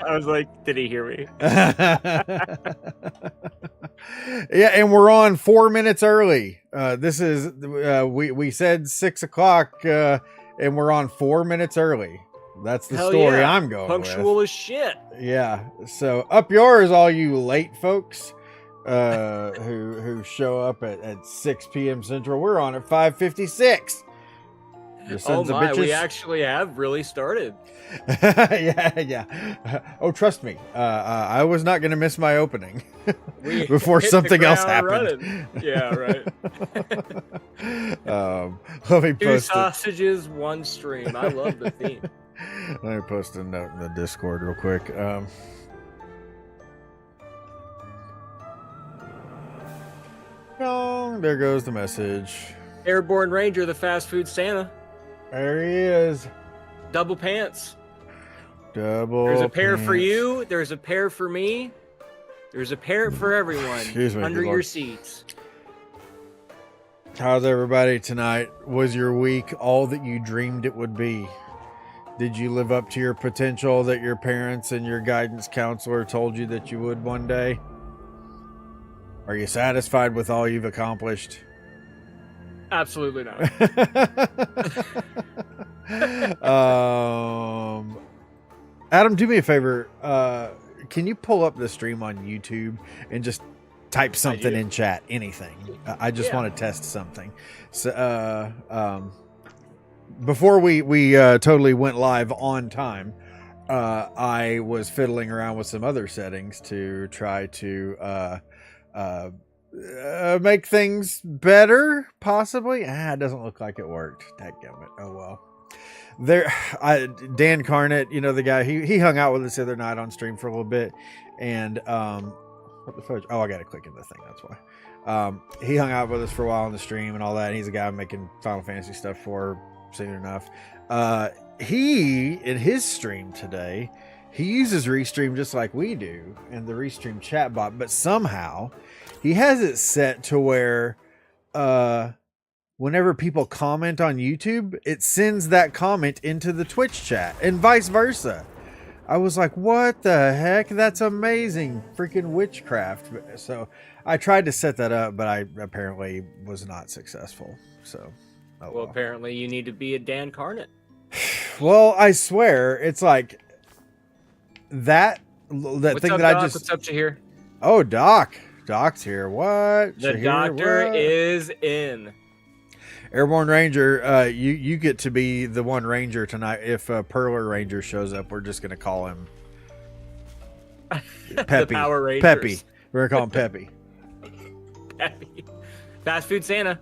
I was like, did he hear me? Yeah, and we're on 4 minutes early. This is we said 6 o'clock, and we're on 4 minutes early. That's the Hell story yeah. I'm going Punctual with. as shit. Yeah. So up yours, all you late folks, who show up at 6 p.m. Central. We're on at 5:56. Oh my, we actually have really started. yeah. Oh, trust me. I was not going to miss my opening We before hit the something else ground happened. running. Yeah, right. Let me 2 post it. sausages, 1 stream. I love the theme. Let me post a note in the Discord real quick. Oh, there goes the message. Airborne Ranger, the fast food Santa. There he is. Double pants. Double. There's a pair pants. for you. There's a pair for me. There's a pair for everyone. Excuse me, under good your Lord. seats. How's everybody tonight? Was your week all that you dreamed it would be? Did you live up to your potential that your parents and your guidance counselor told you that you would one day? Are you satisfied with all you've accomplished? Absolutely not. Adam, do me a favor. Can you pull up the stream on YouTube and just type something in chat? Anything. I just want to test something. So, before we totally went live on time, I was fiddling around with some other settings to try to make things better, possibly. It doesn't look like it worked. Dadgummit. Oh well. Dan Carnett, you know, the guy, he hung out with us the other night on stream for a little bit, and what the fudge? Oh, I gotta click in the thing, that's why. He hung out with us for a while on the stream and all that, and he's a guy I'm making Final Fantasy stuff for soon enough. He, in his stream today, he uses Restream just like we do, and the Restream chatbot, but somehow he has it set to where whenever people comment on YouTube, it sends that comment into the Twitch chat and vice versa. I was like, what the heck? That's amazing. Freaking witchcraft. So I tried to set that up, but I apparently was not successful. So, well, apparently you need to be a Dan Carnett. Well, I swear, it's like that What's thing up, that Doc? I just... What's up, Shahir? Oh, Doc. Doc's here. What? The Shahir, doctor what? is in. Airborne Ranger, you get to be the one Ranger tonight. If Perler Ranger shows up, we're just going to call him Peppy. The Power Rangers. Peppy. We're going to call him Peppy. Peppy. Fast food Santa.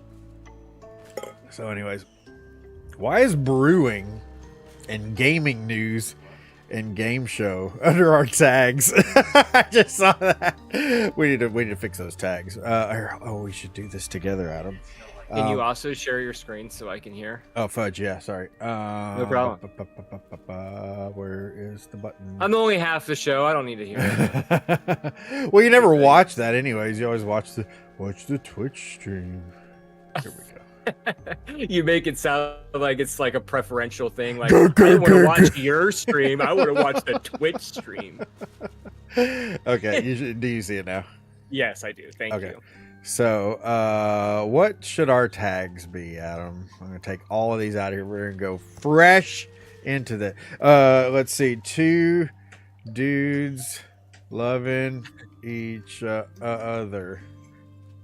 So anyways, why is brewing and gaming news and game show under our tags? I just saw that. We need to fix those tags. We should do this together, Adam. Can you also share your screen so I can hear? Oh, fudge. Yeah, sorry. No problem. Where is the button? I'm only half the show. I don't need to hear it. Well, you never watch that anyways. You always watch the Twitch stream. Here we go. You make it sound like it's like a preferential thing. Like, I didn't want to watch your stream. I would have watched the Twitch stream. Okay. Do you see it now? Yes, I do. Thank you. So, what should our tags be, Adam? I'm going to take all of these out of here. We're going to go fresh into the... let's see. 2 dudes loving each other.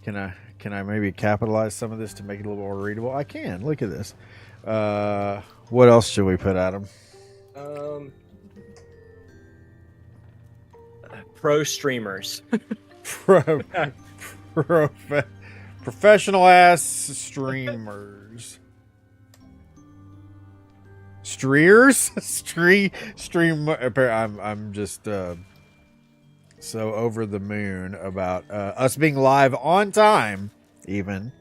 Can I maybe capitalize some of this to make it a little more readable? I can. Look at this. What else should we put, Adam? Pro streamers. Professional ass streamers. Stream. I'm just so over the moon about us being live on time. Even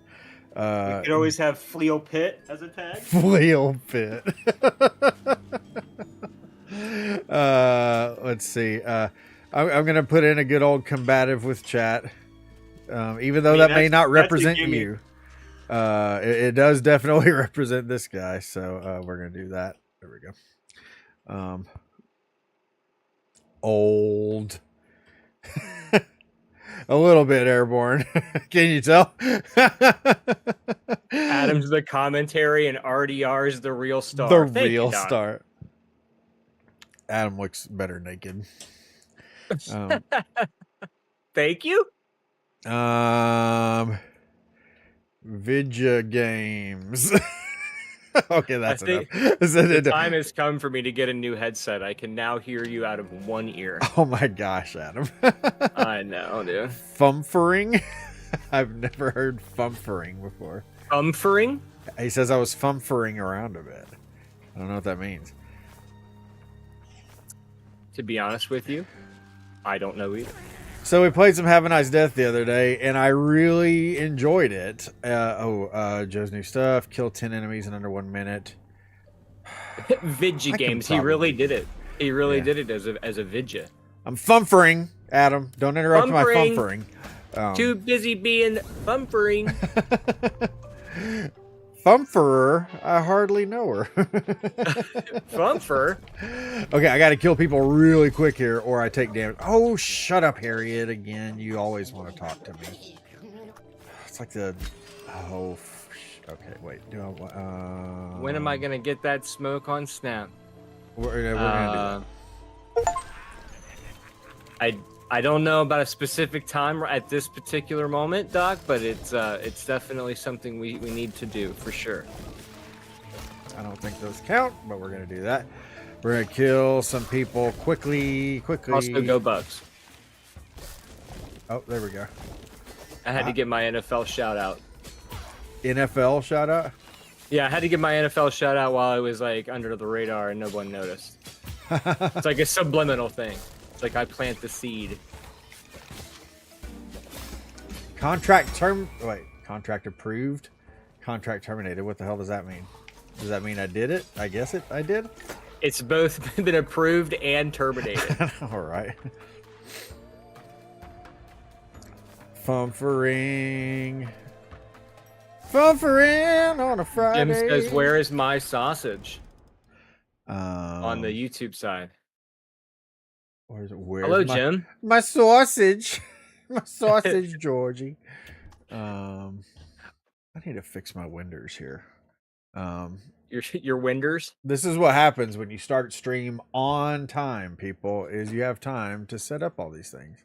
you could always have Fleo Pit as a tag. Fleo Pit. Let's see. I'm gonna put in a good old combative with chat. Even though that may not represent you, it does definitely represent this guy. So we're gonna do that. There we go. old. A little bit airborne. Can you tell? Adam's the commentary and RDR's the real star. The Thank real you, Doc. star. Adam looks better naked. Thank you. Vidya games. Okay, that's I enough. think the time has come for me to get a new headset. I can now hear you out of one ear. Oh my gosh, Adam. I know, dude. Fumfering? I've never heard fumfering before. Fumfering? He says I was fumfering around a bit. I don't know what that means. To be honest with you, I don't know either. So we played some Have a Nice Death the other day, and I really enjoyed it. Joe's new stuff. Kill 10 enemies in under 1 minute. Vidya games. He really did it. He really did it as a Vidya. I'm fumfering, Adam. Don't interrupt my fumfering. Too busy being fumfering. Fumferer? I hardly know her. Fumfer? Okay, I got to kill people really quick here, or I take damage. Oh, shut up, Harriet, again. You always want to talk to me. It's like the... Oh, okay, wait. Do I... When am I going to get that smoke on Snap? We're going to do that. I don't know about a specific time at this particular moment, Doc, but it's definitely something we need to do for sure. I don't think those count, but we're going to do that. We're going to kill some people quickly. Also, go Bucks. Oh, there we go. I had to get my NFL shout out. NFL shout out? Yeah, I had to get my NFL shout out while I was like under the radar and no one noticed. It's like a subliminal thing. It's like I plant the seed. Contract approved? Contract terminated. What the hell does that mean? Does that mean I did it? I guess I did. It's both been approved and terminated. All right. Fumfering on a Friday. Jim says, "Where is my sausage?" On the YouTube side. Hello, Jim. My sausage. My sausage, Georgie. I need to fix my winders here. Your winders? This is what happens when you start stream on time, people, is you have time to set up all these things.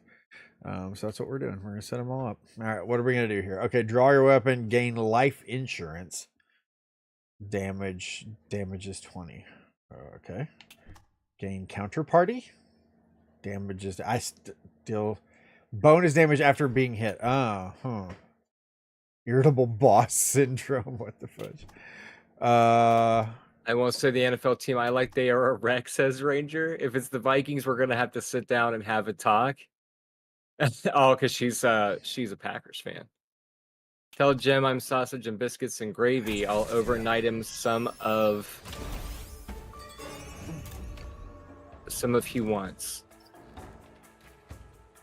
So that's what we're doing. We're going to set them all up. All right, what are we going to do here? Okay, draw your weapon, gain life insurance. Damage is 20. Okay. Gain counterparty. Damages. I still bonus damage after being hit. Irritable boss syndrome. What the fudge? I won't say the NFL team I like. They are a wreck, says Ranger. If it's the Vikings, we're gonna have to sit down and have a talk. Oh, because she's a Packers fan. Tell Jim I'm sausage and biscuits and gravy. I'll overnight him some of he wants.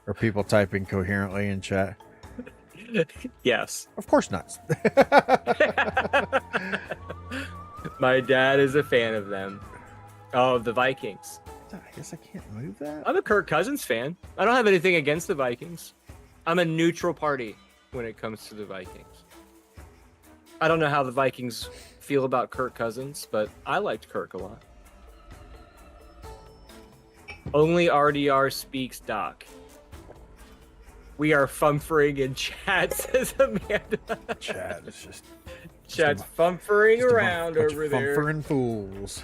Are people typing coherently in chat? Yes. Of course not. My dad is a fan of them. Oh, the Vikings. I guess I can't move that. I'm a Kirk Cousins fan. I don't have anything against the Vikings. I'm a neutral party when it comes to the Vikings. I don't know how the Vikings feel about Kirk Cousins, but I liked Kirk a lot. Only RDR speaks Doc. We are fumfering in chat, says Amanda. Chat is just... Chat's fumfering around over there. Fumfering fools.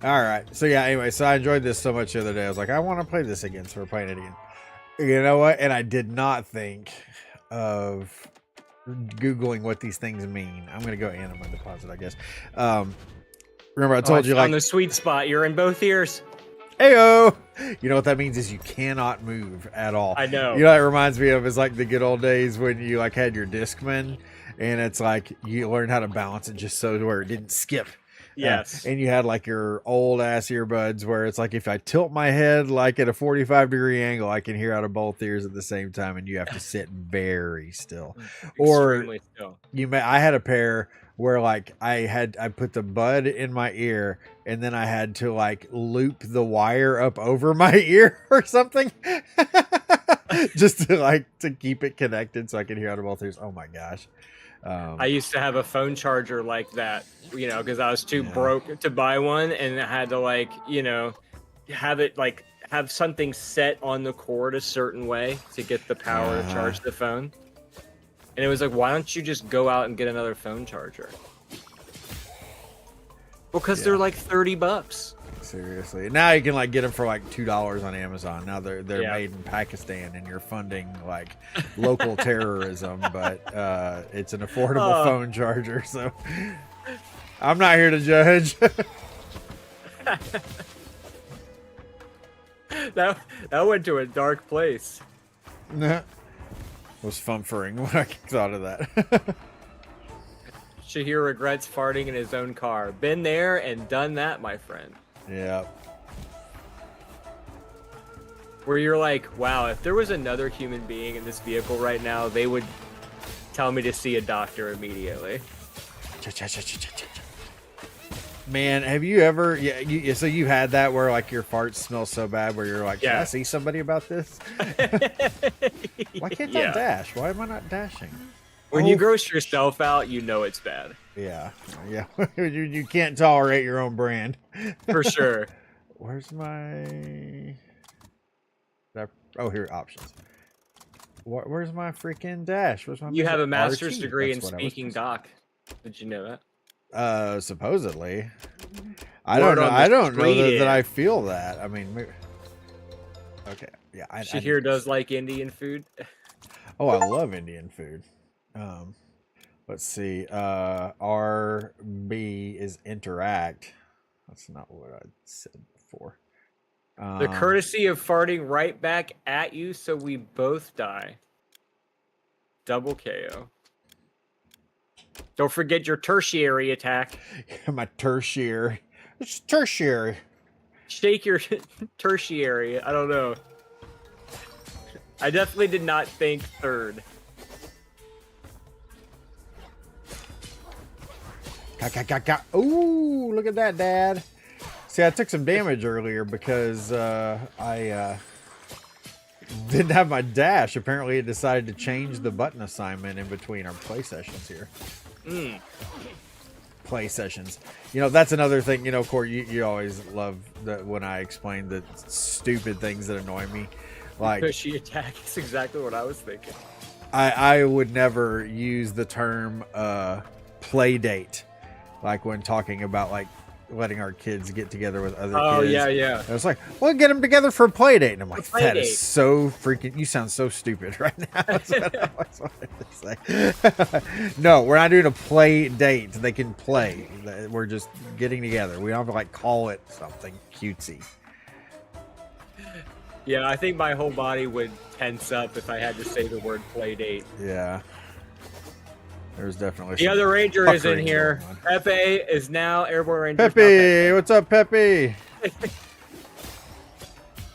All right. So yeah, anyway, so I enjoyed this so much the other day. I was like, I want to play this again, so we're playing it again. You know what? And I did not think of Googling what these things mean. I'm going to go anima deposit, I guess. Remember I told you, like, on the sweet spot, you're in both ears. Heyo! You know what that means is you cannot move at all. I know. You know what it reminds me of is like the good old days when you like had your Discman and it's like you learned how to balance it just so where it didn't skip. Yes. And you had like your old ass earbuds where it's like if I tilt my head like at a 45-degree angle, I can hear out of both ears at the same time, and you have to sit very still. Extremely still. I had a pair where like I put the bud in my ear and then I had to like loop the wire up over my ear or something just to keep it connected so I could hear out of both ears. Oh my gosh. I used to have a phone charger like that, because I was too broke to buy one, and I had to have it have something set on the cord a certain way to get the power to charge the phone. And it was like, why don't you just go out and get another phone charger? Well, because they're like $30. Seriously. Now you can like get them for like $2 on Amazon. Now they're made in Pakistan and you're funding like local terrorism, but it's an affordable phone charger, so I'm not here to judge. That went to a dark place. Nah. Was fun-fering when I thought of that. Shahir regrets farting in his own car. Been there and done that, my friend. Yeah. Where you're like, wow, if there was another human being in this vehicle right now, they would tell me to see a doctor immediately. Man, have you ever? Yeah. So you had that where like your farts smell so bad, where you're like, "Can I see somebody about this?" Why can't I dash? Why am I not dashing? When you gross yourself out, you know it's bad. Yeah. you can't tolerate your own brand. For sure. Where's my? Oh, here options. Where's my freaking dash? Where's my? You have a master's RT? degree That's in speaking doc. Did you know that? Supposedly. I don't know that I feel that. I mean, maybe... okay, yeah. Shahir does like Indian food. Oh, I love Indian food. Let's see. RB is interact. That's not what I said before. The courtesy of farting right back at you, so we both die. Double KO. Don't forget your tertiary attack. My tertiary. It's tertiary. Shake your tertiary. I don't know. I definitely did not think third. Ooh, look at that, Dad. See, I took some damage earlier because I didn't have my dash. Apparently, it decided to change the button assignment in between our play sessions here. Play sessions. That's another thing. Corey, you always love that when I explain the stupid things that annoy me. Like pushy attack is exactly what I was thinking. I would never use the term play date, like when talking about like letting our kids get together with other kids. Oh, yeah. I was like, well, get them together for a play date. And I'm like, that date is so freaking, you sound so stupid right now. That's what I always wanted to say. No, we're not doing a play date. They can play. We're just getting together. We don't have to like call it something cutesy. Yeah, I think my whole body would tense up if I had to say the word play date. Yeah. There's definitely the other ranger is in here. Pepe is now airborne ranger. Pepe, what's up, Pepe?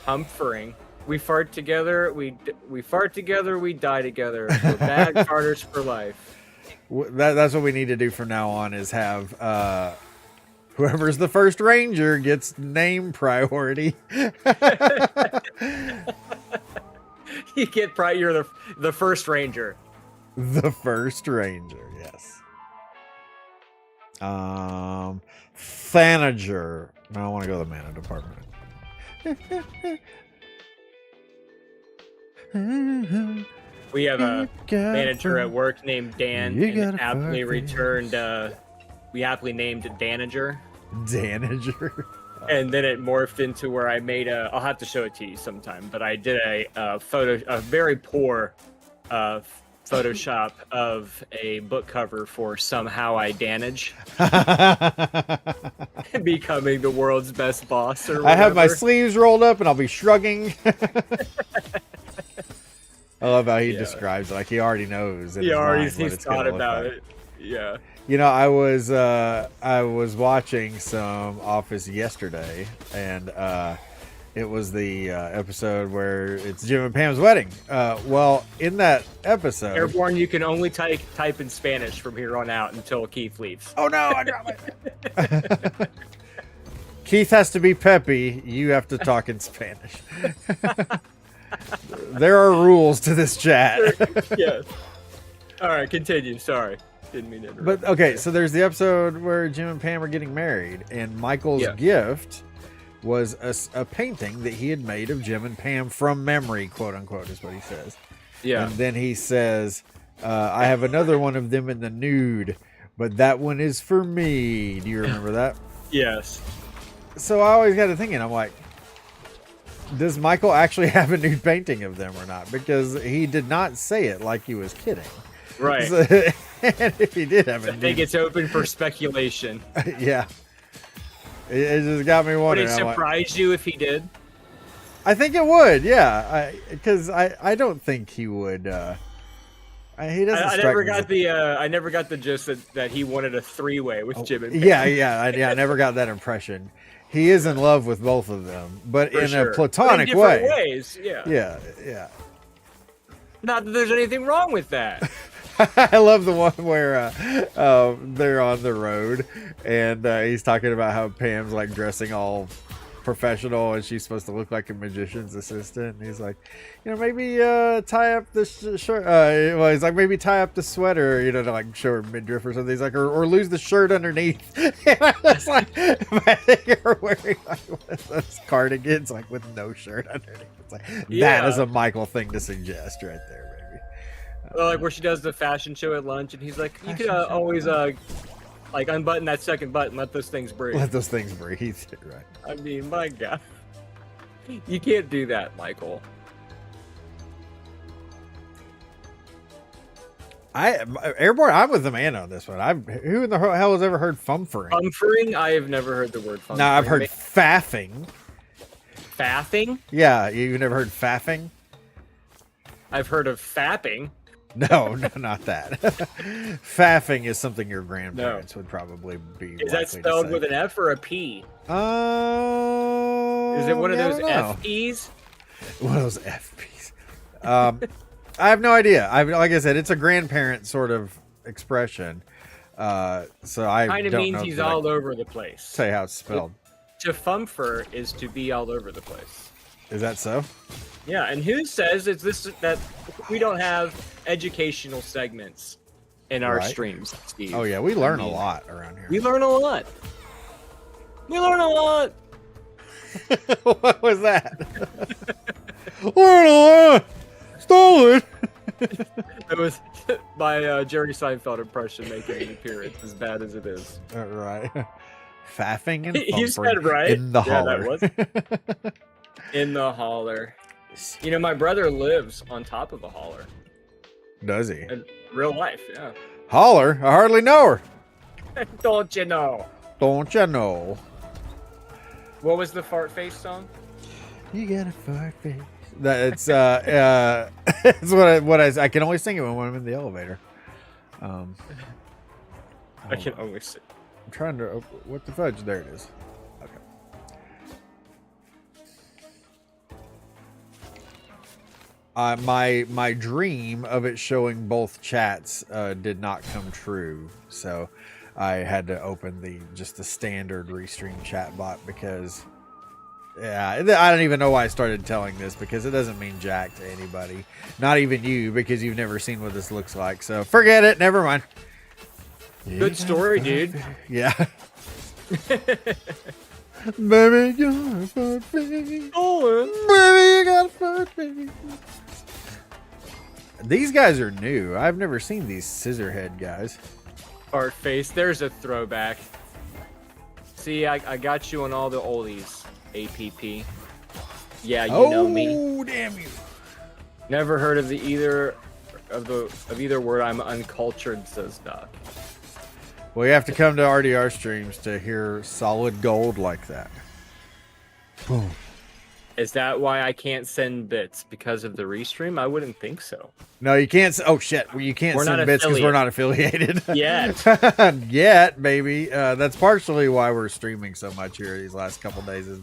Humfering. We fart together. We fart together. We die together. We're bad farters for life. That's what we need to do from now on. Is have whoever's the first ranger gets name priority. You get you're the first ranger. The first ranger, yes. Thanager. No, I want to go to the mana department. We have a manager at work named Dan, and aptly returned. We aptly named Danager. Danager. And then it morphed into where I made a. I'll have to show it to you sometime, but I did a very poor Photoshop of a book cover for Somehow I Danage. Becoming the world's best boss or whatever. I have my sleeves rolled up and I'll be shrugging. I love how he describes it. Like he already knows. He's thought about it. Yeah. I was watching some Office yesterday, and It was the episode where it's Jim and Pam's wedding. Well, in that episode, Airborne, you can only type in Spanish from here on out until Keith leaves. oh no, I dropped my Keith has to be peppy. You have to talk in Spanish. There are rules to this chat. Yes. All right, continue. Sorry, didn't mean to interrupt. But okay, so there's the episode where Jim and Pam are getting married, and Michael's gift was a painting that he had made of Jim and Pam from memory, quote unquote, is what he says. Yeah. And then he says, I have another one of them in the nude, but that one is for me. Do you remember that? Yes. So I always got to thinking, I'm like, does Michael actually have a nude painting of them or not? Because he did not say it like he was kidding. Right. So, and if he did have a I think it's open for speculation. yeah. It just got me Would wondering. it I'm like, surprise you if he did? I think it would, yeah. Because I don't think he would. He doesn't. I strike never me as got I never got the gist that he wanted a three-way with Jim and Pam. Yeah. I never got that impression. He is in love with both of them, but For in sure. a platonic But in different way. ways, yeah. Yeah. Not that there's anything wrong with that. I love the one where they're on the road and he's talking about how Pam's like dressing all professional and she's supposed to look like a magician's assistant. And he's like, maybe tie up the shirt. Well, he's like, maybe tie up the sweater, to like show her midriff or something. He's like, or lose the shirt underneath. And I was like, you're wearing like one of those cardigans like with no shirt underneath. It's like that is a Michael thing to suggest right there. Well, like where she does the fashion show at lunch, and he's like, "You could always like unbutton that second button, let those things breathe." Let those things breathe, right? I mean, my God, you can't do that, Michael. Airborne. I'm with the man on this one. Who in the hell has ever heard fumfering? Fumfering? I have never heard the word fumfering. No, I've heard faffing. Faffing? Yeah, you've never heard faffing? I've heard of fapping. No, not that. Faffing is something your grandparents would probably be. Is that spelled with an F or a P? Is it one of those FPs? One of those FPs. I have no idea. Like I said, it's a grandparent sort of expression. So I kind of means he's all over the place. Say how it's spelled. To fumfer is to be all over the place. Is that so? Yeah, and who says that we don't have educational segments in our streams, Steve? Oh yeah, we learn a lot around here. We learn a lot. We learn a lot. What was that? Learn a lot. Stole it. It was my Jerry Seinfeld impression making an appearance, as bad as it is. Right. Faffing and You said right. in the holler. That was in the holler. My brother lives on top of a holler. Does he? In real life, yeah. Holler? I hardly know her. Don't you know? Don't you know? What was the fart face song? You got a fart face. It's it's what I can only sing it when I'm in the elevator. I can only sing. I'm trying to what the fudge? There it is. My dream of it showing both chats did not come true, so I had to open the standard restream chat bot because I don't even know why I started telling this because it doesn't mean jack to anybody, not even you, because you've never seen what this looks like. So forget it. Never mind. Good story, dude. Yeah. Baby, you got a fart face. Oh, baby, you got a fart face. These guys are new. I've never seen these scissorhead guys. fart face. There's a throwback. See, I got you on all the oldies. APP. Yeah, you know me. Oh, damn you! Never heard of either word. I'm uncultured, says Doc. Well, you have to come to RDR streams to hear solid gold like that. Boom. Is that why I can't send bits? Because of the restream? I wouldn't think so. No, you can't. Oh shit, well, you can't We're send not bits because we're not affiliated Yet. Yet, baby. That's partially why we're streaming so much here these last couple days. Is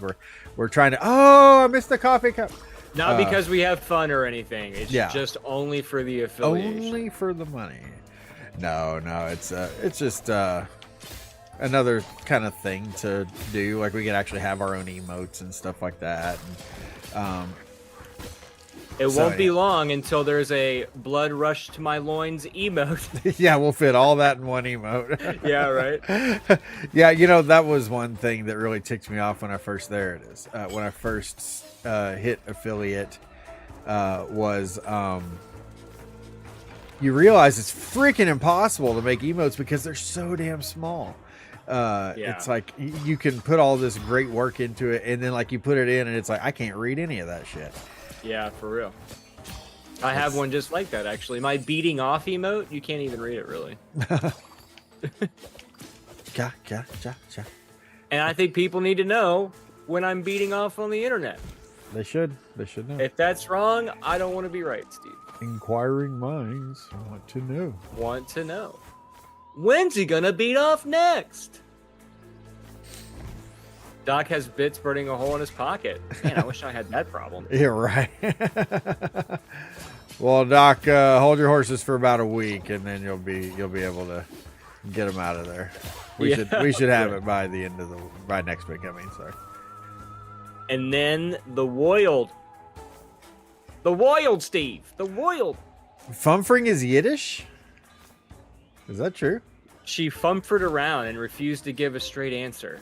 we're trying to. Oh, I missed the coffee cup. Not because we have fun or anything. It's Yeah. just only for the affiliation. Only for the money. No, it's just another kind of thing to do. Like we can actually have our own emotes and stuff like that. And, it won't be long until there's a blood rush to my loins emote. yeah, we'll fit all that in one emote. Yeah, right. Yeah, you know, that was one thing that really ticked me off when I first, there it is. When I first hit affiliate was you realize it's freaking impossible to make emotes because they're so damn small. It's like you can put all this great work into it, and then like you put it in and it's like I can't read any of that shit. Yeah, for real. I have one just like that actually. My beating off emote, you can't even read it really. Ja. And I think people need to know when I'm beating off on the internet. They should know. If that's wrong, I don't want to be right, Steve. Inquiring minds want to know. Want to know. When's he gonna beat off next? Doc has bits burning a hole in his pocket. Man, I wish I had that problem. Yeah, right. Well, Doc, hold your horses for about a week, and then you'll be able to get them out of there. We should have it by the end of by next week. I mean, sorry. And then the Woiled, Steve, the Woiled. Fumfring is Yiddish. Is that true? She fumfered around and refused to give a straight answer.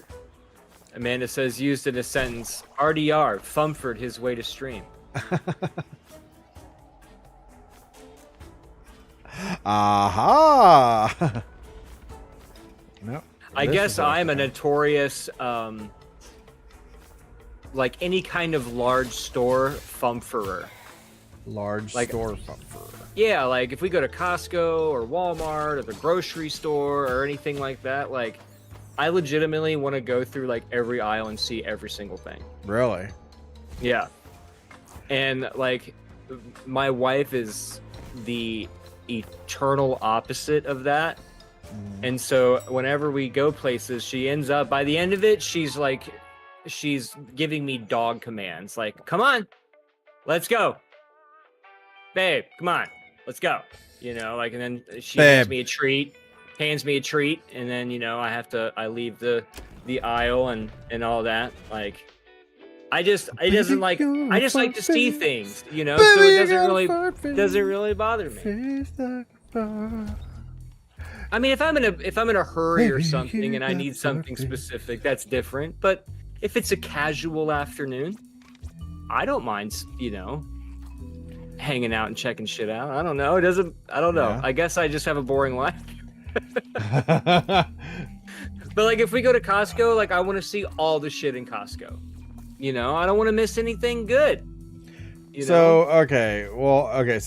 Amanda says, used in a sentence, RDR, fumfered his way to stream. Aha! No. I guess I'm a notorious, like any kind of large store fumferer. Large like, store fumferer. Yeah, like if we go to Costco or Walmart or the grocery store or anything like that, like I legitimately want to go through like every aisle and see every single thing. Really? Yeah. And like my wife is the eternal opposite of that. And so whenever we go places, she ends up, by the end of it, she's giving me dog commands. Like, come on, let's go. Babe, come on, let's go. You know, like, and then she hands me a treat, and then, you know, I leave the aisle and all that. Like, I just like to see things, you know, so it doesn't really bother me. I mean, if I'm in a hurry or something and I need something specific, that's different. But if it's a casual afternoon, I don't mind, you know, hanging out and checking shit out. I don't know. I don't know. Yeah. I guess I just have a boring life. But like if we go to Costco, like I want to see all the shit in Costco. You know, I don't want to miss anything good. So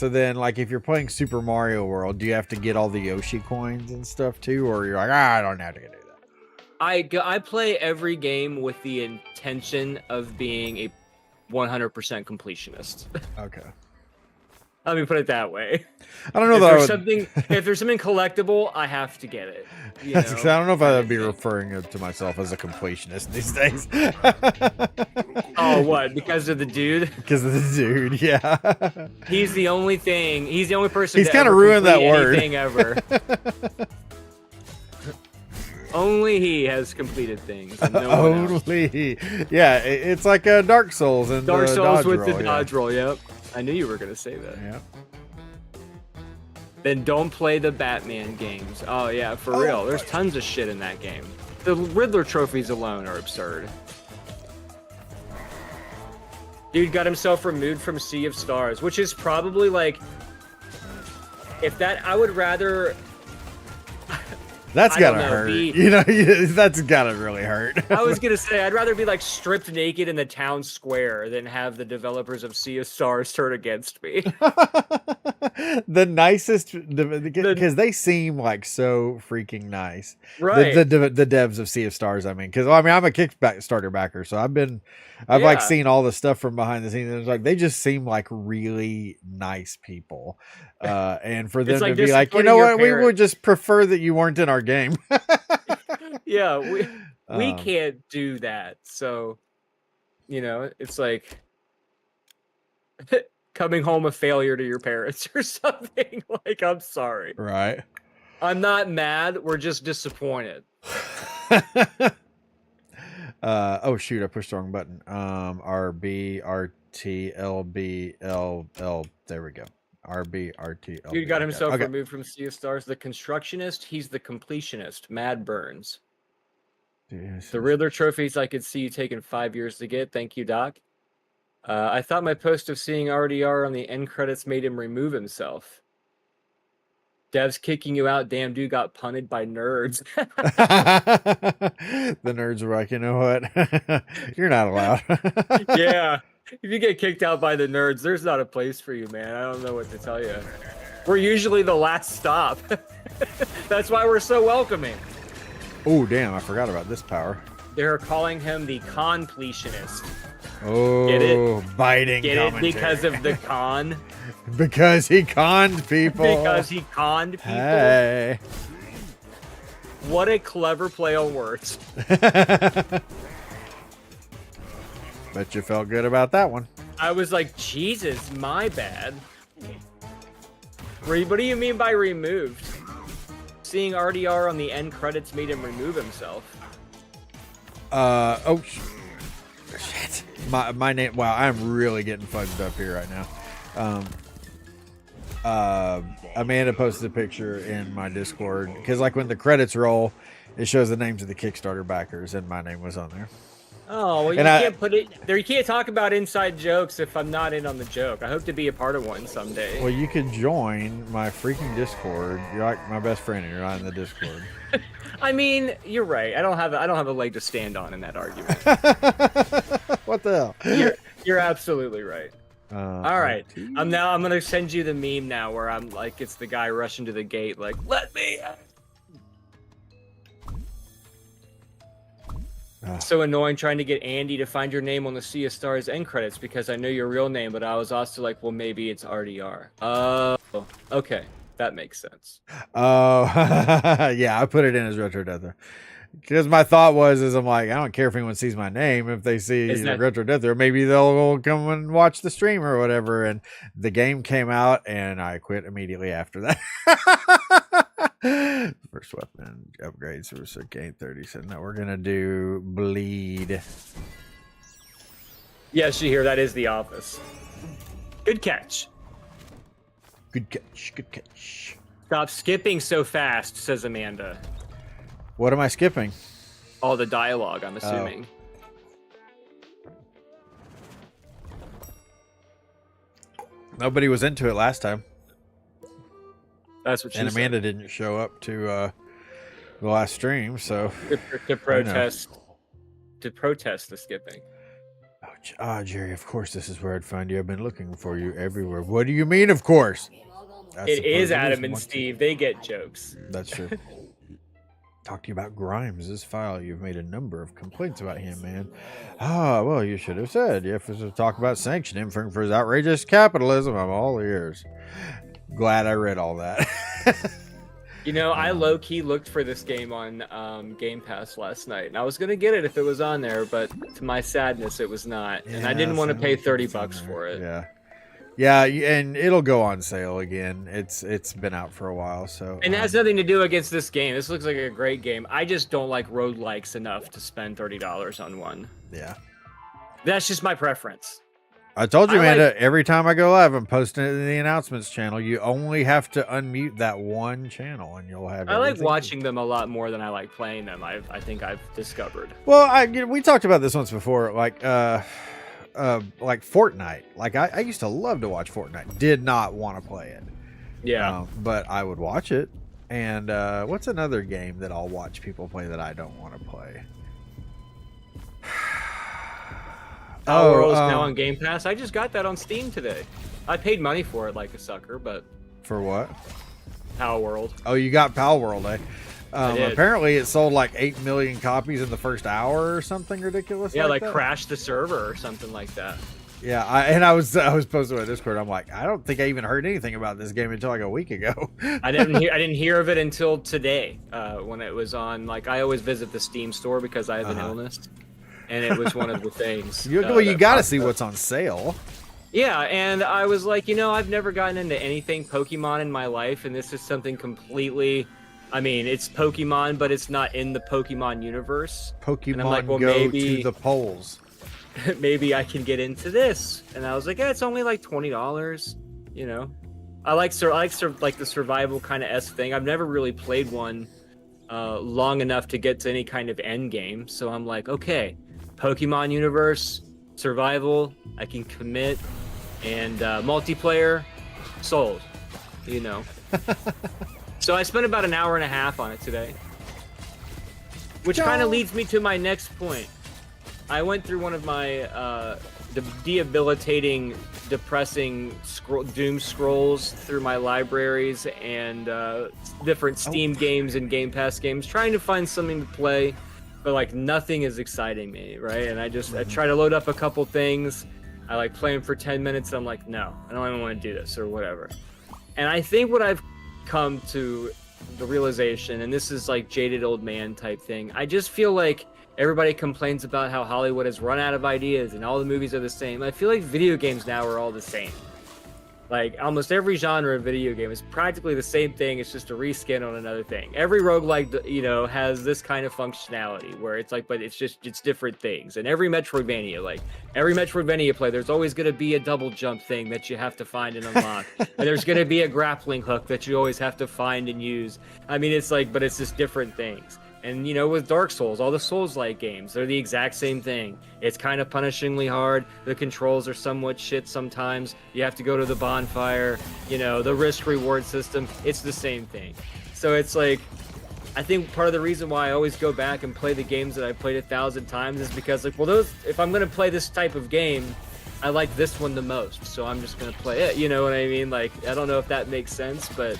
then like if you're playing Super Mario World, do you have to get all the Yoshi coins and stuff too, or you're like, I don't have to do that? I play every game with the intention of being a 100% completionist. Okay. Let me put it that way. I don't know if there's something collectible, I have to get it. You know? I don't know if I would be referring to myself as a completionist these days. Oh, what? Because of the dude? Because of the dude, yeah. He's the only person. He's kind of ruined that word. Anything ever. Only he has completed things. And no one else. Yeah. It's like Dark Souls and Dark Souls with roll, the dodge roll. Yep. I knew you were going to say that. Yeah. Then don't play the Batman games. Oh, yeah, for real. There's tons of shit in that game. The Riddler trophies alone are absurd. Dude got himself removed from Sea of Stars, which is probably like... I would rather... That's I don't gotta know, hurt. be- You know, that's gotta really hurt. I was gonna say I'd rather be like stripped naked in the town square than have the developers of Sea of Stars turn against me. The nicest, because they seem like so freaking nice. Right. The devs of Sea of Stars. I mean, because I'm a Kickstarter backer, so I've like Yeah. seen all the stuff from behind the scenes, and it's like they just seem like really nice people. And for them like to be like, you disappointing know your what, we parents. would just prefer that you weren't in our game. Yeah, we Um, can't do that. So, it's like coming home a failure to your parents or something. Like, I'm sorry. Right. I'm not mad. We're just disappointed. Oh shoot, I pushed the wrong button. RB RT LB L. There we go. RB RT LB. Dude got himself okay. removed from Sea of Stars. The constructionist, he's the completionist. Mad Burns. Dude, The Riddler trophies I could see you taking 5 years to get. Thank you, Doc. I thought my post of seeing RDR on the end credits made him remove himself. Devs kicking you out. Damn, dude got punted by nerds. The nerds were like, you know what? You're not allowed. Yeah. If you get kicked out by the nerds, there's not a place for you, man. I don't know what to tell you. We're usually the last stop. That's why we're so welcoming. Oh, damn. I forgot about this power. They're calling him the completionist. Oh, Get it? biting Get commentary. it? Because of the con? Because he conned people. Because he conned people? Hey. What a clever play on words. Bet you felt good about that one. I was like, Jesus, my bad. What do you mean by removed? Seeing RDR on the end credits made him remove himself. Oh, shit. My name. Wow, I'm really getting fudged up here right now. Amanda posted a picture in my Discord because, like, when the credits roll, it shows the names of the Kickstarter backers, and my name was on there. Oh, well, you can't put it there. You can't talk about inside jokes if I'm not in on the joke. I hope to be a part of one someday. Well, you could join my freaking Discord. You're like my best friend, and you're not in the Discord. I mean, you're right. I don't have a leg to stand on in that argument. What the hell? You're absolutely right. All right. I'm gonna send you the meme now where I'm like, it's the guy rushing to the gate, like, let me out. So annoying trying to get Andy to find your name on the Sea of Stars end credits because I know your real name, but I was also like, well, maybe it's RDR. Oh, okay. That makes sense. Oh, yeah, I put it in as Retro Deather. Because my thought was, I'm like, I don't care if anyone sees my name. If they see Retro Deather, maybe they'll come and watch the stream or whatever. And the game came out, and I quit immediately after that. First weapon upgrades for Circuit 30. So now we're gonna do bleed. Yes, you hear that is the office. Good catch. Good catch. Good catch. Stop skipping so fast, says Amanda. What am I skipping? All the dialogue, I'm assuming. Nobody was into it last time. That's what she And said. Amanda didn't show up to the last stream, so to protest the skipping. Jerry, of course this is where I'd find you. I've been looking for you everywhere. What do you mean, of course? It is Adam and Steve. They get jokes. That's true. Talk to you about Grimes. This file, you've made a number of complaints about him, man. Well, you should have said. You have to talk about sanctioning him for his outrageous capitalism. I'm all ears. Glad I read all that. I low-key looked for this game on Game Pass last night, and I was going to get it if it was on there, but to my sadness, it was not. And I didn't want to pay $30 for it. Yeah, and it'll go on sale again. It's been out for a while, so. And it has nothing to do against this game. This looks like a great game. I just don't like roguelikes enough to spend $30 on one. Yeah. That's just my preference. I told you, Amanda, every time I go live, I'm posting it in the announcements channel. You only have to unmute that one channel, and you'll have. I like watching them a lot more than I like playing them. I think I've discovered. Well, we talked about this once before, like Fortnite. Like I used to love to watch Fortnite. Did not want to play it. Yeah. But I would watch it, And what's another game that I'll watch people play that I don't want to play? World is now on Game Pass. I just got that on Steam today. I paid money for it like a sucker, but For what? Power World. Oh, you got Pal World, eh? I did. Apparently it sold like 8 million copies in the first hour or something ridiculous. Yeah, like like that. crashed the server or something like that. Yeah, I was posting on Discord. I'm like, I don't think I even heard anything about this game until like a week ago. I didn't hear of it until today when it was on. Like I always visit the Steam store because I have an illness, and it was one of the things. You that got to popped see up. what's on sale. Yeah, and I was like, I've never gotten into anything Pokemon in my life, and this is something completely. I mean, it's Pokemon, but it's not in the Pokemon universe. Pokemon And I'm like, well, go maybe- to the polls. Maybe I can get into this. And I was like, yeah, it's only like $20. I like the survival kind of esque thing. I've never really played one long enough to get to any kind of end game. So I'm like, okay, Pokemon universe, survival, I can commit, and multiplayer, sold. So I spent about an hour and a half on it today, which kind of leads me to my next point. I went through one of my debilitating, depressing doom scrolls through my libraries and different Steam games and Game Pass games, trying to find something to play, but like nothing is exciting me, right? And I try to load up a couple things. I like play them for 10 minutes. And I'm like, no, I don't even want to do this or whatever. And I think what I've come to the realization, and this is like jaded old man type thing, I just feel like everybody complains about how Hollywood has run out of ideas and all the movies are the same. I feel like video games now are all the same. Like almost every genre of video game is practically the same thing. It's just a reskin on another thing. Every roguelike, has this kind of functionality where it's like, but it's different things. And every Metroidvania you play, there's always going to be a double jump thing that you have to find and unlock. And there's going to be a grappling hook that you always have to find and use. I mean, it's like, but it's just different things. And, with Dark Souls, all the Souls-like games, they're the exact same thing. It's kind of punishingly hard. The controls are somewhat shit sometimes. You have to go to the bonfire. The risk-reward system, it's the same thing. So it's like, I think part of the reason why I always go back and play the games that I played 1,000 times is because, like, well, if I'm going to play this type of game, I like this one the most. So I'm just going to play it. You know what I mean? Like, I don't know if that makes sense, but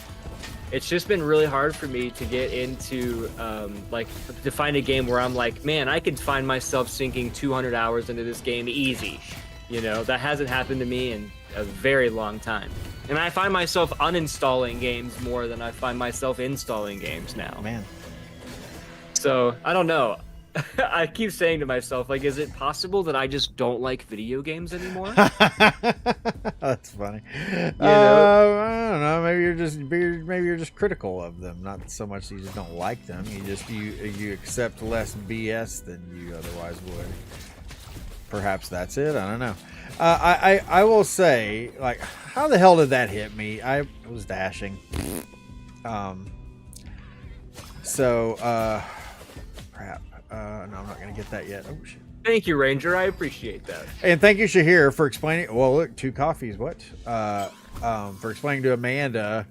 it's just been really hard for me to get into, to find a game where I'm like, man, I could find myself sinking 200 hours into this game easy. That hasn't happened to me in a very long time. And I find myself uninstalling games more than I find myself installing games now. Man. So, I don't know. I keep saying to myself, like, is it possible that I just don't like video games anymore? That's funny. I don't know. Maybe you're just critical of them. Not so much that you just don't like them. You accept less BS than you otherwise would. Perhaps that's it. I don't know. I will say, like, how the hell did that hit me? I was dashing. Crap. No, I'm not going to get that yet. Oh, shit. Thank you, Ranger. I appreciate that. And thank you, Shahir, for explaining. Well, look, 2 coffees. What? For explaining to Amanda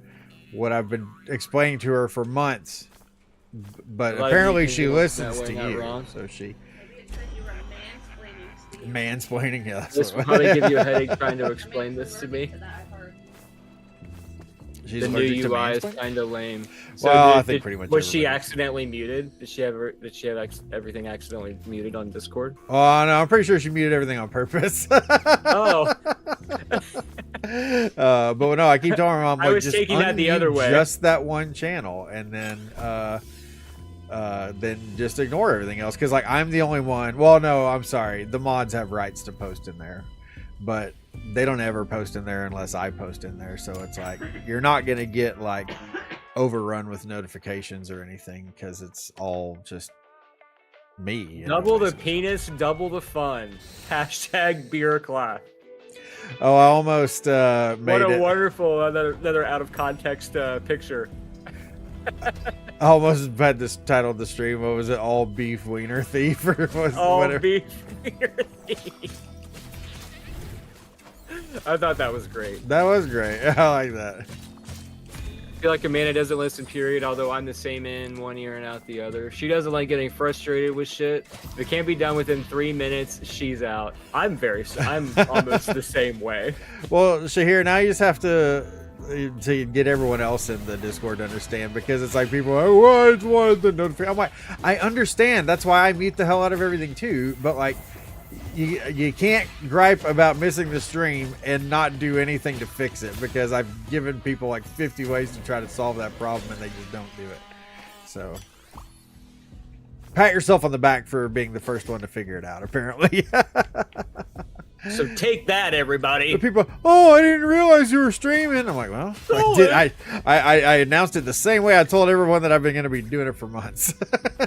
what I've been explaining to her for months. But apparently she listens to you. Wrong. So she. Mansplaining? Yeah, that's This will what probably give you a headache trying to explain this to me. She's The new allergic to UI is mansplaining? kind of lame. Well, I think pretty much Was she everybody is. accidentally muted? Did she have everything accidentally muted on Discord? Oh, no, I'm pretty sure she muted everything on purpose. Oh, But no, I keep telling her, I'm I like, was just taking that the unmute other way. just that one channel, and then just ignore everything else. Because, like, I'm the only one. Well, no, I'm sorry. The mods have rights to post in there, but they don't ever post in there unless I post in there. So it's like, you're not going to get, like, overrun with notifications or anything because it's all just me. double the anyways. penis, double the fun. Hashtag beer class. Oh, I almost made What a it. wonderful another out of context picture. I almost had this titled the stream. What was it? All beef wiener thief or was All whatever. beef beer thief. I thought that was great. That was great. I like that. feel like Amanda doesn't listen, period, although I'm the same in one ear and out the other. She doesn't like getting frustrated with shit. If it can't be done within 3 minutes, she's out. I'm almost the same way. Well, Shahir, now you just have to get everyone else in the Discord to understand, because it's like people are, why is one of the notifications? I'm like, I understand. That's why I mute the hell out of everything too. But like, you can't gripe about missing the stream and not do anything to fix it, because I've given people like 50 ways to try to solve that problem and they just don't do it. So pat yourself on the back for being the first one to figure it out, apparently. So take that, everybody. The people, oh, I didn't realize you were streaming. I'm like, well, I announced it the same way I told everyone that I've been going to be doing it for months.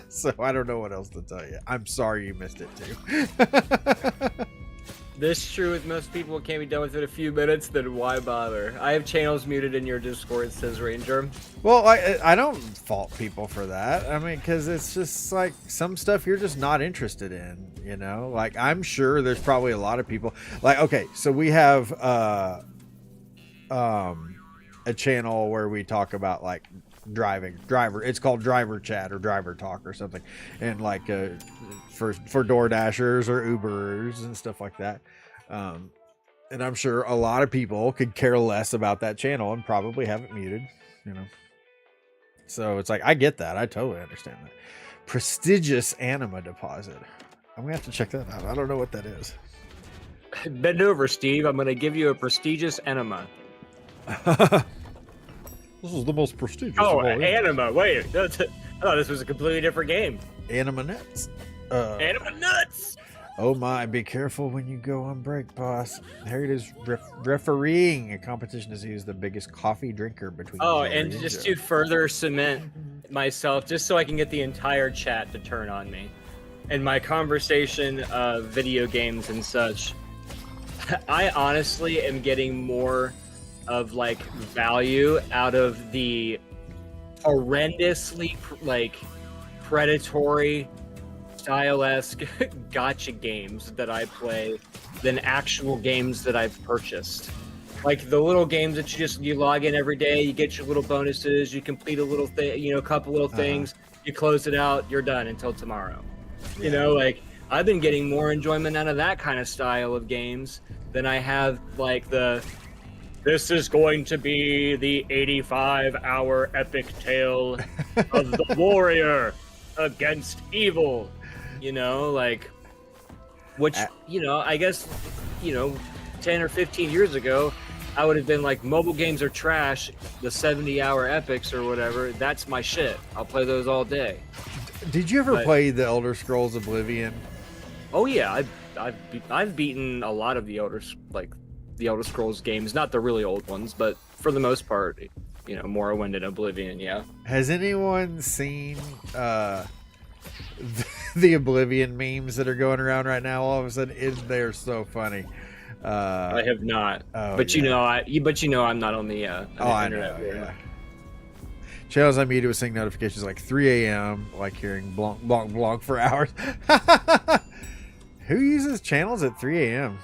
So I don't know what else to tell you. I'm sorry you missed it too. This is true with most people. It can't be done within a few minutes, then why bother? I have channels muted in your Discord, says Ranger. Well, I don't fault people for that. I mean, because it's just like some stuff you're just not interested in, you know? Like, I'm sure there's probably a lot of people. Like, okay, so we have a channel where we talk about, like, driver. It's called Driver Chat or Driver Talk or something. And, like, for DoorDashers or Uberers and stuff like that. And I'm sure a lot of people could care less about that channel and probably have it muted, you know? So it's like, I get that. I totally understand that. Prestigious Anima Deposit. I'm gonna have to check that out. I don't know what that is. Bend over, Steve. I'm gonna give you a prestigious enema. This is the most prestigious. Oh, Anima. Wait, I thought this was a completely different game. Anima Nuts. Anima Nuts. Oh my, be careful when you go on break, boss. Here it is, refereeing a competition to see who's the biggest coffee drinker between. Oh, and just to further cement myself, just so I can get the entire chat to turn on me, and my conversation of video games and such, I honestly am getting more of like value out of the horrendously like predatory style-esque gotcha games that I play than actual games that I've purchased. Like the little games that you log in every day, you get your little bonuses, you complete a little thing, you know, a couple little things, you close it out, you're done until tomorrow. Yeah. You know, like I've been getting more enjoyment out of that kind of style of games than I have like this is going to be the 85-hour epic tale of the warrior against evil. You know, like, which, you know, I guess, you know, 10 or 15 years ago, I would have been like, mobile games are trash, the 70-hour epics or whatever, that's my shit. I'll play those all day. Did you ever play the Elder Scrolls Oblivion? Oh, yeah. I've beaten a lot of the Elder Scrolls games, not the really old ones, but for the most part, you know, Morrowind and Oblivion, yeah. Has anyone seen the Oblivion memes that are going around right now? All of a sudden, they're so funny. I have not, but yeah. you know, I'm not on the I internet. know, yeah. Channels I'm muted with seeing notifications like 3 a.m., like hearing blonk, blonk, blonk for hours. Who uses channels at 3 a.m.?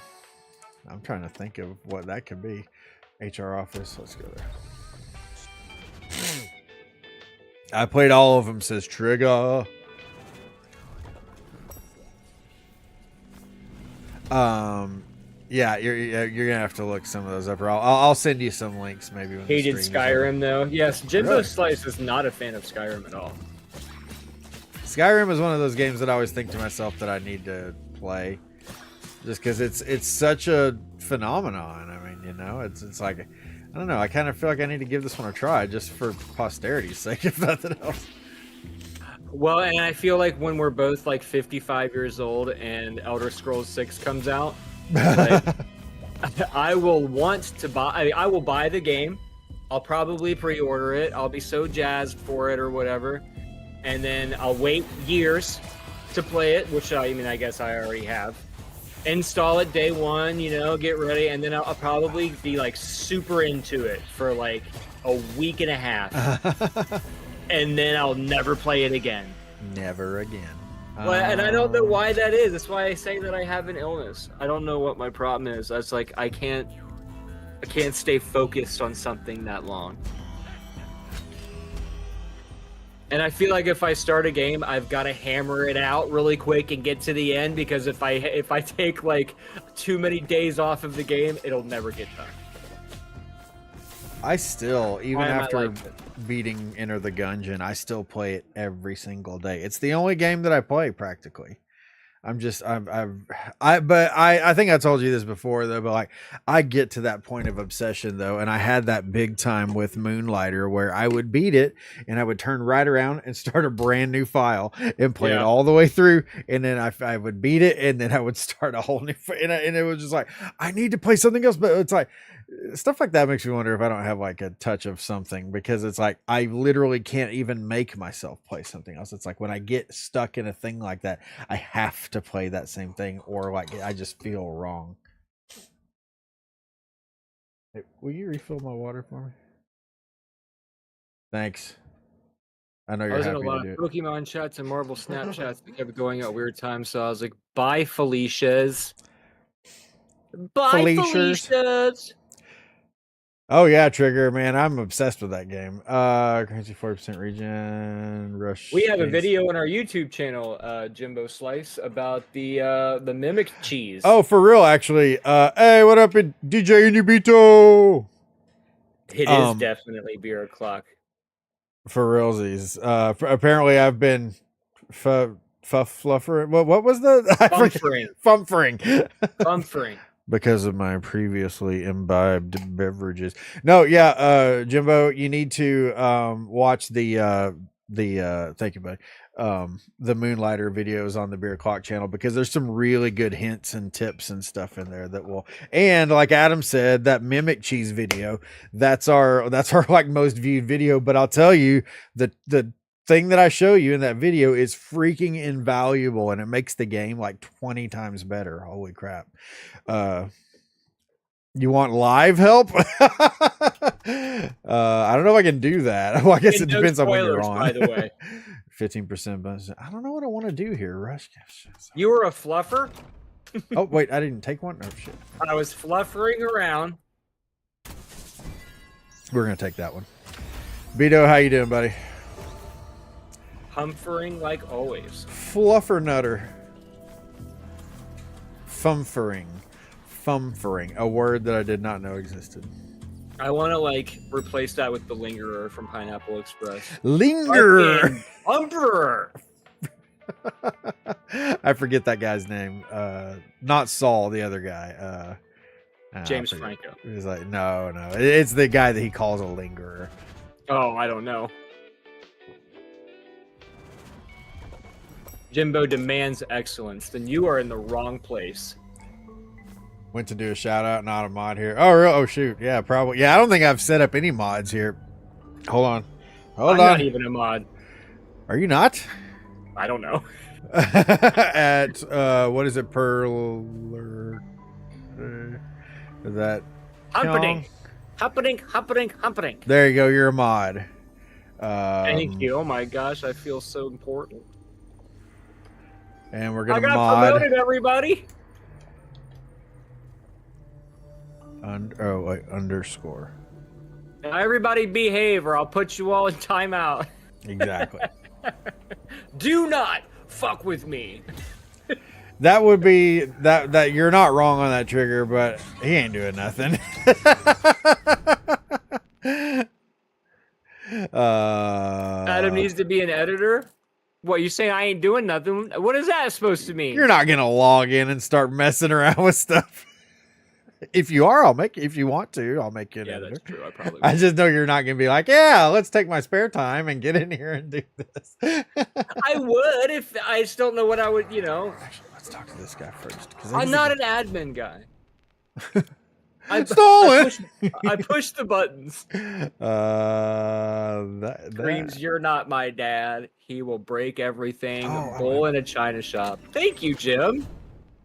I'm trying to think of what that could be. HR office. Let's go there. I played all of them, says Trigger. Yeah, you're gonna have to look some of those up. Or I'll send you some links maybe. When hated Skyrim though. Yes, Jimbo really? Slice is not a fan of Skyrim at all. Skyrim is one of those games that I always think to myself that I need to play, just because it's such a phenomenon. I mean, you know, it's like, I don't know. I kind of feel like I need to give this one a try just for posterity's sake, if nothing else. Well, and I feel like when we're both like 55 years old and Elder Scrolls 6 comes out, like, I will want to buy. I will buy the game. I'll probably pre-order it. I'll be so jazzed for it or whatever, and then I'll wait years to play it, which I guess I already have. Install it day one, you know, get ready, and then I'll probably be like super into it for like a week and a half. And then I'll never play it again. Never again. Well, and I don't know why that is. That's why I say that I have an illness. I don't know what my problem is. It's like I can't stay focused on something that long. And I feel like if I start a game, I've got to hammer it out really quick and get to the end, because if I take like too many days off of the game, it'll never get done. I still, even Why am I after like this? beating Enter the Gungeon, I still play it every single day. It's the only game that I play practically. I think I told you this before though, but like I get to that point of obsession though, and I had that big time with Moonlighter where I would beat it and I would turn right around and start a brand new file and play it all the way through, and then I would beat it and then I would start a whole new and it was just like I need to play something else, but it's like stuff like that makes me wonder if I don't have like a touch of something, because it's like I literally can't even make myself play something else. It's like when I get stuck in a thing like that, I have to play that same thing, or like I just feel wrong. Hey, will you refill my water for me? Thanks. I know I you're was in happy a lot to do of it. Pokemon chats and Marvel Snapchats that kept going at weird times, so I was like, bye, Felicia's. Bye, Felicia's. Felicia's. Oh yeah, Trigger, man, I'm obsessed with that game. Crazy 40% regen, rush. We have a gains- video on our YouTube channel, Jimbo Slice, about the mimic cheese. Oh, for real, actually. Hey, what up, DJ Inubito? It is definitely beer o'clock. For realsies. Apparently I've been fluffering. What was the Fumfering. Fumfering. Because of my previously imbibed beverages. No, yeah, Jimbo, you need to watch the thank you, buddy. The Moonlighter videos on the Beer Clock channel, because there's some really good hints and tips and stuff in there that will, and like Adam said, that mimic cheese video, that's our like most viewed video. But I'll tell you, the thing that I show you in that video is freaking invaluable, and it makes the game like 20 times better. Holy crap. You want live help? I don't know if I can do that. Well, I guess it no depends on when spoilers, you're on. by the way. 15% bonus. I don't know what I want to do here. Rush. You were a fluffer? Oh, wait, I didn't take one? Oh, shit. I was fluffering around. We're going to take that one. Beto, how you doing, buddy? Humfering like always. Fluffer nutter. Fumfering. A word that I did not know existed. I want to like replace that with the lingerer from Pineapple Express. Linger. Umberer. I forget that guy's name. Not Saul, the other guy. James Franco. He's like, no, it's the guy that he calls a lingerer. Oh, I don't know. Jimbo demands excellence. Then you are in the wrong place. Went to do a shout out, not a mod here. Oh, real? Oh, shoot. Yeah, probably. Yeah, I don't think I've set up any mods here. Hold on. I'm not even a mod. Are you not? I don't know. At, what is it, is that? Humpening. There you go. You're a mod. Thank you. Oh my gosh, I feel so important. And we're going to mod. Promoted, everybody. Underscore. Now everybody behave or I'll put you all in timeout. Exactly. Do not fuck with me. That would be that you're not wrong on that, Trigger, but he ain't doing nothing. Adam needs to be an editor. What, you saying I ain't doing nothing? What is that supposed to mean? You're not gonna log in and start messing around with stuff. If you are, if you want to, I'll make you an editor. That's true. I probably will. I just know you're not gonna be like, yeah, let's take my spare time and get in here and do this. I would if I just don't know what I would, Actually, let's talk to this guy first. I'm not an admin guy. Stolen. I push the buttons. That Screams, "You're not my dad. He will break everything." Oh, Bull in a china shop. Thank you, Jim,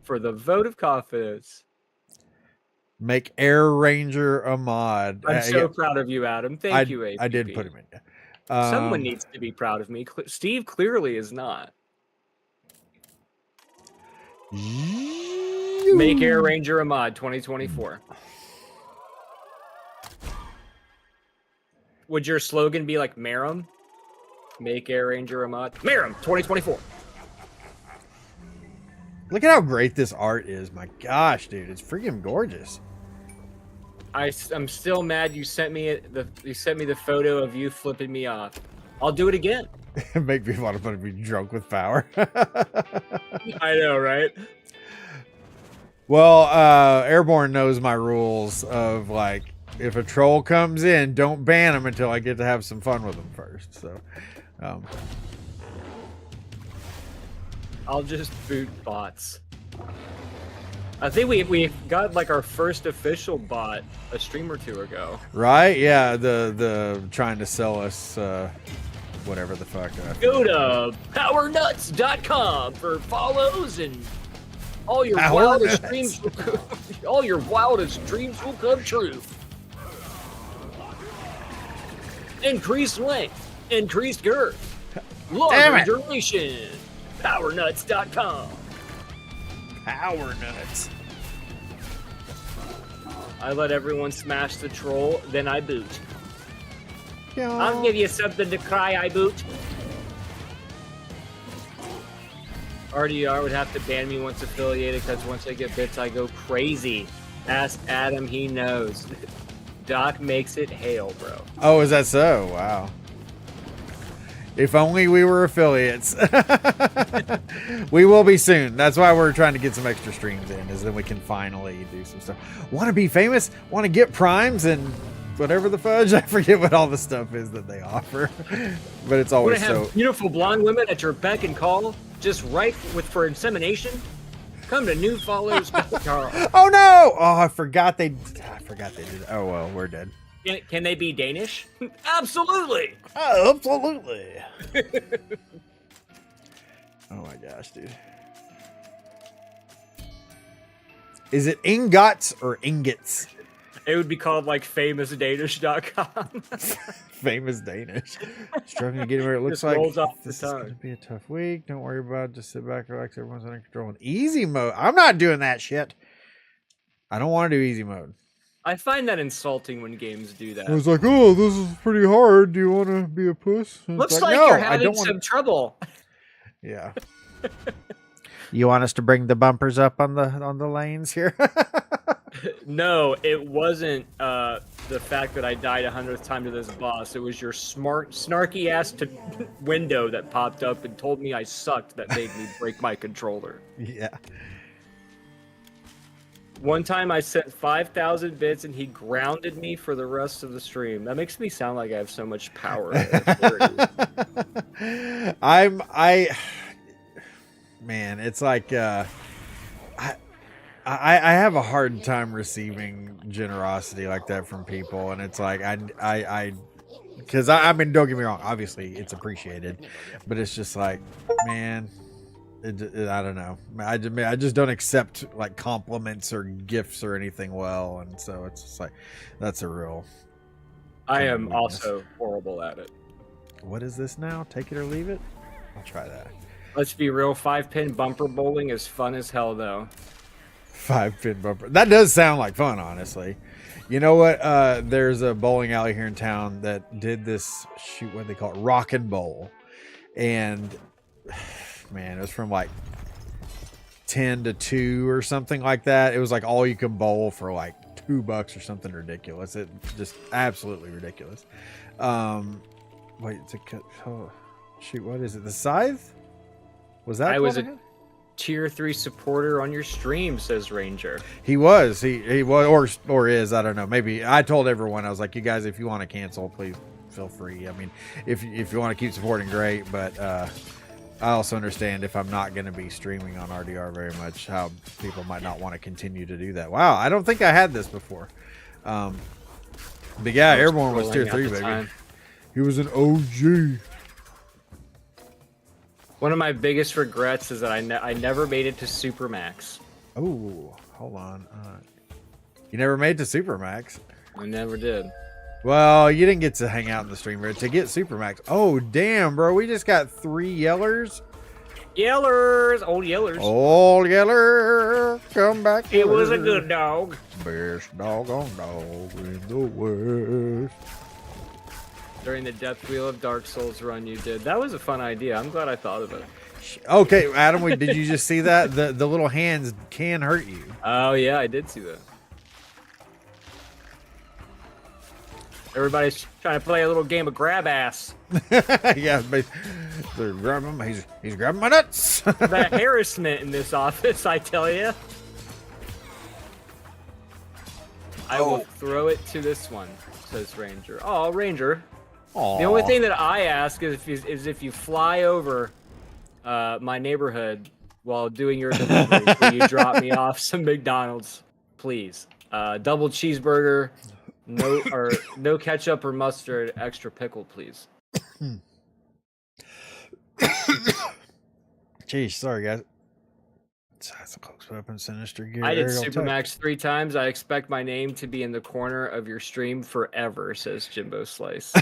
for the vote of confidence. Make Air Ranger a mod. I'm so proud of you, Adam. Thank you, APP. I did put him in. Someone needs to be proud of me. Steve clearly is not. Make Air Ranger a mod 2024. Would your slogan be like Marum? Make Air Ranger a mod. Miram 2024. Look at how great this art is. My gosh, dude, it's freaking gorgeous. I'm still mad you sent me the photo of you flipping me off. I'll do it again. Make me want to be drunk with power. I know, right? Well, Airborne knows my rules of like, if a troll comes in, don't ban him until I get to have some fun with him first. So, I'll just boot bots. I think we got like our first official bot a stream or two ago. right? Yeah, the trying to sell us whatever the fuck. Go to powernuts.com for follows and all your Power wildest nuts. dreams. All your wildest dreams will come true. Increased length, increased girth, Damn longer it. duration. Powernuts.com. Power nuts. I let everyone smash the troll, then I boot. I'll give you something to cry, I boot. RDR would have to ban me once affiliated because once I get bits, I go crazy. Ask Adam, he knows. Doc makes it hail, bro. Oh, is that so? Wow. If only we were affiliates. We will be soon. That's why we're trying to get some extra streams in, is then we can finally do some stuff. Want to be famous? Want to get primes and whatever the fudge? I forget what all the stuff is that they offer. But it's Want always to have so... beautiful blonde women at your beck and call, just rife with for insemination? Come to New Follows, Carl. Oh no! Oh, I forgot they did. Oh well, we're dead. Can they be Danish? Absolutely. Oh, absolutely. Oh my gosh, dude. Is it ingots or ingots? It would be called like famousdanish.com. Famous Danish. Struggling to get where it looks Just like rolls off the this is going to tongue. be a tough week. Don't worry about it. Just sit back, relax. Everyone's under control. In easy mode. I'm not doing that shit. I don't want to do easy mode. I find that insulting when games do that. I was like, oh, this is pretty hard. Do you want to be a puss? And it's Looks like no, you're I having don't some wanna... trouble. Yeah. You want us to bring the bumpers up on the lanes here? No, it wasn't the fact that I died 100th time to this boss. It was your smart, snarky ass window that popped up and told me I sucked that made me break my controller. Yeah. One time I sent 5,000 bits and he grounded me for the rest of the stream. That makes me sound like I have so much power. Man, it's like I have a hard time receiving generosity like that from people, and it's like because I mean, don't get me wrong, obviously it's appreciated, but it's just like, man, I don't know. I just don't accept like compliments or gifts or anything well, and so it's just like that's a real. I am weakness. also horrible at it. What is this now? Take it or leave it? I'll try that. Let's be real, 5-pin bumper bowling is fun as hell, though. 5-pin bumper. That does sound like fun, honestly. You know what? There's a bowling alley here in town that did this, shoot, what do they call it? Rock and Bowl. And, man, it was from like 10 to 2 or something like that. It was like all you can bowl for like $2 or something ridiculous. It just absolutely ridiculous. Wait, it's a, oh, shoot, what is it? The Scythe? Was that? I was a tier 3 supporter on your stream, says Ranger. He was. He was, or is. I don't know. Maybe I told everyone. I was like, you guys, if you want to cancel, please feel free. I mean, if you want to keep supporting, great. But I also understand if I'm not going to be streaming on RDR very much, how people might not want to continue to do that. Wow, I don't think I had this before. But yeah, Airborne was tier 3, baby. Time. He was an OG. One of my biggest regrets is that I never made it to Supermax. Oh, hold on. You never made to Supermax. I never did. Well, you didn't get to hang out in the stream to get Supermax. Oh, damn, bro. We just got 3 Yellers. Yellers! Old Yellers. Old Yeller, come back. It was a good dog. Best doggone dog in the West. During the Death Wheel of Dark Souls run you did. That was a fun idea. I'm glad I thought of it. Okay, Adam, did you just see that? The little hands can hurt you. Oh, yeah, I did see that. Everybody's trying to play a little game of grab ass. Yeah, but they're grabbing him. He's grabbing my nuts. The harassment in this office, I tell you. I will throw it to this one, says Ranger. Oh, Ranger. Aww. The only thing that I ask is if you fly over my neighborhood while doing your delivery, will you drop me off some McDonald's, please? Double cheeseburger, no ketchup or mustard, extra pickle, please. Jeez, sorry guys. That's a close weapon, sinister gear. I did Supermax 3 times. I expect my name to be in the corner of your stream forever, says Jimbo Slice.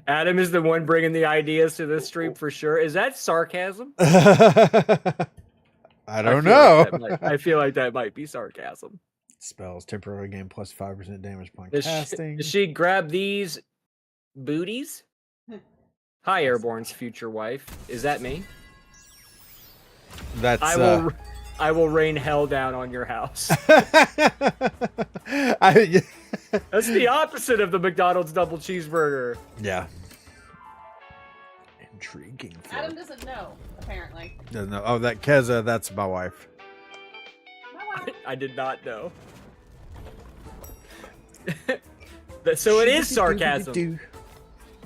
Adam is the one bringing the ideas to this stream for sure. Is that sarcasm? I don't know. I feel like that might be sarcasm. Spells temporarily gain plus 5% damage upon Does casting. does she grab these booties? Hi, Airborne's future wife. Is that me? That's I will rain hell down on your house. That's the opposite of the McDonald's double cheeseburger. Yeah. Intriguing. Adam doesn't know, apparently. Doesn't know. Oh, that Keza, that's my wife. I did not know. So it is sarcasm.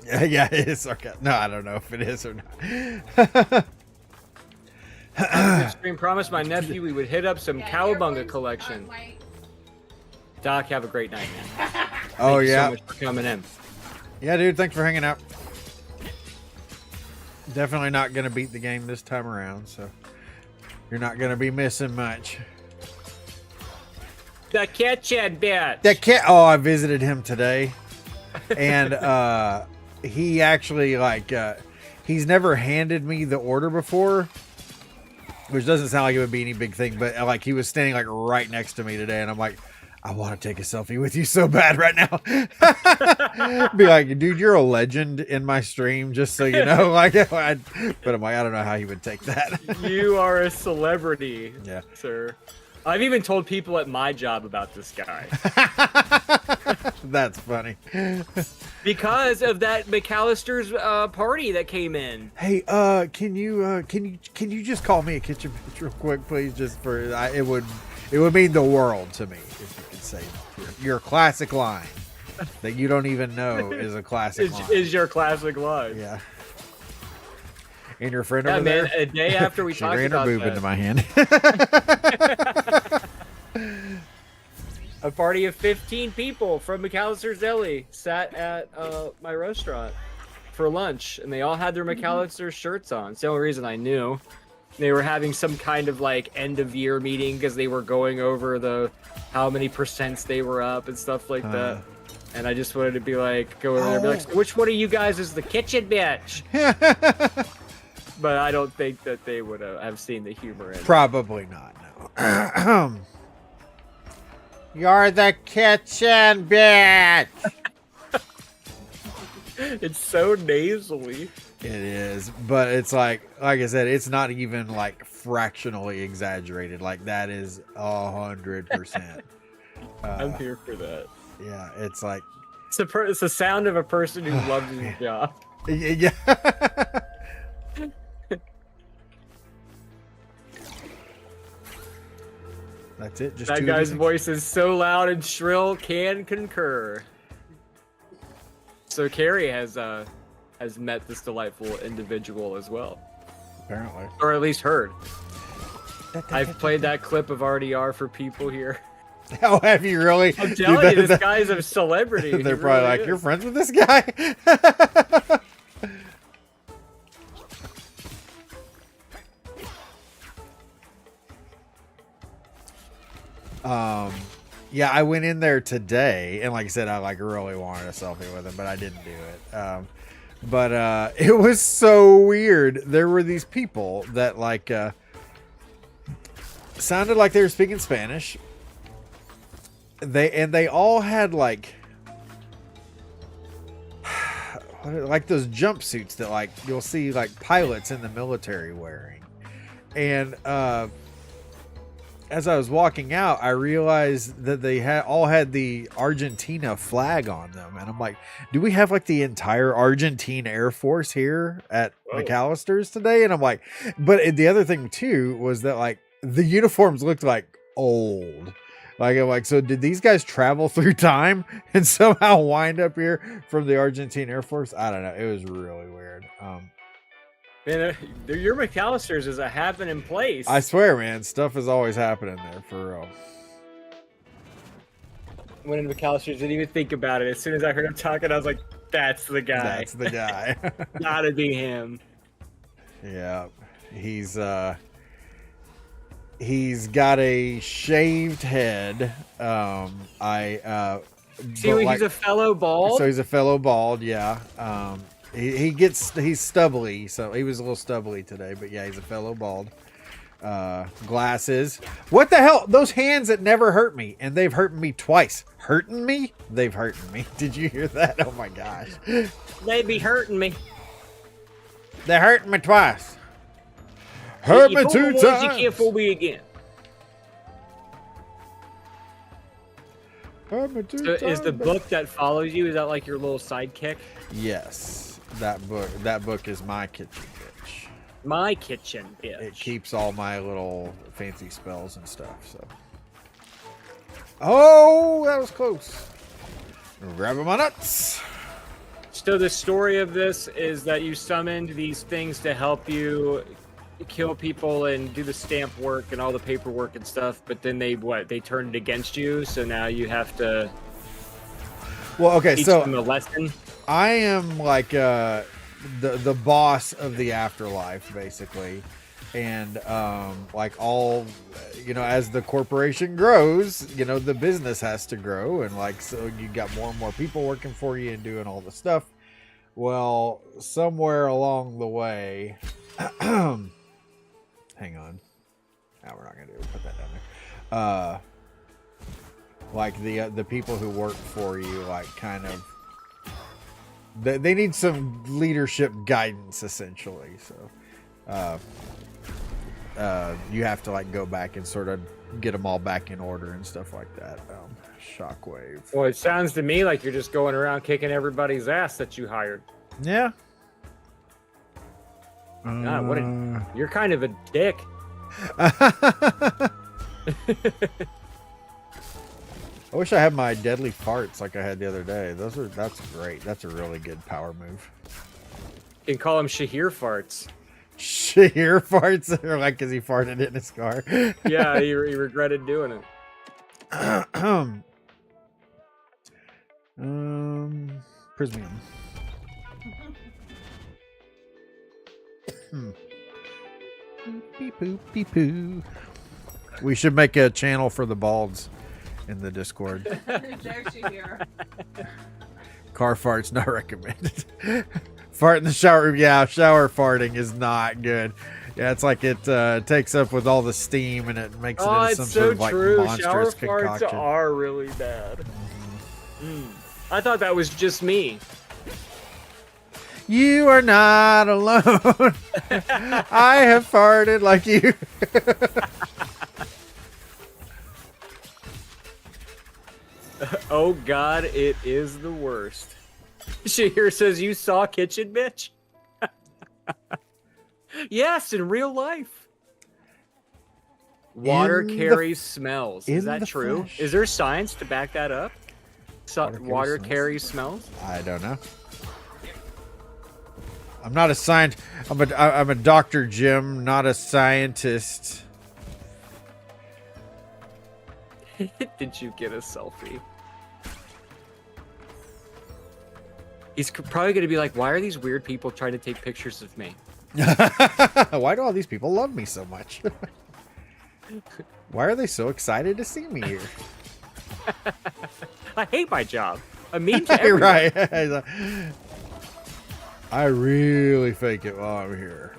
Yeah, it is sarcasm. No, I don't know if it is or not. Stream promised my nephew we would hit up some Cowabunga collection. Doc, have a great night, man. Oh, Thank you yeah. so much for coming in. Yeah, dude, thanks for hanging out. Definitely not going to beat the game this time around, so you're not going to be missing much. The kitchen bitch. That cat. Oh, I visited him today, and he actually he's never handed me the order before, which doesn't sound like it would be any big thing. But like he was standing like right next to me today, and I'm like, I want to take a selfie with you so bad right now. Be like, dude, you're a legend in my stream, just so you know. Like, but I'm like, I don't know how he would take that. You are a celebrity, yeah, sir. I've even told people at my job about this guy. That's funny. Because of that McAllister's party that came in. Hey, can you just call me a kitchen bitch real quick, please? Just for it would mean the world to me if you could say your classic line that you don't even know is a classic line. Is your classic line? Yeah. And your friend Yeah, over man, there. a day after we She talked ran her about boob that. into my hand. A party of 15 people from McAllister's Deli sat at my restaurant for lunch, and they all had their McAllister shirts on. It's the only reason I knew. They were having some kind of like end of year meeting because they were going over how many percents they were up and stuff like that. And I just wanted to be like, go over there and be like, so which one of you guys is the kitchen bitch? But I don't think that they would have seen the humor in it. Probably not, no. You're the kitchen bitch. It's so nasally. It is, but it's like I said, it's not even like fractionally exaggerated. Like that is 100%. I'm here for that. Yeah, it's like It's the sound of a person who loves his job. yeah. That's it. Just That guy's voice is so loud and shrill. Can concur. So Carrie has met this delightful individual as well, apparently, or at least heard. I've played that clip of RDR for people here. Oh, have you really? I'm telling you, this guy's a celebrity. They're He probably really like, is. you're friends with this guy? Yeah, I went in there today, and like I said, I like really wanted a selfie with him, but I didn't do it. But it was so weird. There were these people that like sounded like they were speaking Spanish. They all had like like those jumpsuits that like you'll see like pilots in the military wearing. And as I was walking out, I realized that they all had the Argentina flag on them, and I'm like, do we have like the entire Argentine Air Force here at McAllister's today? And I'm like, but the other thing too was that like the uniforms looked like old. Like, I'm like, so did these guys travel through time and somehow wind up here from the Argentine Air Force? I don't know. It was really weird. Man, your McAllister's is a happening place. I swear, man, stuff is always happening there for real. Went into McAllister's, didn't even think about it. As soon as I heard him talking, I was like, that's the guy. That's the guy. Gotta be him. Yeah. He's got a shaved head. See, he's a fellow bald. So he's a fellow bald, yeah. He's stubbly, so he was a little stubbly today, but yeah, he's a fellow bald. Glasses. What the hell? Those hands that never hurt me, and they've hurt me twice. Hurting me? They've hurting me. Did you hear that? Oh my gosh. They be hurting me. They're hurting me twice. Hurt me 2 times. You can't fool me again. Hurt me 2 So times. is the book that follows you, is that like your little sidekick? Yes. That book is my kitchen bitch. My kitchen bitch. It keeps all my little fancy spells and stuff, so. Oh, that was close. Grabbing my nuts. So the story of this is that you summoned these things to help you kill people and do the stamp work and all the paperwork and stuff, but then they turned it against you, so now you have to teach them a lesson. I am like the boss of the afterlife, basically, and like all, as the corporation grows, the business has to grow, and like so you got more and more people working for you and doing all the stuff. Well, somewhere along the way, hang on, we're not gonna put that down there. Like the people who work for you, like kind of. They need some leadership guidance, essentially. So, you have to like go back and sort of get them all back in order and stuff like that. Shockwave. Well, it sounds to me like you're just going around kicking everybody's ass that you hired. Yeah. God, you're kind of a dick. I wish I had my deadly farts like I had the other day. That's great. That's a really good power move. You can call them Shahir farts. Shahir farts? Or like, because he farted in his car? Yeah, he regretted doing it. Prismium. Beep poo, beep poo. We should make a channel for the balds in the Discord. There's Shahir. Car farts not recommended. Fart in the shower room. Yeah, shower farting is not good. Yeah, it's like it takes up with all the steam and it makes it into some sort of like monstrous shower concoction. farts are really bad. I thought that was just me. You are not alone. I have farted like you. Oh God, it is the worst. Shahir says, you saw Kitchen Bitch? Yes, in real life. Water carries smells. Is that true? flesh. Is there science to back that up? Water carries smells? I don't know. I'm not a scientist. I'm a Dr. Jim, not a scientist. Did you get a selfie? He's probably going to be like, why are these weird people trying to take pictures of me? Why do all these people love me so much? Why are they so excited to see me here? I hate my job. I'm mean to everyone. Right. I really fake it while I'm here.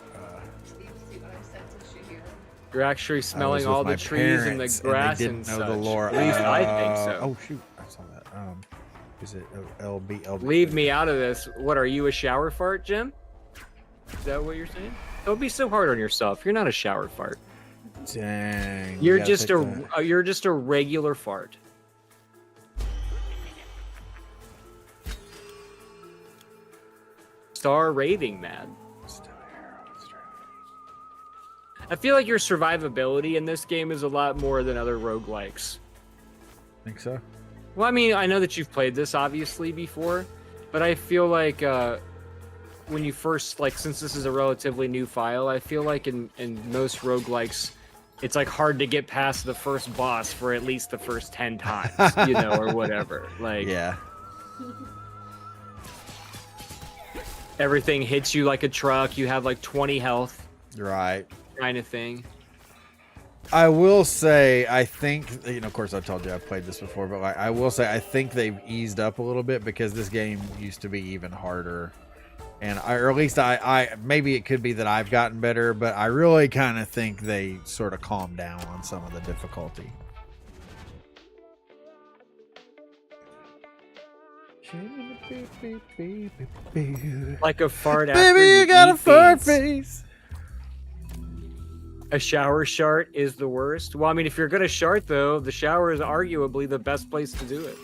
You're actually smelling all the trees and the grass and such. know the lore. At least I think so. Oh shoot! I saw that. Is it LB? Leave me out of this. What are you, a shower fart, Jim? Is that what you're saying? Don't be so hard on yourself. You're not a shower fart. Dang. You're you just gotta take you're just a regular fart. Star rating, man. I feel like your survivability in this game is a lot more than other roguelikes. Think so? Well, I mean, I know that you've played this obviously before, but I feel like when you first, like, since this is a relatively new file, I feel like in most roguelikes, it's like hard to get past the first boss for at least the first 10 times, you know, or whatever. Like, Yeah. everything hits you like a truck. You have like 20 health, Right. kind of thing. I will say, I think, you know, of course I told you I've played this before, but like, I will say I think they've eased up a little bit because this game used to be even harder. And or at least I maybe it could be that I've gotten better, but I really kind of think they sort of calmed down on some of the difficulty. Like a fart after Baby, you got a eat fart beans. face. A shower shart is the worst. Well, I mean, if you're gonna shart though, the shower is arguably the best place to do it.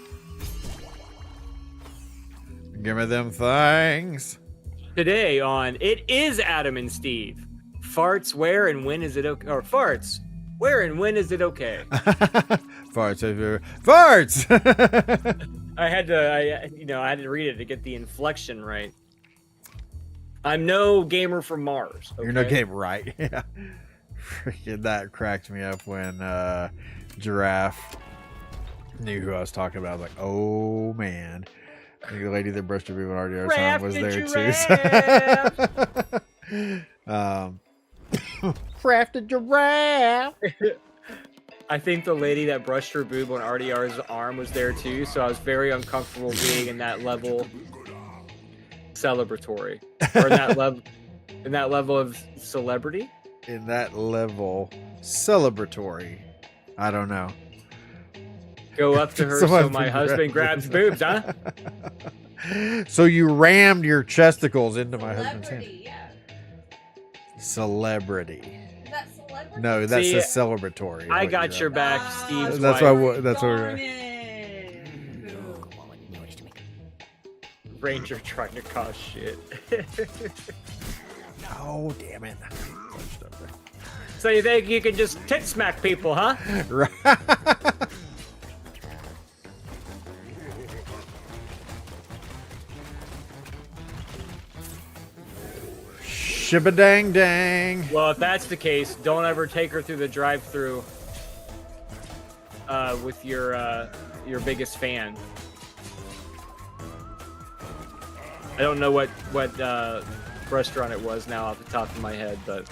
Give me them things. Today on It Is Adam and Steve. Farts, where and when is it okay? Or farts, where and when is it okay? Farts. Farts. I had to read it to get the inflection right. I'm no gamer from Mars. Okay? You're no game right. Yeah. Freaking that cracked me up when Giraffe knew who I was talking about. I was like, oh man. The lady that brushed her boob on RDR was there too. So. Crafted giraffe. I think the lady that brushed her boob on RDR's arm was there too, so I was very uncomfortable being in that level celebratory. Or in that level of celebrity? In that level celebratory. I don't know. Go up to her so my husband grabs boobs, huh? So you rammed your chesticles into my husband's hand. Celebrity, yeah. Celebrity. Is that celebrity? No, that's See, a celebratory. I what got you're your at. back, Steve's That's wife. why. That's what we're. Darn it. Ranger trying to cause shit. Oh damn it! So you think you can just tit smack people, huh? Right. Shibba dang dang. Well, if that's the case, don't ever take her through the drive-through with your biggest fan. I don't know what restaurant it was now off the top of my head, but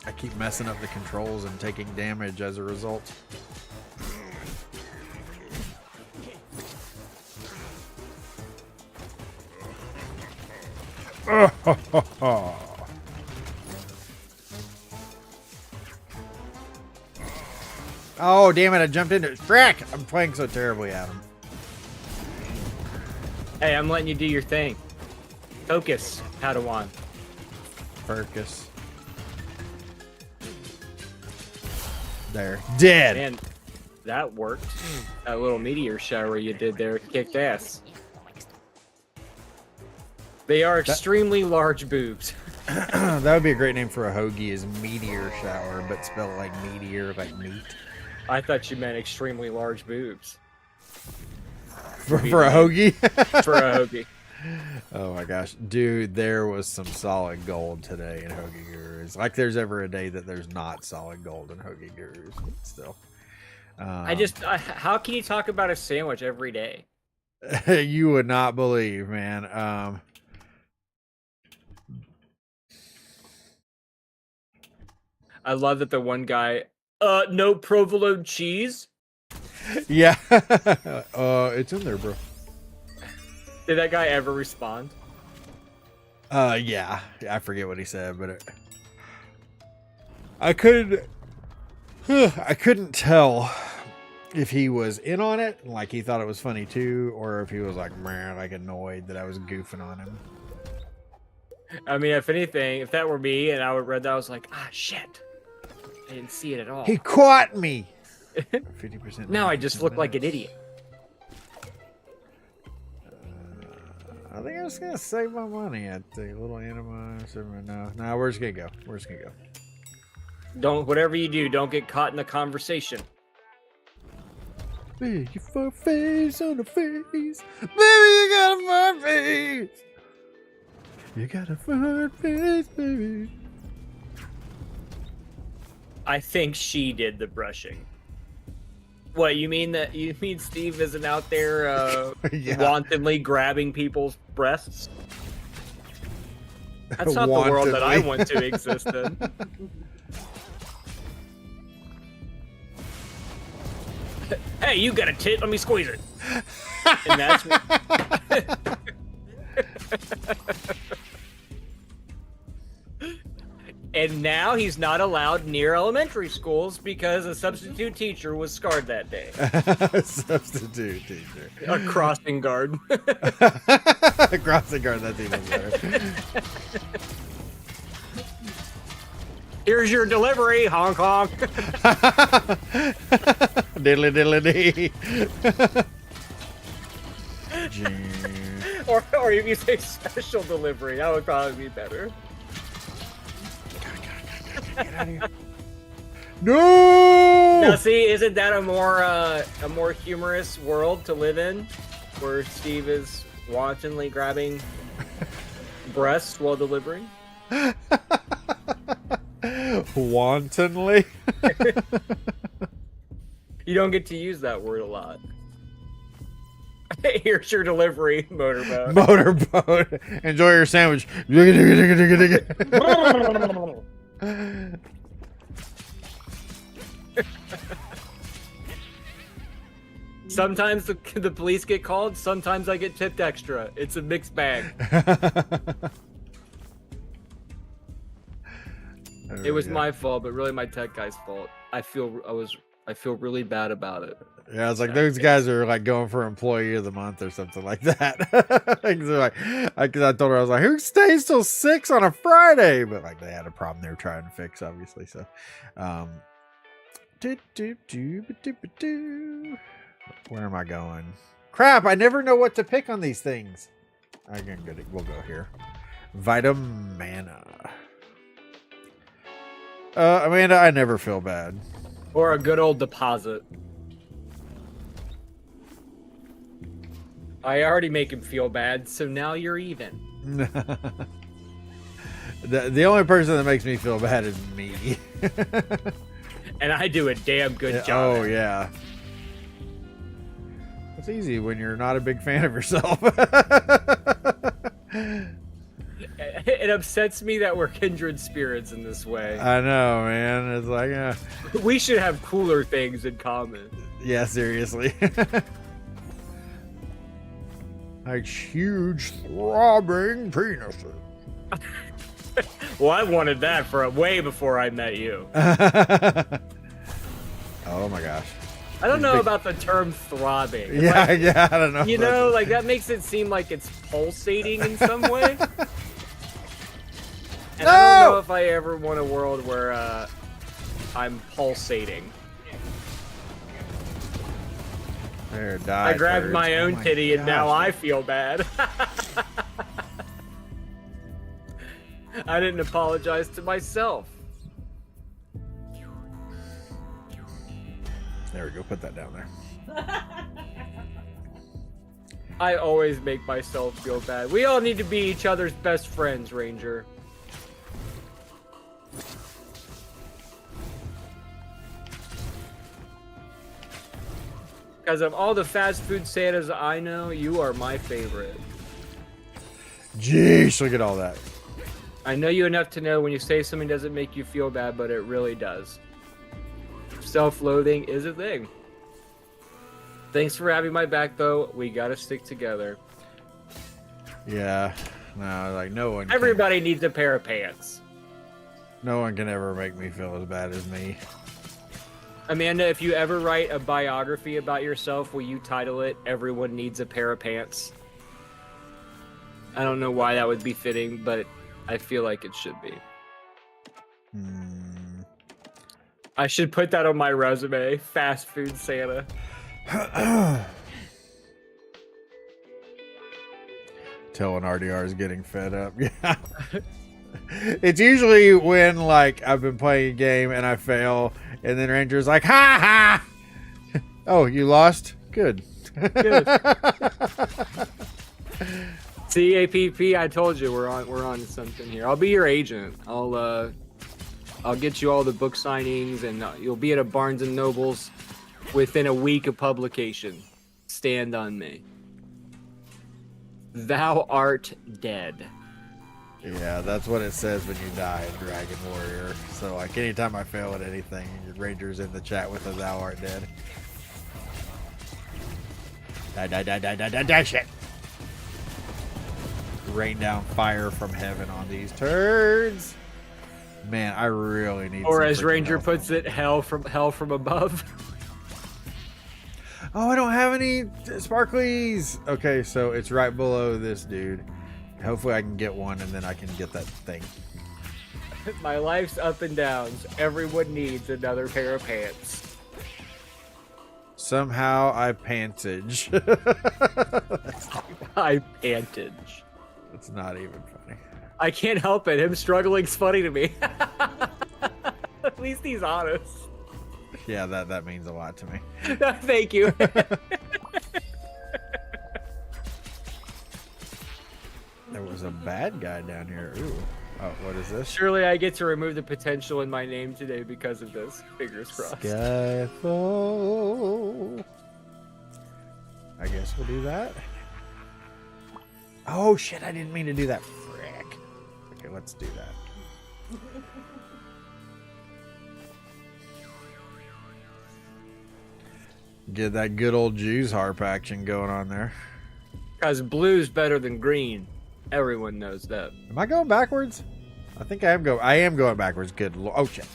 I keep messing up the controls and taking damage as a result. Oh, damn it. I jumped into it. Frack! I'm playing so terribly, Adam. hey, I'm letting you do your thing. Focus, Padawan. Focus. There. Dead. Man, that worked. That little meteor shower you did there kicked ass. They are extremely large boobs. That would be a great name for a hoagie, is meteor shower, but spelled like meteor, like meat. I thought you meant extremely large boobs. For a hoagie? For a hoagie. Oh my gosh. Dude, there was some solid gold today in Hoagie Gurus. Like there's ever a day that there's not solid gold in Hoagie Gurus, but still. How can you talk about a sandwich every day? You would not believe, man. I love that the one guy, no provolone cheese? Yeah. It's in there, bro. Did that guy ever respond? Yeah. I forget what he said, but I couldn't tell if he was in on it, like he thought it was funny too, or if he was like, meh, like annoyed that I was goofing on him. I mean, if anything, if that were me and I would read that, I was like, ah, shit. I didn't see it at all. He caught me. 50%. Now I just look like an idiot. I think I'm just gonna save my money at the little anima. No, we're just gonna go. We're just gonna go. Don't, whatever you do, don't get caught in the conversation. Baby, you fur face on the face. Baby, you got a fur face. You got a fur face, baby. I think she did the brushing. What, you mean that you mean Steve isn't out there Yeah. wantonly grabbing people's breasts? That's not the world that I want to exist in. Hey, you got a tit? Let me squeeze it. And that's what... And now he's not allowed near elementary schools because a substitute teacher was scarred that day. Substitute teacher. A crossing guard. Crossing guard, that's even better. Here's your delivery, honk honk. Diddly diddly dee. Or if you say special delivery, that would probably be better. Get out of here. No! Now see, isn't that a more humorous world to live in? Where Steve is wantonly grabbing breasts while delivering? Wantonly? You don't get to use that word a lot. Here's your delivery, motorboat. Motorboat. Enjoy your sandwich. Sometimes the police get called, sometimes I get tipped extra. It's a mixed bag. It was my fault, but really my tech guy's fault. I feel really bad about it. Yeah, it's like those guys are like going for employee of the month or something like that. Like, they're like, I told her, I was like, who stays till 6 on a Friday? But like they had a problem they were trying to fix, obviously. So, where am I going? Crap! I never know what to pick on these things. We'll go here. Vitamana. Amanda, I never feel bad. Or a good old deposit. I already make him feel bad, so now you're even. The only person that makes me feel bad is me. And I do a damn good job. Oh, yeah. It's easy when you're not a big fan of yourself. It upsets me that we're kindred spirits in this way. I know, man. It's like, we should have cooler things in common. yeah, seriously. Like huge throbbing penises. Well, I wanted that for way before I met you. Oh my gosh. I don't know about the term throbbing. Yeah, Like, yeah, I don't know. you know, like that makes it seem like it's pulsating in some way. And I don't know if I ever want a world where I'm pulsating. There, die. I grabbed birds. my Oh own my titty and now gosh. I feel bad. I didn't apologize to myself. There we go. Put that down there. I always make myself feel bad. We all need to be each other's best friends, Ranger. Because of all the fast food Santas I know, you are my favorite. Jeez, look at all that. I know you enough to know when you say something doesn't make you feel bad, but it really does. Self-loathing is a thing. Thanks for having my back, though. We gotta stick together. Yeah. No, like no one. Everybody needs a pair of pants. No one can ever make me feel as bad as me. Amanda, if you ever write a biography about yourself, will you title it "Everyone Needs a Pair of Pants"? I don't know why that would be fitting, but I feel like it should be. I should put that on my resume. Fast food Santa. Till an RDR is getting fed up. Yeah. It's usually when like I've been playing a game and I fail, and then Ranger's like, "Ha ha! Oh, you lost? Good." Good. CAPP, I told you we're on to something here. I'll be your agent. I'll get you all the book signings, and you'll be at a Barnes and Nobles within a week of publication. Stand on me. Thou art dead. Yeah, that's what it says when you die in Dragon Warrior. So like anytime I fail at anything, Ranger's in the chat with a "Thou art dead." Die, shit. Rain down fire from heaven on these turds. Man, I really need. Or some as freaking Ranger health. puts it, hell from above. Oh, I don't have any sparklies. Okay, so it's right below this dude. Hopefully I can get one and then I can get that thing. My life's up and downs. Everyone needs another pair of pants. Somehow I pantage. I pantage. It's not even funny. I can't help it. Him struggling's funny to me. At least he's honest. Yeah, that means a lot to me. Thank you. There was a bad guy down here. Ooh. Oh, what is this? Surely I get to remove the potential in my name today because of this. Fingers crossed. Skyfall. I guess we'll do that. Oh shit, I didn't mean to do that. Frick. Okay, let's do that. Get that good old Jews harp action going on there. Because blue's better than green. Everyone knows that. Am I going backwards? I think I am going. I am going backwards. Good. Oh shit.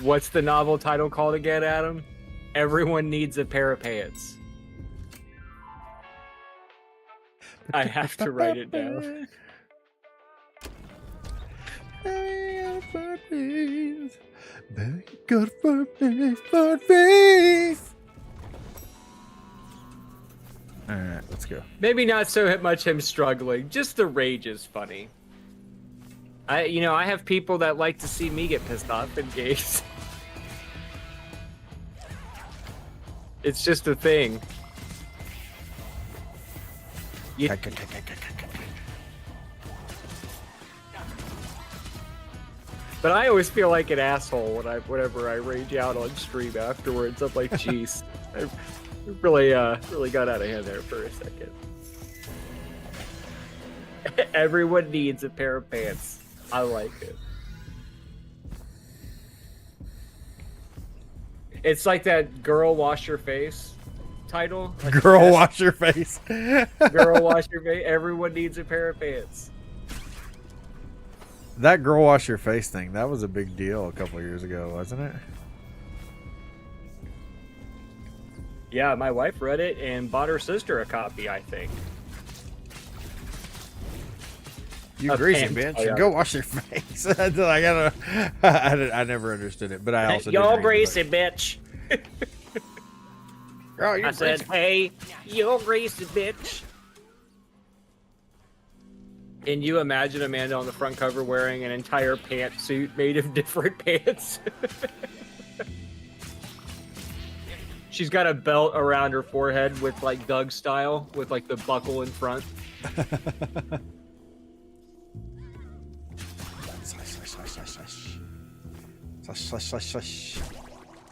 What's the novel title called again, Adam? Everyone Needs a Pair of Pants. I have to write it down. Good for face. All right, let's go. Maybe not so much him struggling. Just the rage is funny. I have people that like to see me get pissed off in games. It's just a thing. But I always feel like an asshole whenever I rage out on stream afterwards. I'm like, jeez, I really got out of hand there for a second. Everyone needs a pair of pants. I like it. It's like that "Girl Wash Your Face" title. Like, Girl, wash your face. Girl wash your face. Everyone needs a pair of pants. That girl wash your face thing, that was a big deal a couple of years ago, wasn't it? Yeah, my wife read it and bought her sister a copy, I think. You A greasy pants. bitch. Oh, yeah. Go wash your face. I never understood it, but I also Hey, didn't you're read the greasy, book. bitch. Girl, you're I said, greasy. hey, you're greasy, bitch. Can you imagine Amanda on the front cover wearing an entire pantsuit made of different pants? She's got a belt around her forehead with like Doug style, with like the buckle in front.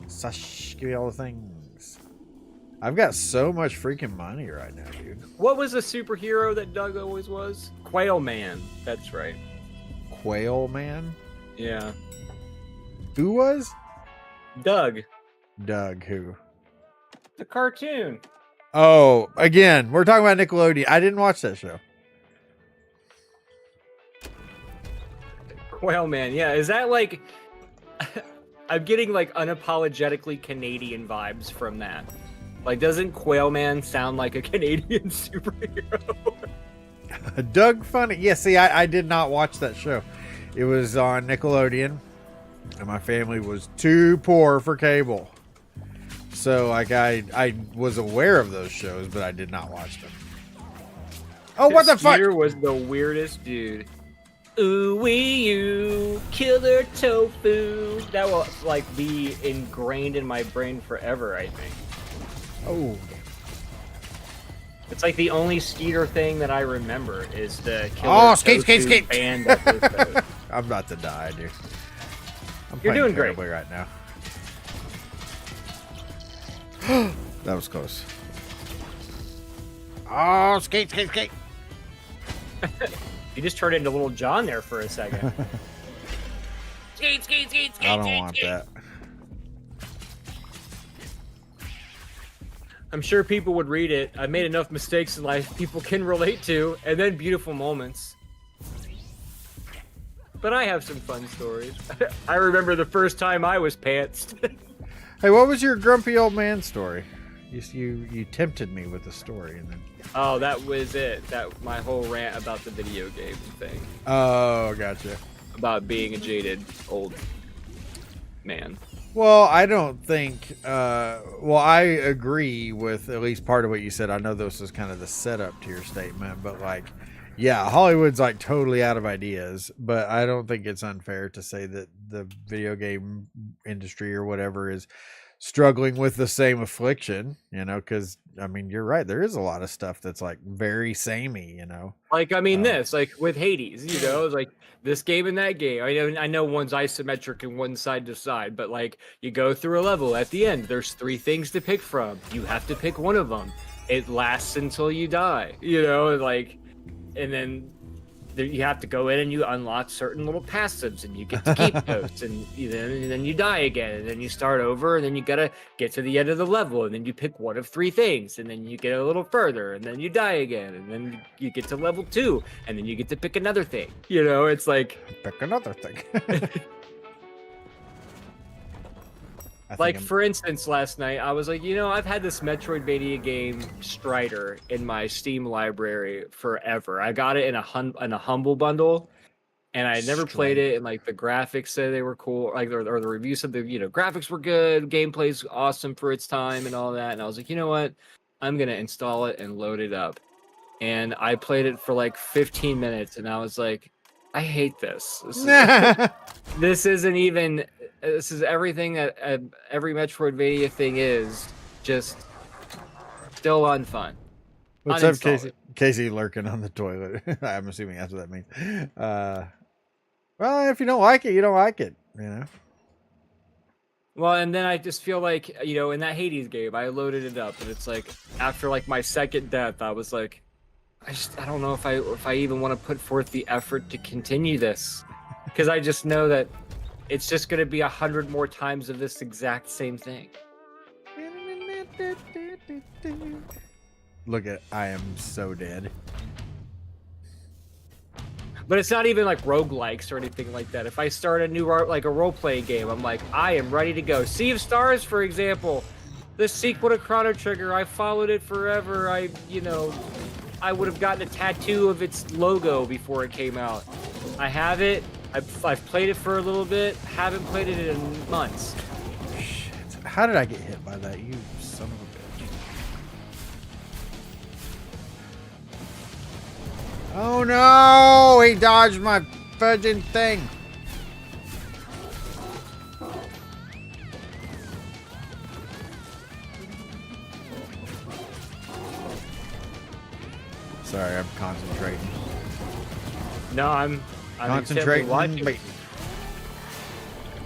Sush, give me all the things. I've got so much freaking money right now, dude. What was the superhero that Doug always was? Quail Man. That's right. Quail Man? Yeah. Who was? Doug. Doug, who? The cartoon. Oh, again, we're talking about Nickelodeon. I didn't watch that show. Quail Man. Yeah. Is that like... I'm getting like unapologetically Canadian vibes from that. Like, doesn't Quailman sound like a Canadian superhero? Doug Funny. Yeah, see, I did not watch that show. It was on Nickelodeon, and my family was too poor for cable. So, like, I was aware of those shows, but I did not watch them. Oh, what the fuck? Skeeter was the weirdest dude. Ooh wee you, killer tofu. That will like be ingrained in my brain forever, I think. Oh, It's like the only Skeeter thing that I remember is the killer skate. band episode. I'm about to die, dude. I'm You're playing doing great. terribly right now. That was close. Oh, skate. You just turned into Little John there for a second. skate. I don't want that. I'm sure people would read it. I made enough mistakes in life people can relate to, and then beautiful moments. But I have some fun stories. I remember the first time I was pantsed. Hey, what was your grumpy old man story? You tempted me with the story, and then. Oh, that was it. That my whole rant about the video game thing. Oh, gotcha. About being a jaded old man. Well, I don't think. Well, I agree with at least part of what you said. I know this is kind of the setup to your statement, but like, yeah, Hollywood's like totally out of ideas. But I don't think it's unfair to say that the video game industry or whatever is struggling with the same affliction. You know, because I mean, you're right. There is a lot of stuff that's like very samey. You know, Like, I mean, this, like with Hades, you know, it's like this game and that game. I know one's isometric and one's side to side, but like you go through a level at the end, there's 3 things to pick from. You have to pick one of them. It lasts until you die, you know, like, and then you have to go in and you unlock certain little passives and you get to keep those and then you die again and then you start over and then you gotta get to the end of the level and then you pick one of 3 things and then you get a little further and then you die again and then you get to level 2 and then you get to pick another thing. You know, it's like pick another thing. like for instance, last night I was like, you know, I've had this Metroidvania game Strider in my Steam library forever. I got it in a humble bundle, and I had never played it. And like the graphics said they were cool, like or the reviews said the graphics were good, gameplay's awesome for its time, and all that. And I was like, you know what, I'm gonna install it and load it up. And I played it for like 15 minutes, and I was like, I hate this. This isn't even. This is everything that every Metroidvania thing is, just still unfun. What's up, Casey? Casey lurking on the toilet. I'm assuming that's what that means. Well, if you don't like it, you don't like it, you know? Well, and then I just feel like, you know, in that Hades game, I loaded it up, and it's like, after like my second death, I was like, I don't know if I even want to put forth the effort to continue this. Because I just know that it's just going to be 100 more times of this exact same thing. Look at, I am so dead. But it's not even like roguelikes or anything like that. If I start a new like a role-playing game, I'm like, I am ready to go. Sea of Stars, for example, the sequel to Chrono Trigger, I followed it forever. I would have gotten a tattoo of its logo before it came out. I have it. I've played it for a little bit. Haven't played it in months. Shit. How did I get hit by that? You son of a bitch. Oh no! He dodged my fudging thing. Sorry, I'm concentrating. No, I'm Concentrating.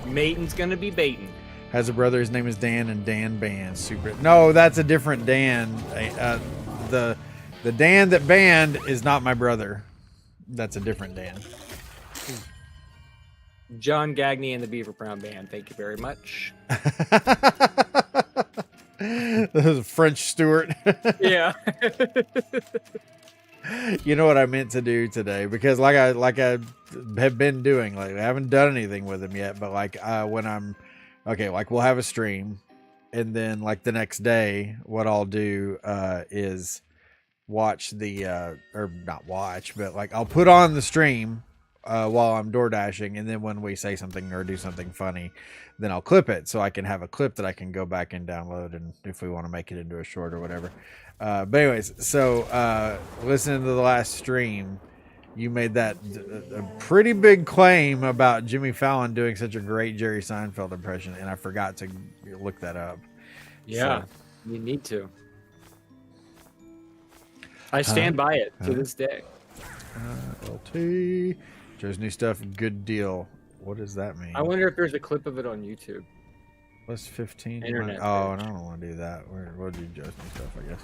Maten's gonna be baiting. Has a brother. His name is Dan, and Dan banned. Super. No, that's a different Dan. The Dan that banned is not my brother. That's a different Dan. John Gagney and the Beaver Brown Band. Thank you very much. This is French Stewart. Yeah. You know what I meant to do today, because like I have been doing, like I haven't done anything with him yet, but like when I'm Okay, like we'll have a stream, and then like the next day, what I'll do is watch the or not watch, but like I'll put on the stream while I'm door dashing, and then when we say something or do something funny, then I'll clip it so I can have a clip that I can go back and download, and if we want to make it into a short or whatever. But anyways, so listening to the last stream, you made that a pretty big claim about Jimmy Fallon doing such a great Jerry Seinfeld impression, and I forgot to look that up. Yeah, So, you need to. I stand by it to this day. LT. Joe's new stuff, good deal. What does that mean? I wonder if there's a clip of it on YouTube. Plus 15. Internet Oh, and page. I don't want to do that. We'll do Joe's new stuff, I guess.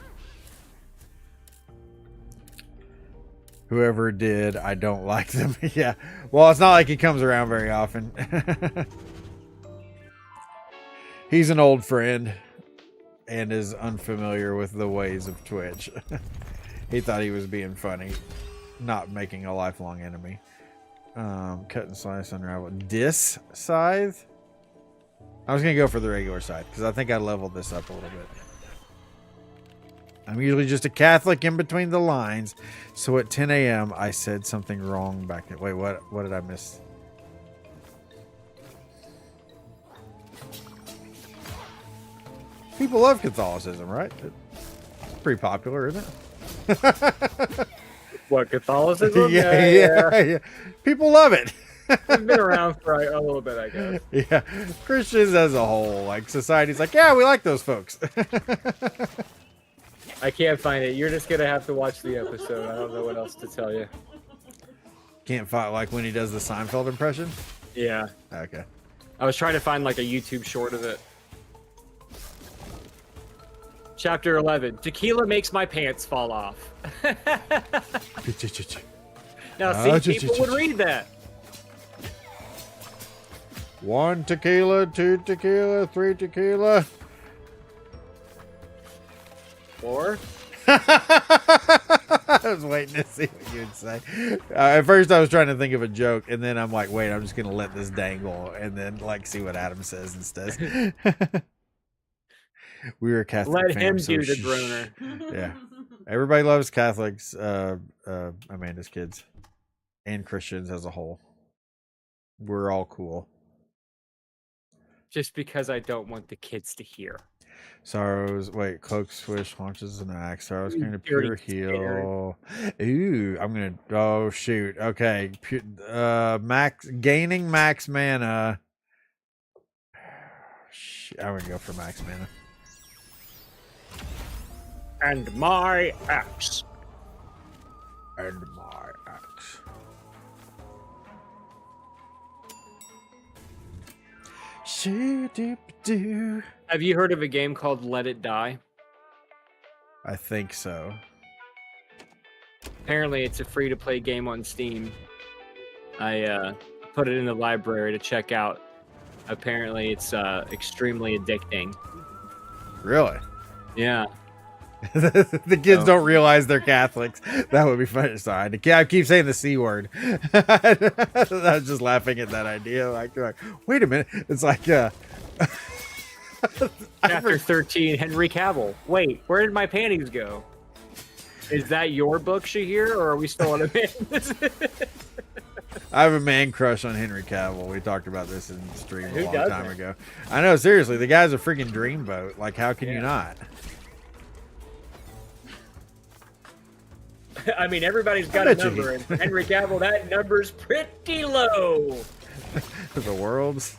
Whoever did, I don't like them. Yeah. Well, it's not like he comes around very often. He's an old friend and is unfamiliar with the ways of Twitch. He thought he was being funny, not making a lifelong enemy. Cut and slice, unravel. Dis scythe? I was going to go for the regular scythe because I think I leveled this up a little bit. I'm usually just a Catholic in between the lines. So at 10 a.m. I said something wrong back then. Wait, what did I miss? People love Catholicism, right? It's pretty popular, isn't it? What, Catholicism? Yeah. People love it. It's been around for a little bit, I guess. Yeah. Christians as a whole, like society's like, yeah, we like those folks. I can't find it. You're just gonna have to watch the episode. I don't know what else to tell you. Can't find like when he does the Seinfeld impression? Yeah. Okay. I was trying to find like a YouTube short of it. Chapter 11. Tequila makes my pants fall off. Now, see, people would read that. 1 tequila, 2 tequila, 3 tequila. 4. I was waiting to see what you'd say. At first, I was trying to think of a joke, and then I'm like, wait, I'm just gonna let this dangle, and then like see what Adam says instead. We were a Catholic. Let him fam, do so the groaner. Yeah, everybody loves Catholics. Amanda's kids and Christians as a whole. We're all cool. Just because I don't want the kids to hear. Sorrows, wait, cloak, swish, launches an axe. Sorrows You going to pure dirty heal. Ooh, I'm gonna. Oh shoot. Okay, max gaining max mana. I'm gonna go for max mana. And my axe. And my axe. Shoo-doo-doo. Have you heard of a game called Let It Die? I think so. Apparently, it's a free-to-play game on Steam. I put it in the library to check out. Apparently, it's extremely addicting. Really? Yeah. The kids don't realize they're Catholics. That would be funny. Sorry, I keep saying the C word. I was just laughing at that idea. Like, wait a minute. It's like, Chapter 13, Henry Cavill. Wait, where did my panties go? Is that your book, Shahir, or are we still on a man? I have a man crush on Henry Cavill. We talked about this in the stream Who a long doesn't? time ago. I know, seriously, the guy's a freaking dreamboat. Like, how can you not? I mean, everybody's got I a bet you number, and Henry Cavill, that number's pretty low. The world's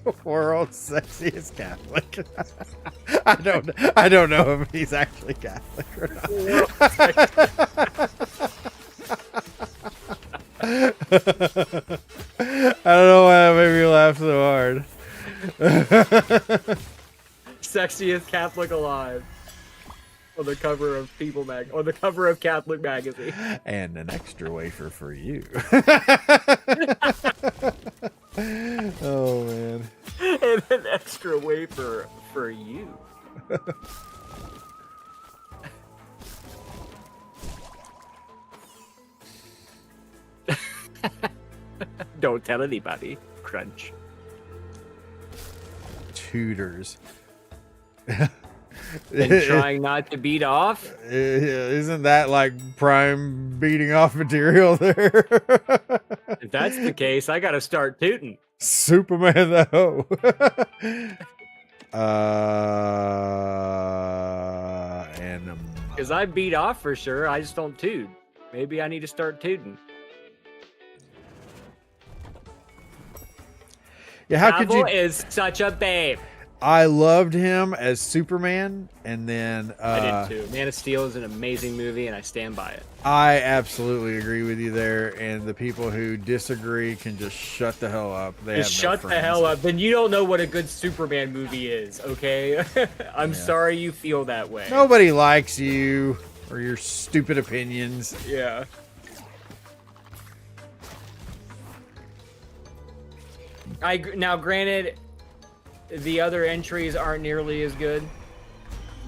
sexiest Catholic. I don't know if he's actually Catholic or not. I don't know why that made me laugh so hard. Sexiest Catholic alive. On the cover of on the cover of Catholic magazine. And an extra wafer for you. Oh man. And an extra wafer for you. Don't tell anybody. Crunch. tutors. And trying not to beat off. Isn't that like prime beating off material there? If that's the case, I gotta start tooting. Superman though. And Because I beat off for sure. I just don't toot. Maybe I need to start tooting. yeah, how could you? Cavill is such a babe. I loved him as Superman, and then I did too. Man of Steel is an amazing movie, and I stand by it. I absolutely agree with you there. And the people who disagree can just shut the hell up. They Just have no shut the friends. hell up. Then you don't know what a good Superman movie is, okay? I'm sorry you feel that way. Nobody likes you or your stupid opinions. Yeah. Now, granted, the other entries aren't nearly as good,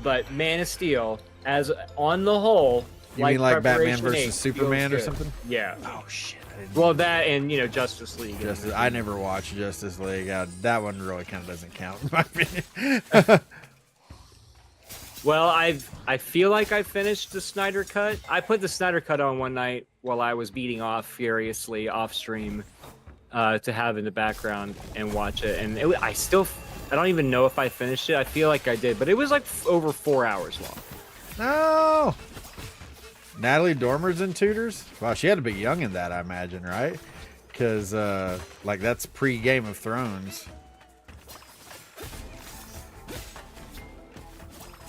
but Man of Steel, as on the whole, You mean like Batman Preparation versus 8 feels Superman or good. something? Yeah. Oh shit! I didn't Well, that and Justice League. I never watched Justice League. That one really kind of doesn't count in my opinion. Well, I feel like I finished the Snyder Cut. I put the Snyder Cut on one night while I was beating off furiously off stream to have in the background and watch it. And I don't even know if I finished it. I feel like I did, but it was like over 4 hours long. No. Natalie Dormer's in Tutors? Wow, she had to be young in that, I imagine, right? Because, like, that's pre-Game of Thrones.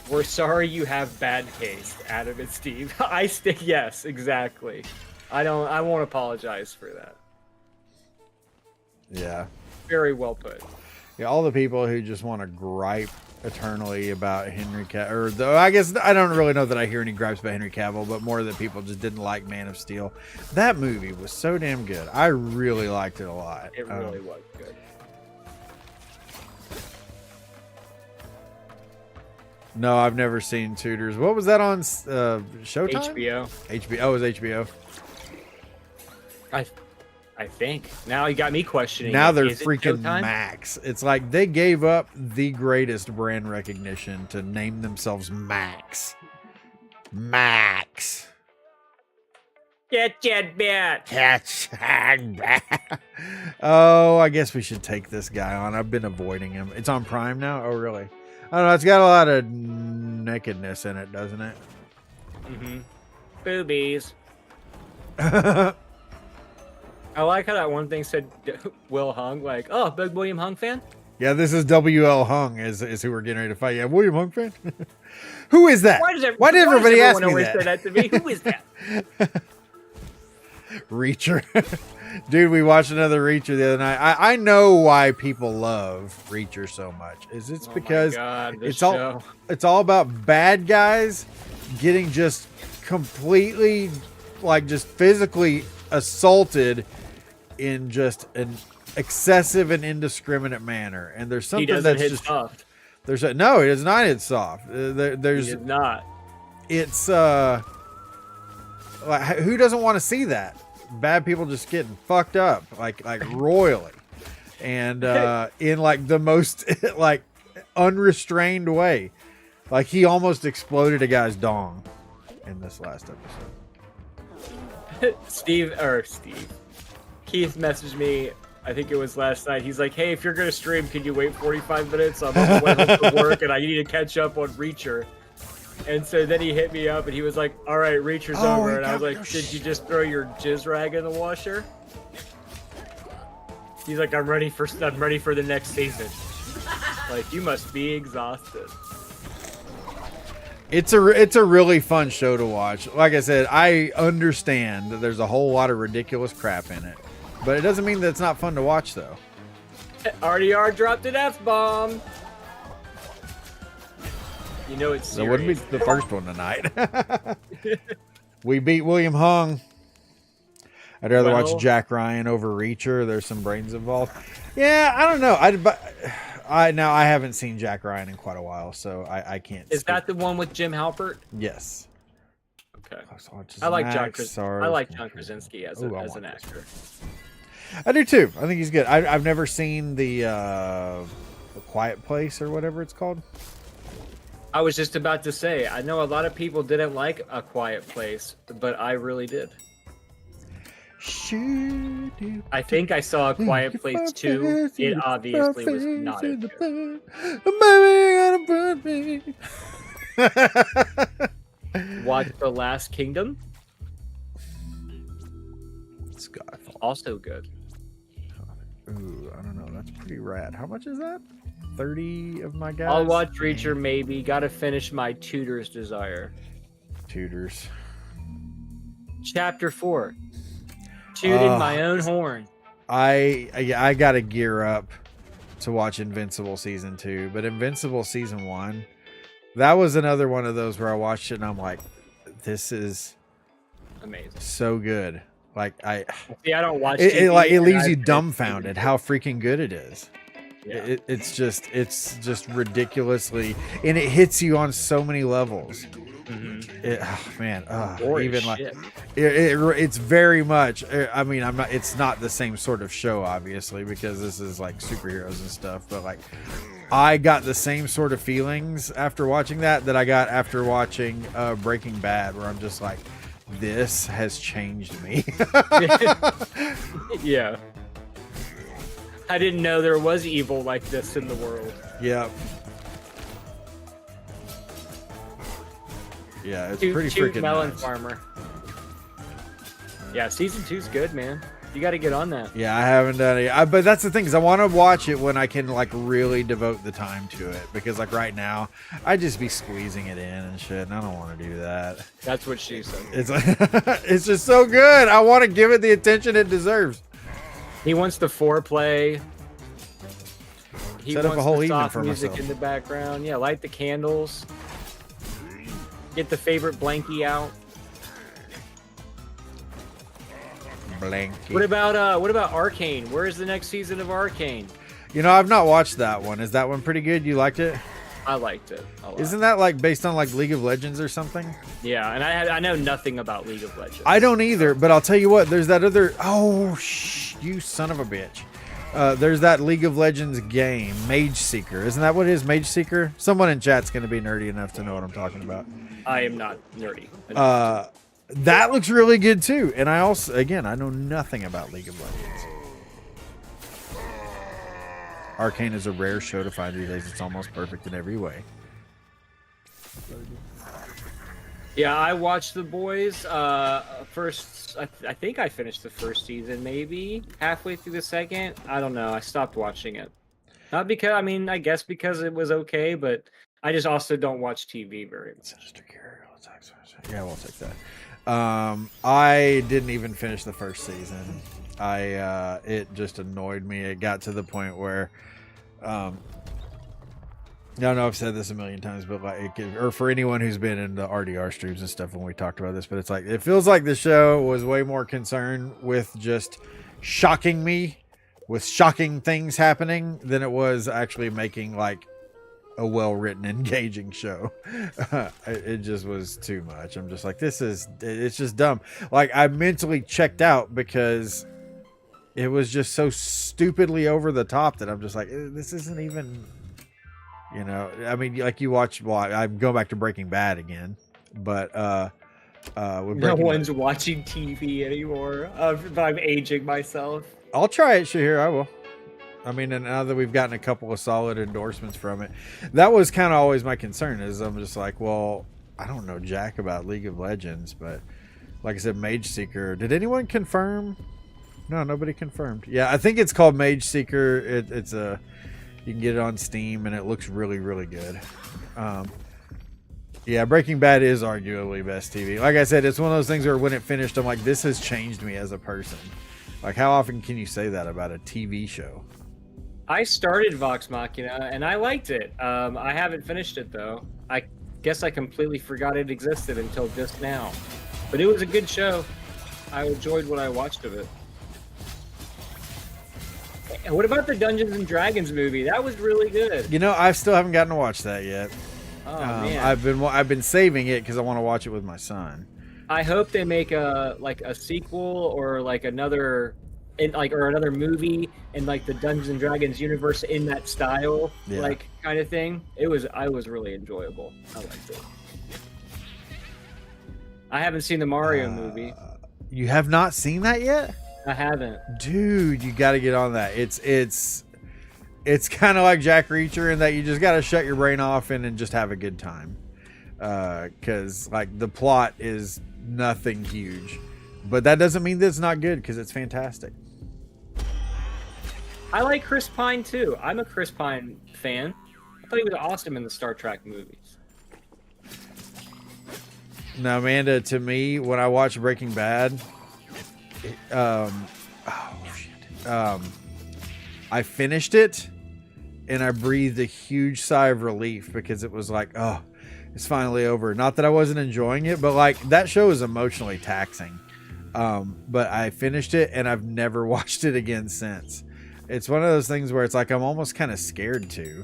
We're sorry you have bad taste, Adam and Steve. Yes, exactly. I won't apologize for that. Yeah. Very well put. Yeah, all the people who just want to gripe eternally about Henry Cavill, or though I guess I don't really know that I hear any gripes about Henry Cavill, but more that people just didn't like Man of Steel. That movie was so damn good. I really liked it a lot. It really was good. No, I've never seen Tutors. What was that on Showtime? HBO. HBO. Oh, it was HBO. I think. Now you got me questioning. Now they're Is it freaking Showtime? Max. It's like they gave up the greatest brand recognition to name themselves Max. Max. Get your bitch. Oh, I guess we should take this guy on. I've been avoiding him. It's on Prime now? Oh, really? I don't know. It's got a lot of nakedness in it, doesn't it? Mm-hmm. Boobies. I like how that one thing said Will Hung, like, oh, big William Hung fan? Yeah, this is W.L. Hung is who we're getting ready to fight. Yeah, William Hung fan? Who is that? Why did everybody ask me that? Say that to me? Who is that? Reacher. Dude, we watched another Reacher the other night. I know why people love Reacher so much. It's because it's all about bad guys getting just completely, like, just physically assaulted in just an excessive and indiscriminate manner. And there's something that's hit just soft. No, it is not hit soft. He is not. It's like, who doesn't want to see that? Bad people just getting fucked up like royally, and in like the most like unrestrained way. Like he almost exploded a guy's dong in this last episode. Keith messaged me, I think it was last night. He's like, hey, if you're gonna stream, can you wait 45 minutes? I'm on the way home from work and I need to catch up on Reacher. And so then he hit me up and he was like, all right, Reacher's over. And I was like, did you just throw your jizz rag in the washer? He's like, I'm ready for the next season. Like, you must be exhausted. It's a really fun show to watch. Like I said, I understand that there's a whole lot of ridiculous crap in it, but it doesn't mean that it's not fun to watch though. RDR dropped an F-bomb. You know it's serious. That wouldn't be the first one tonight. We beat William Hung. I'd rather watch Jack Ryan over Reacher. There's some brains involved. Yeah, I don't know. I haven't seen Jack Ryan in quite a while, so I can't. Is that the one with Jim Halpert? Yes. Okay. I like John Krasinski as an actor. I do too. I think he's good. I've never seen the A Quiet Place or whatever it's called. I was just about to say, I know a lot of people didn't like A Quiet Place, but I really did. I think I saw A Quiet Place 2. It obviously was not as good. Watch The Last Kingdom. Skyfall. Also good. Ooh, I don't know. That's pretty rad. How much is that? 30 of my guys? I'll watch Reacher maybe. Gotta finish my Tutor's Desire. Tutors. Chapter 4. Tooting my own horn. I gotta gear up to watch Invincible Season 2. But Invincible Season 1, that was another one of those where I watched it and I'm like, this is Amazing. so good. Like I don't watch it, TV, it leaves and you dumbfounded how freaking good it is. Yeah. It's just ridiculously, and it hits you on so many levels. Boring Even like shit. it's very much. I mean, it's not the same sort of show, obviously, because this is like superheroes and stuff. But like, I got the same sort of feelings after watching that I got after watching Breaking Bad, where I'm just like, this has changed me. Yeah. I didn't know there was evil like this in the world. Yeah. Yeah, it's Toot, pretty toot, freaking melon nuts. farmer. Yeah, season 2's good, man. You got to get on that. Yeah, I haven't done it. But that's the thing, is I want to watch it when I can like really devote the time to it, because like right now I just be squeezing it in and shit, and I don't want to do that. That's what she said. It's it's just so good. I want to give it the attention it deserves. He wants the foreplay. He Set up wants a whole the evening soft for music myself. in the background. Yeah, light the candles. Get the favorite blankie out. Blanky. What about Arcane? Where is the next season of Arcane? You know, I've not watched that one. Is that one pretty good? You liked it? I liked it a lot. Isn't that like based on like League of Legends or something? Yeah, and I know nothing about League of Legends. I don't either, but I'll tell you what, there's that other, you son of a bitch. There's that League of Legends game, Mage Seeker. Isn't that what it is, Mage Seeker? Someone in chat's going to be nerdy enough to know what I'm talking about. I am not nerdy. That looks really good too. And I also, again, I know nothing about League of Legends. Arcane is a rare show to find these days. It's almost perfect in every way. Yeah, I watched The Boys. First, I think I finished the first season, maybe halfway through the second. I don't know. I stopped watching it. Not because, I guess because it was okay, but I just also don't watch TV very much. Yeah, we'll take that. I didn't even finish the first season. It just annoyed me. It got to the point where, I know I've said this a million times, but like, or for anyone who's been in the RDR streams and stuff when we talked about this, but it's like, it feels like the show was way more concerned with just shocking me with shocking things happening than it was actually making like a well-written, engaging show. It just was too much. I'm just like, it's just dumb. Like, I mentally checked out because it was just so stupidly over the top that I'm just like, this isn't even, you know, I mean, like you watch, well, I'm going back to Breaking Bad again, but with No one's watching TV anymore. But I'm aging myself. I'll try it, Shahir. I will. I mean, and now that we've gotten a couple of solid endorsements from it, that was kind of always my concern, is I'm just like, well, I don't know jack about League of Legends, but like I said, Mage Seeker. Did anyone confirm? No, nobody confirmed. Yeah, I think it's called Mage Seeker. It's a, you can get it on Steam, and it looks really, really good. Yeah, Breaking Bad is arguably best TV. Like I said, it's one of those things where when it finished, I'm like, this has changed me as a person. Like, how often can you say that about a TV show? I started Vox Machina and I liked it. I haven't finished it though. I guess I completely forgot it existed until just now. But it was a good show. I enjoyed what I watched of it. And what about the Dungeons and Dragons movie? That was really good. You know, I still haven't gotten to watch that yet. Oh man, I've been saving it because I want to watch it with my son. I hope they make a sequel or like another in like or another movie in like the Dungeons and Dragons universe in that style, Yeah. like kind of thing. I was really enjoyable. I liked it. I haven't seen the Mario movie. You have not seen that yet? I haven't. Dude, you got to get on that. It's kind of like Jack Reacher in that you just got to shut your brain off and just have a good time. Because like the plot is nothing huge, but that doesn't mean that it's not good because it's fantastic. I like Chris Pine too. I'm a Chris Pine fan. I thought he was awesome in the Star Trek movies. Now, Amanda, to me, when I watch Breaking Bad, I finished it and I breathed a huge sigh of relief because it was like, oh, it's finally over. Not that I wasn't enjoying it, but like that show is emotionally taxing. But I finished it and I've never watched it again since. It's one of those things where it's like I'm almost kind of scared to.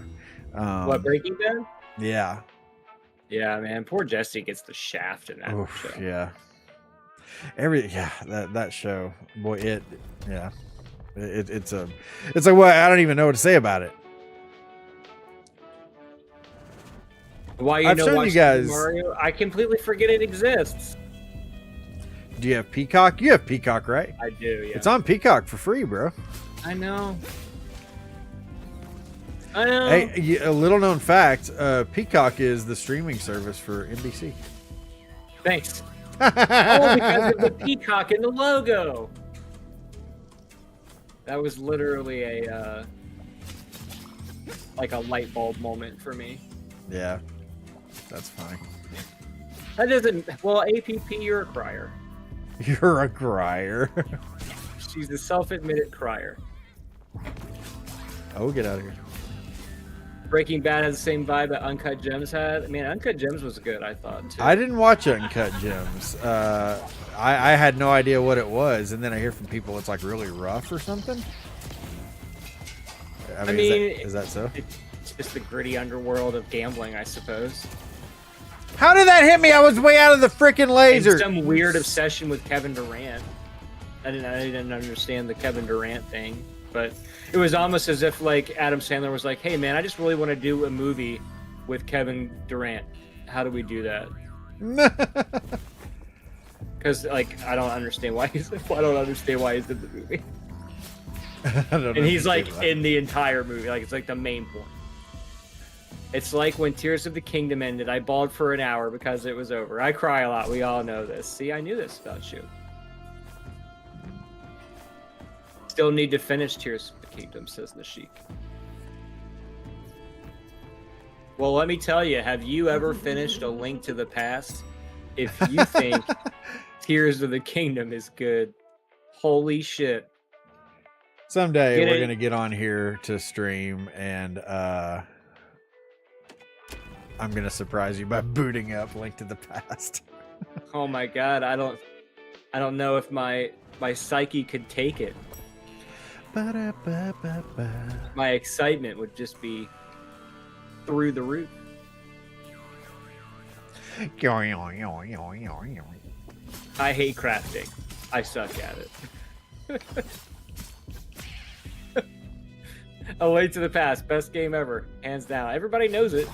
What, Breaking Bad? Yeah. Yeah, man. Poor Jesse gets the shaft in that Oof, show. yeah. That show, boy, it's like what I don't even know what to say about it. Why I've shown you watch guys- Mario? I completely forget it exists. Do you have Peacock? You have Peacock, right? I do, yeah. It's on Peacock for free, bro. I know. I know. Hey, a little known fact: Peacock is the streaming service for NBC. Thanks. Oh, because of the peacock in the logo. That was literally a like a light bulb moment for me. Yeah, that's fine. That doesn't. Well, APP, you're a crier. You're a crier. She's a self-admitted crier. Oh, get out of here. Breaking Bad has the same vibe that Uncut Gems had. I mean, Uncut Gems was good, I thought, too. I didn't watch Uncut Gems. I had no idea what it was, and then I hear from people it's like really rough or something. I mean, is that so? It's just the gritty underworld of gambling, I suppose. How did that hit me? I was way out of the freaking laser. And some weird obsession with Kevin Durant. I didn't understand the Kevin Durant thing, but it was almost as if like Adam Sandler was like, "Hey man, I just really want to do a movie with Kevin Durant. How do we do that?" Because like I don't understand why he's in the movie. And he's like in the entire movie, like it's like the main point. It's like when Tears of the Kingdom ended. I bawled for an hour because it was over. I cry a lot. We all know this. See, I knew this about you. Still need to finish Tears of the Kingdom, says Nashik. Well, let me tell you, have you ever finished A Link to the Past? If you think Tears of the Kingdom is good, holy shit. Someday we're going to get on here to stream and I'm going to surprise you by booting up Link to the Past. Oh my god, I don't know if my psyche could take it. My excitement would just be through the roof. I hate crafting. I suck at it. A Link to the Past, best game ever, hands down. Everybody knows it.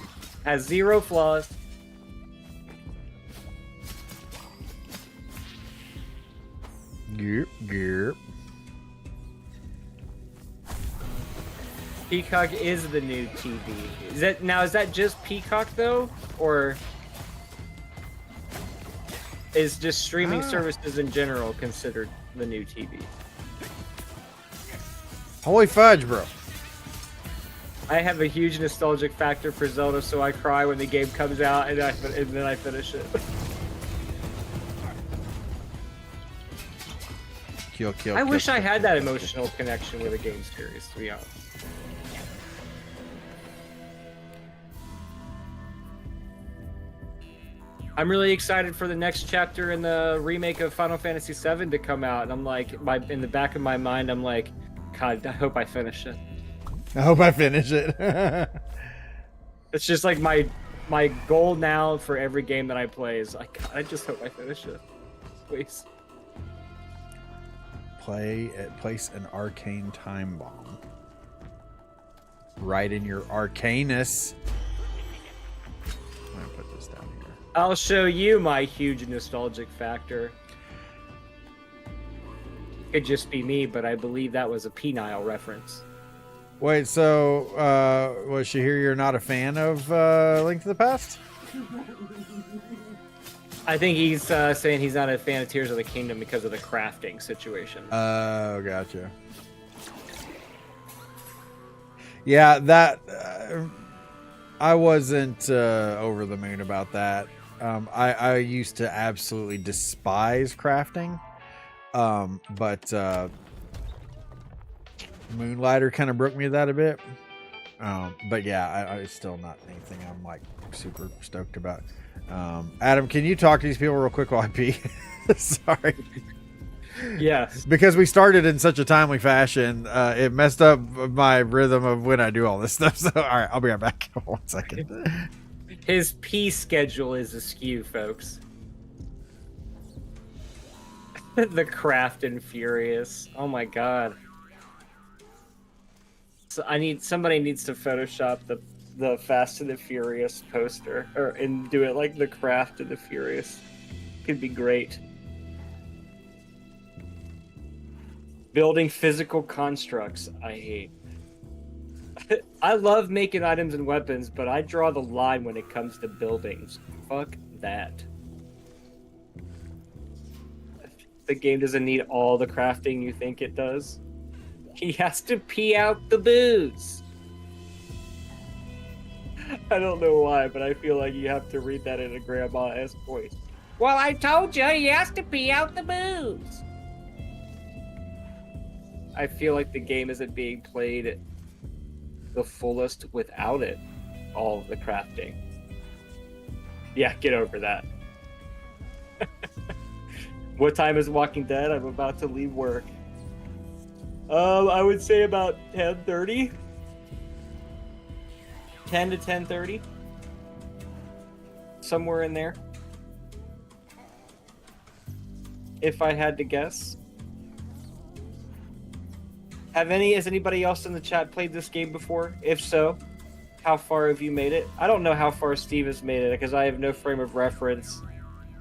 Has 0 flaws. Yep. Peacock is the new TV. Is that just Peacock though, or is just streaming services in general considered the new TV? Holy fudge, bro. I have a huge nostalgic factor for Zelda, so I cry when the game comes out and then I finish it. Kill. I wish I had that emotional connection with a game series, to be honest. I'm really excited for the next chapter in the remake of Final Fantasy VII to come out, and I'm like, in the back of my mind, I'm like, God, I hope I finish it. I hope I finish it. It's just like my goal now for every game that I play is like, God, I just hope I finish it, please. place an arcane time bomb right in your arcanus. I'm gonna put this down here. I'll show you my huge nostalgic factor. Could just be me, but I believe that was a penile reference. Wait, so was she here? You're not a fan of Link to the Past? I think he's saying he's not a fan of Tears of the Kingdom because of the crafting situation. Oh, gotcha. Yeah, that I wasn't over the moon about that. I used to absolutely despise crafting, but Moonlighter kind of broke me that a bit. But yeah, it's still not anything I'm like super stoked about. Adam, can you talk to these people real quick while I pee? Sorry. Yes. Because we started in such a timely fashion, it messed up my rhythm of when I do all this stuff. So, all right, I'll be right back. 1 second. His pee schedule is askew, folks. The Craft and Furious. Oh my god. So somebody needs to Photoshop the Fast and the Furious poster and do it like the Craft and the Furious. Could be great. Building physical constructs, I hate. I love making items and weapons, but I draw the line when it comes to buildings. Fuck that. The game doesn't need all the crafting you think it does. He has to pee out the booze. I don't know why, but I feel like you have to read that in a grandma-esque voice. Well, I told you, he has to pee out the booze. I feel like the game isn't being played the fullest without it. All of the crafting. Yeah, get over that. What time is Walking Dead? I'm about to leave work. I would say about 10:30. 10 to 10:30. Somewhere in there. If I had to guess. Has anybody else in the chat played this game before? If so, how far have you made it? I don't know how far Steve has made it because I have no frame of reference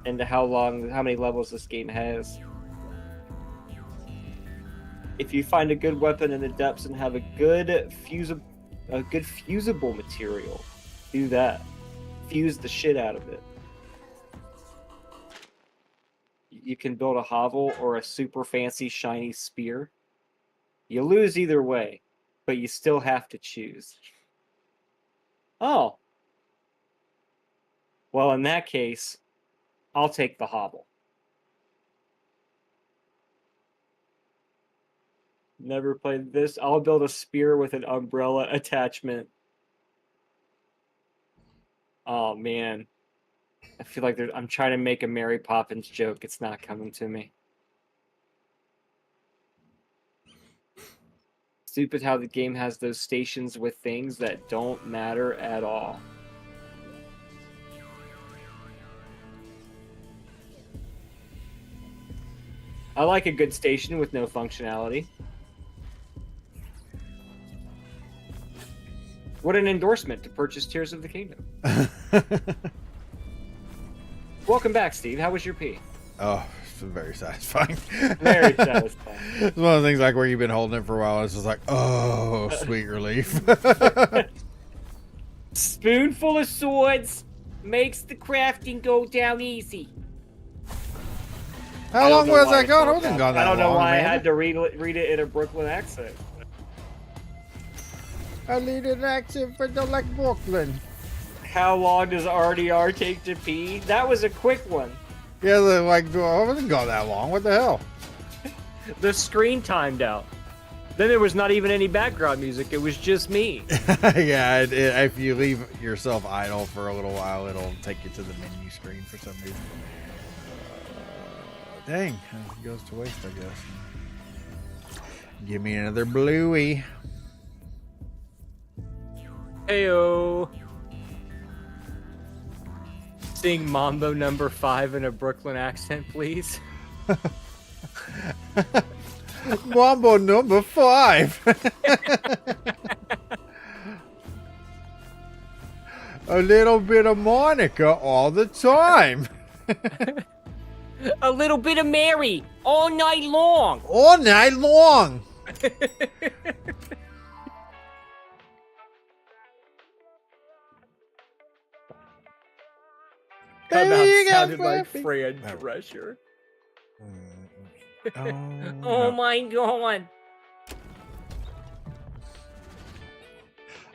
into how many levels this game has. If you find a good weapon in the depths and have a good fusible material, do that. Fuse the shit out of it. You can build a hovel or a super fancy shiny spear. You lose either way, but you still have to choose. Oh. Well, in that case, I'll take the hovel. Never played this. I'll build a spear with an umbrella attachment. Oh, man. I feel like I'm trying to make a Mary Poppins joke. It's not coming to me. Stupid how the game has those stations with things that don't matter at all. I like a good station with no functionality. What an endorsement to purchase Tears of the Kingdom. Welcome back, Steve. How was your pee? Oh, it's very satisfying. Very satisfying. It's one of the things like where you've been holding it for a while. It's just like, oh, sweet relief. Spoonful of swords makes the crafting go down easy. How long was that gone? I wasn't gone that long. I don't know why man. I had to read it in a Brooklyn accent. I need an accent for the like Brooklyn. How long does RDR take to pee? That was a quick one. Yeah, I wasn't gone that long. What the hell? The screen timed out. Then there was not even any background music. It was just me. Yeah, if you leave yourself idle for a little while, it'll take you to the menu screen for some reason. Dang, it goes to waste, I guess. Give me another bluey. Heyo. Sing Mambo number 5 in a Brooklyn accent, please. Mambo number 5. A little bit of Monica all the time. A little bit of Mary all night long. All night long. Come There you out go, sounded like Fluffy. Fran Drescher. Oh, Oh no. my god.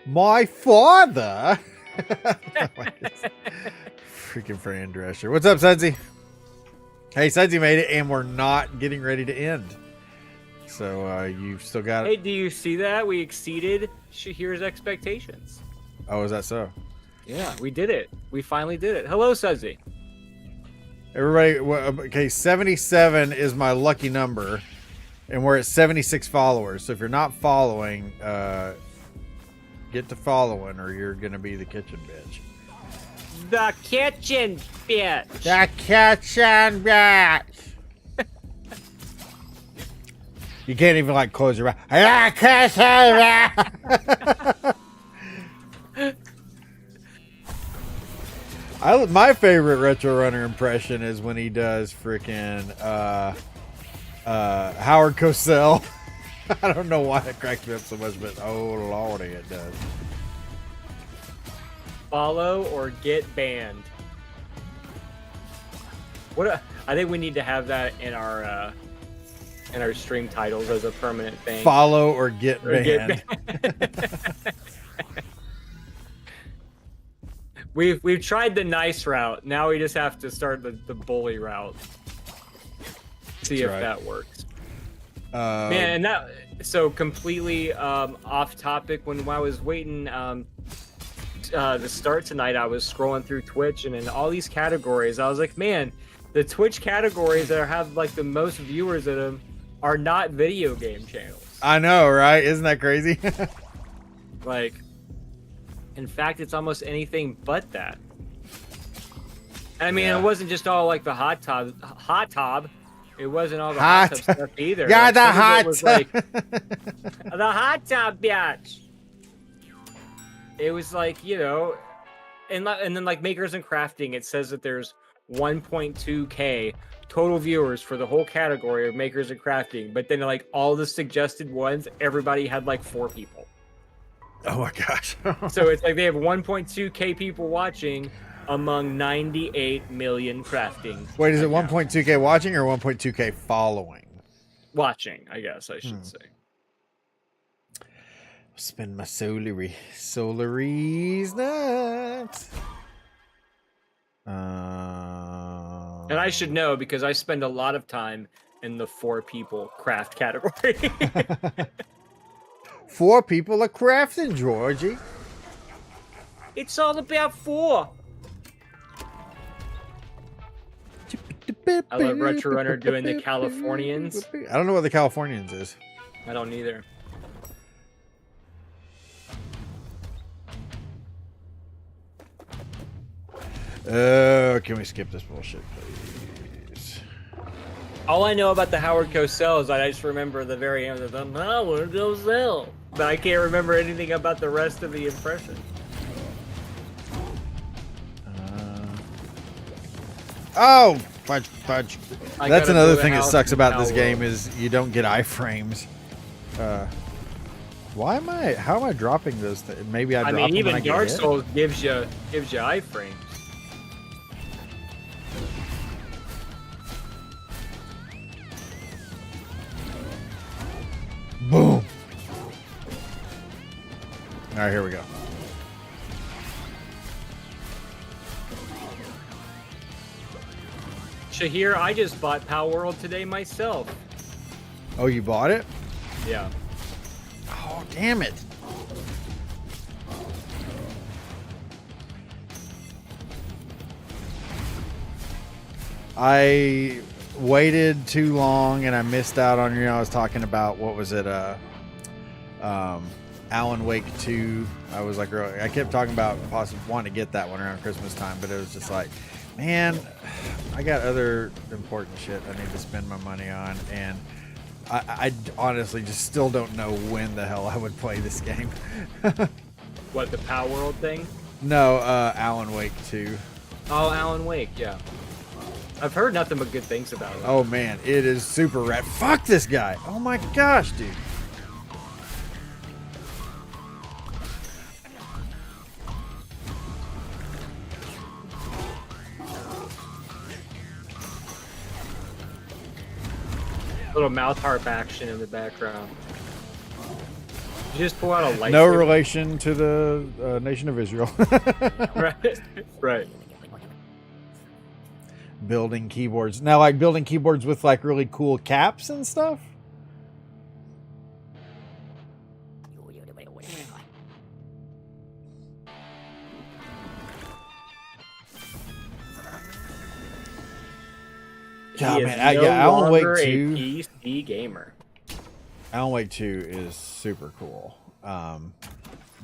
My father. Freaking Fran Drescher. What's up, Sudsy? Hey, Sudsy made it, and we're not getting ready to end. So you've still got Hey, do you see that? We exceeded Shahir's expectations. Oh, is that so? Yeah, we did it. We finally did it. Hello, Sudsy. Everybody, okay, 77 is my lucky number, and we're at 76 followers. So if you're not following, get to following, or you're gonna be the kitchen bitch. The kitchen bitch. The kitchen bitch. You can't even like close your mouth. The kitchen bitch. My favorite Retro Runner impression is when he does freaking Howard Cosell. I don't know why that cracks me up so much, but oh lordy, it does. Follow or get banned. I think we need to have that in our stream titles as a permanent thing. Follow or get Or banned. We've tried the nice route. Now we just have to start the bully route. See if right. that works. Man, and that so completely off topic. When I was waiting to start tonight, I was scrolling through Twitch, and in all these categories, I was like, man, the Twitch categories that have like the most viewers in them are not video game channels. I know, right? Isn't that crazy? Like, in fact, it's almost anything but that. I mean, Yeah. it wasn't just all like the hot tub. It wasn't all the Hot hot tub stuff either. Yeah, Like, the some of it hot was tub. like the hot tub bitch. It was like, you know, and then like Makers and Crafting, it says that there's 1.2K total viewers for the whole category of Makers and Crafting, but then like all the suggested ones, everybody had like 4 people. Oh my gosh. So it's like they have 1.2K people watching among 98 million crafting. Wait, is it accounts. 1.2K watching or 1.2K following? Watching, I guess I should say. Spend my solaries nuts. And I should know because I spend a lot of time in the 4 people craft category. 4 people are crafting, Georgie. It's all about 4. I love Retro Runner doing the Californians. I don't know what the Californians is. I don't either. Can we skip this bullshit, please? All I know about the Howard Cosell is I just remember the very end of the Howard Cosell. But I can't remember anything about the rest of the impression. Oh, fudge. I That's gotta another move the thing that house sucks in about this Power game World. is you don't get iframes. How am I dropping those? Maybe I I drop mean, them when I even get Dark hit? Souls gives you iframes. Boom. All right, here we go. Shahir, I just bought Power World today myself. Oh, you bought it? Yeah. Oh, damn it. I waited too long and I missed out on, I was talking about, what was it? Alan Wake 2. I was like, I kept talking about possibly wanting to get that one around Christmas time, but it was just like, man, I got other important shit I need to spend my money on. And I honestly just still don't know when the hell I would play this game. What, the Pow World thing? No, Alan Wake 2. Oh, Alan Wake, yeah. I've heard nothing but good things about it. Oh man, it is super rad. Fuck this guy. Oh my gosh, dude. Little mouth harp action in the background. Did you just pull out a lightsaber? No relation to the nation of Israel. Right, right. Building keyboards. Now, like building keyboards with like really cool caps and stuff. Yeah, man, Alan Wake 2. A PC gamer. Alan Wake 2 is super cool.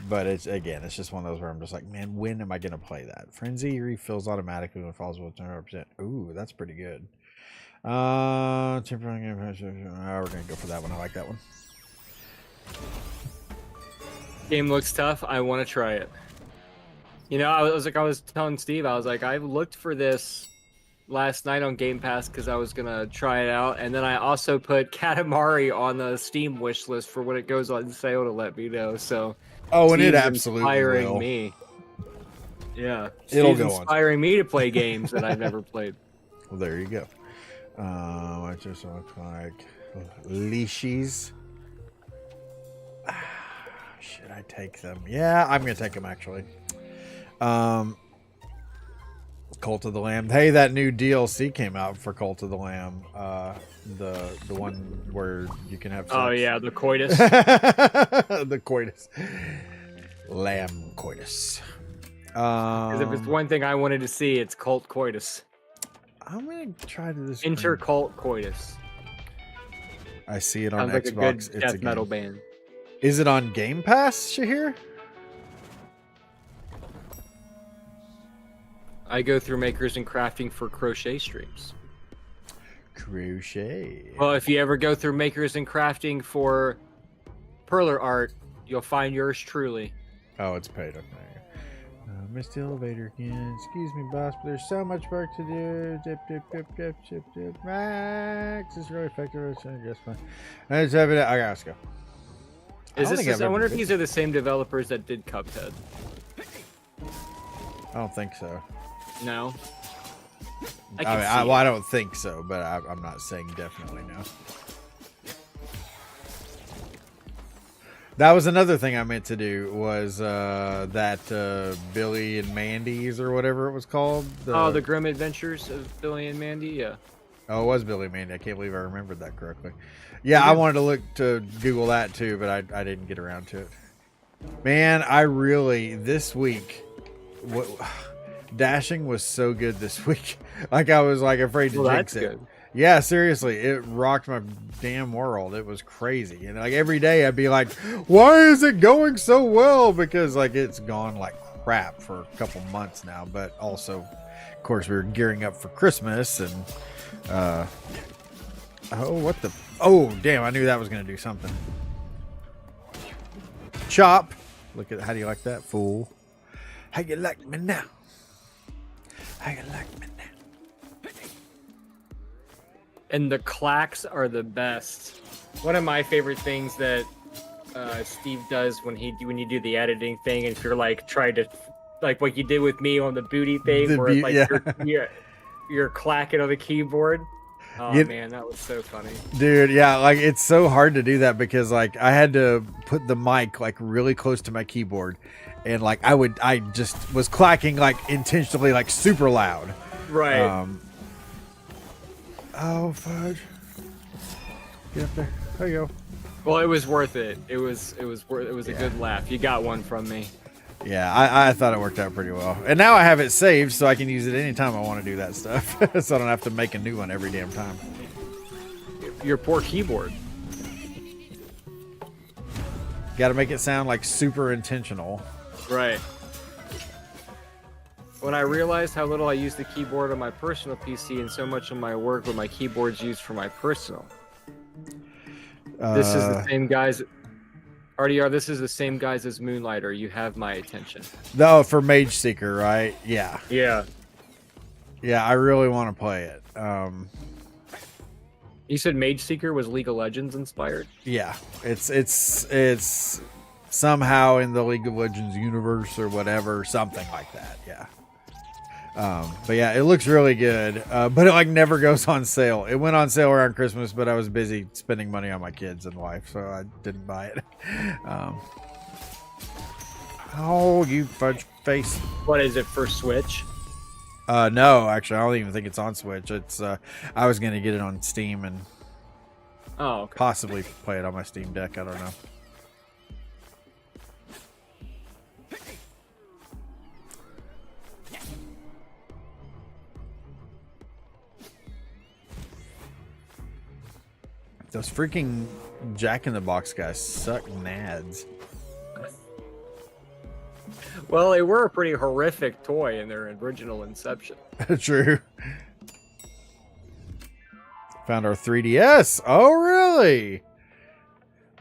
But it's just one of those where I'm just like, man, when am I gonna play that? Frenzy refills automatically when it falls with 100%. Ooh, that's pretty good. Temporary game. We're gonna go for that one. I like that one. Game looks tough. I want to try it. You know, I was telling Steve, I was like, I looked for this last night on Game Pass because I was gonna try it out, and then I also put Katamari on the Steam wish list for when it goes on sale to let me know. So, oh, and Steve's it absolutely inspiring will. me. Yeah, It'll Steve's go on. inspiring me to play games that I've never played. Well, there you go. I just look like leashes. Should I take them? Yeah, I'm gonna take them actually. Cult of the Lamb. Hey, that new DLC came out for Cult of the Lamb. The one where you can have sex. Oh yeah, the coitus. The coitus. Lamb coitus. Because if it's one thing I wanted to see, it's cult coitus. I'm gonna try to this. Intercult coitus. I see it on Sounds like a Xbox. good death metal band. Is it on Game Pass, Shahir? I go through makers and crafting for crochet streams. Crochet. Well, if you ever go through makers and crafting for perler art, you'll find yours truly. Oh, it's paid. Okay. Missed the elevator again. Excuse me, boss, but there's so much work to do. Dip, dip, dip, dip, dip, dip. Max is really effective. I guess fine. I gotta go. I wonder if these are the same developers that did Cuphead. I don't think so. No. I don't think so, but I'm not saying definitely no. That was another thing I meant to do was that Billy and Mandy's or whatever it was called. The Grim Adventures of Billy and Mandy, yeah. Oh, it was Billy and Mandy. I can't believe I remembered that correctly. Yeah, I wanted to Google that too, but I didn't get around to it. Man, I really, this week, dashing was so good this week. Like I was like afraid to jinx it. Good. Yeah, seriously, it rocked my damn world. It was crazy. And like every day I'd be like, why is it going so well? Because like it's gone like crap for a couple months now. But also, of course, we were gearing up for Christmas and oh damn, I knew that was gonna do something. Chop. Look at how do you like that, fool? How you like me now? How you like me now? And the clacks are the best. One of my favorite things that Steve does when you do the editing thing, and if you're like trying to, like what you did with me on the booty thing, where you're clacking on the keyboard. Oh man, that was so funny. Dude, yeah, like it's so hard to do that because like I had to put the mic like really close to my keyboard, and like I just was clacking like intentionally like super loud. Right. Oh fudge! Get up there. There you go. Well, it was worth it. It was a good laugh. You got one from me. Yeah, I thought it worked out pretty well. And now I have it saved so I can use it anytime I want to do that stuff. So I don't have to make a new one every damn time. Your poor keyboard. Got to make it sound like super intentional. Right. When I realized how little I use the keyboard on my personal PC and so much of my work with my keyboard's used for my personal. This is the same guys. RDR, this is the same guys as Moonlighter. You have my attention. No, for Mage Seeker, right? Yeah. Yeah. Yeah, I really want to play it. You said Mage Seeker was League of Legends inspired? Yeah. It's somehow in the League of Legends universe or whatever, something like that. Yeah. But yeah, it looks really good. But it like never goes on sale. It went on sale around Christmas, but I was busy spending money on my kids and wife, so I didn't buy it. Oh, you fudge face. What is it for Switch? No, actually, I don't even think it's on Switch. It's I was gonna get it on Steam and Okay. possibly play it on my Steam Deck. I don't know. Those freaking Jack in the Box guys suck nads. Well, they were a pretty horrific toy in their original inception. True. Found our 3DS. Oh, really?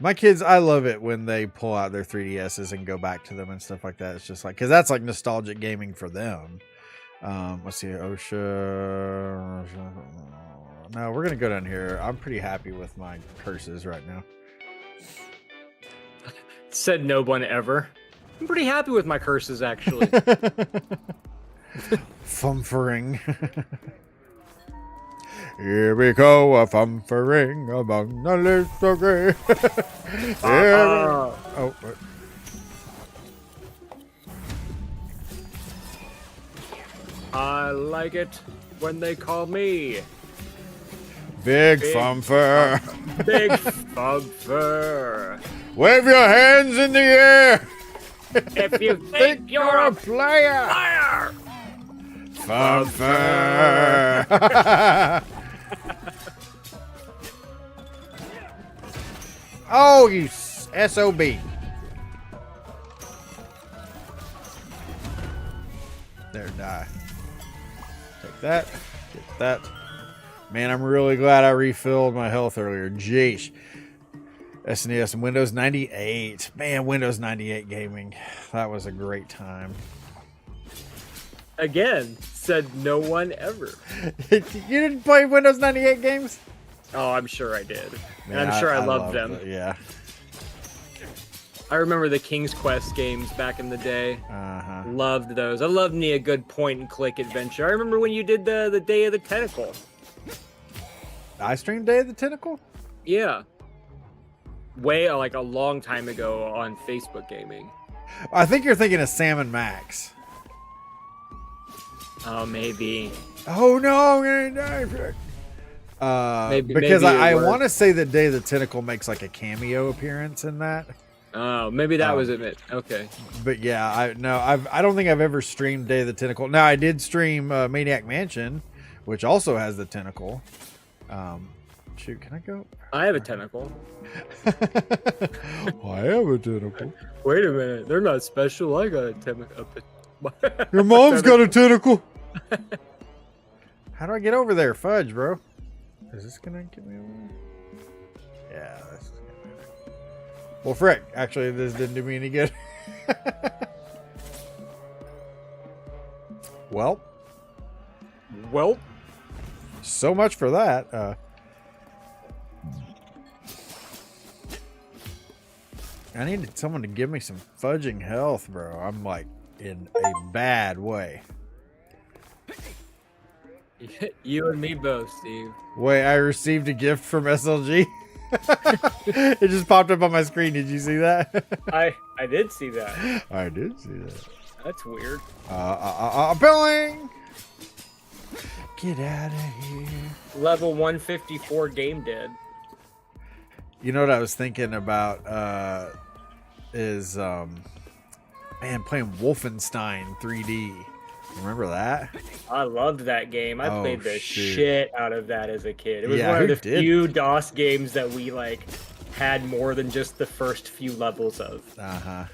My kids, I love it when they pull out their 3DSs and go back to them and stuff like that. It's just like, because that's like nostalgic gaming for them. Let's see, OSHA. No, we're going to go down here. I'm pretty happy with my curses right now. Said no one ever. I'm pretty happy with my curses, actually. Fumfering. Here we go, a fumfering among the list of gray. Oh, what? I like it when they call me Big Fumfer. Big Fumfer. Wave your hands in the air. If you think you're a player. liar, Fumfer. Oh, you SOB. There, die. Take that. Get that. Man, I'm really glad I refilled my health earlier. Jeesh. SNES and Windows 98. Man, Windows 98 gaming. That was a great time. again, said no one ever. You didn't play Windows 98 games? Oh, I'm sure I did. Man, and I'm sure I loved them. Yeah. I remember the King's Quest games back in the day. Uh-huh. Loved those. I loved me a good point and click adventure. I remember when you did the Day of the Tentacle. I streamed Day of the Tentacle? Yeah. Way like a long time ago on Facebook Gaming. I think you're thinking of Sam and Max. Oh, maybe. Oh no, I'm gonna die. Because maybe I want to say that Day of the Tentacle makes like a cameo appearance in that. Oh, maybe that was it. Okay. But yeah, I don't think I've ever streamed Day of the Tentacle. Now I did stream Maniac Mansion, which also has the tentacle. Shoot, can I go? I have a tentacle. I have a tentacle. Wait a minute. They're not special. I got a tentacle. Your mom's got a tentacle. How do I get over there? Fudge, bro. Is this gonna get me over there? Yeah, this is gonna be there. Well, frick. Actually, this didn't do me any good. Well, so much for that. I needed someone to give me some fudging health, bro. I'm like in a bad way. You and me both, Steve. Wait, I received a gift from SLG. It just popped up on my screen. Did you see that? I did see that. I did see that. That's weird. Billing! Get out of here. Level 154 game dead. You know what I was thinking about is man, playing Wolfenstein 3D. Remember that? I loved that game. I played the shit out of that as a kid. It was Yeah, one of who the didn't? few DOS games that we like had more than just the first few levels of. Uh-huh.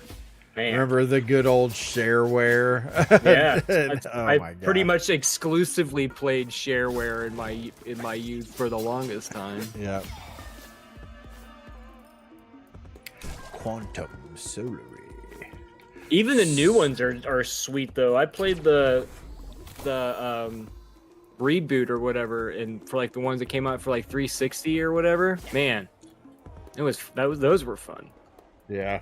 Man. Remember the good old shareware? Yeah. Oh my I god. pretty much exclusively played shareware in my youth for the longest time. Yep. Quantum Solary. Even the new ones are sweet though. I played the reboot or whatever, and for like the ones that came out for like 360 or whatever. Man, those were fun. Yeah.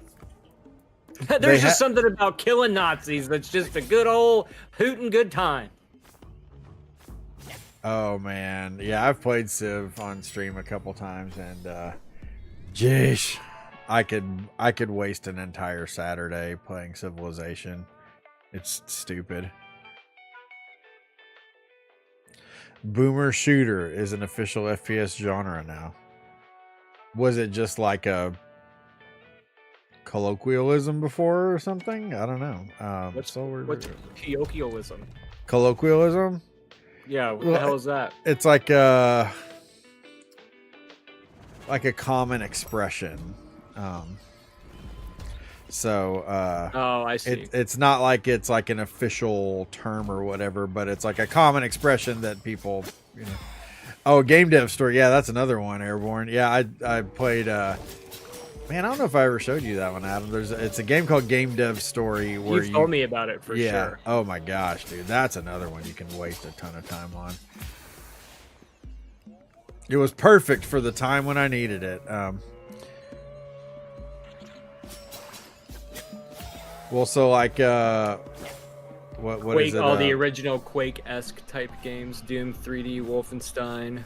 There's just something about killing Nazis that's just a good old hootin' good time. Oh man, yeah, I've played Civ on stream a couple times, and jeez, I could waste an entire Saturday playing Civilization. It's stupid. Boomer shooter is an official FPS genre now. Was it just like a colloquialism before or something? I don't know. What's colloquialism? Colloquialism? Yeah, what the hell is that? It's like a common expression. Oh, I see. It's not like it's like an official term or whatever, but it's like a common expression that people, you know. Oh, game dev story. Yeah, that's another one, Airborne. Yeah, I played man, I don't know if I ever showed you that one, Adam. It's a game called Game Dev Story where you told me about it for sure. Oh my gosh, dude. That's another one you can waste a ton of time on. It was perfect for the time when I needed it. Well, so like what Quake, is it? all the original Quake-esque type games, Doom 3D, Wolfenstein.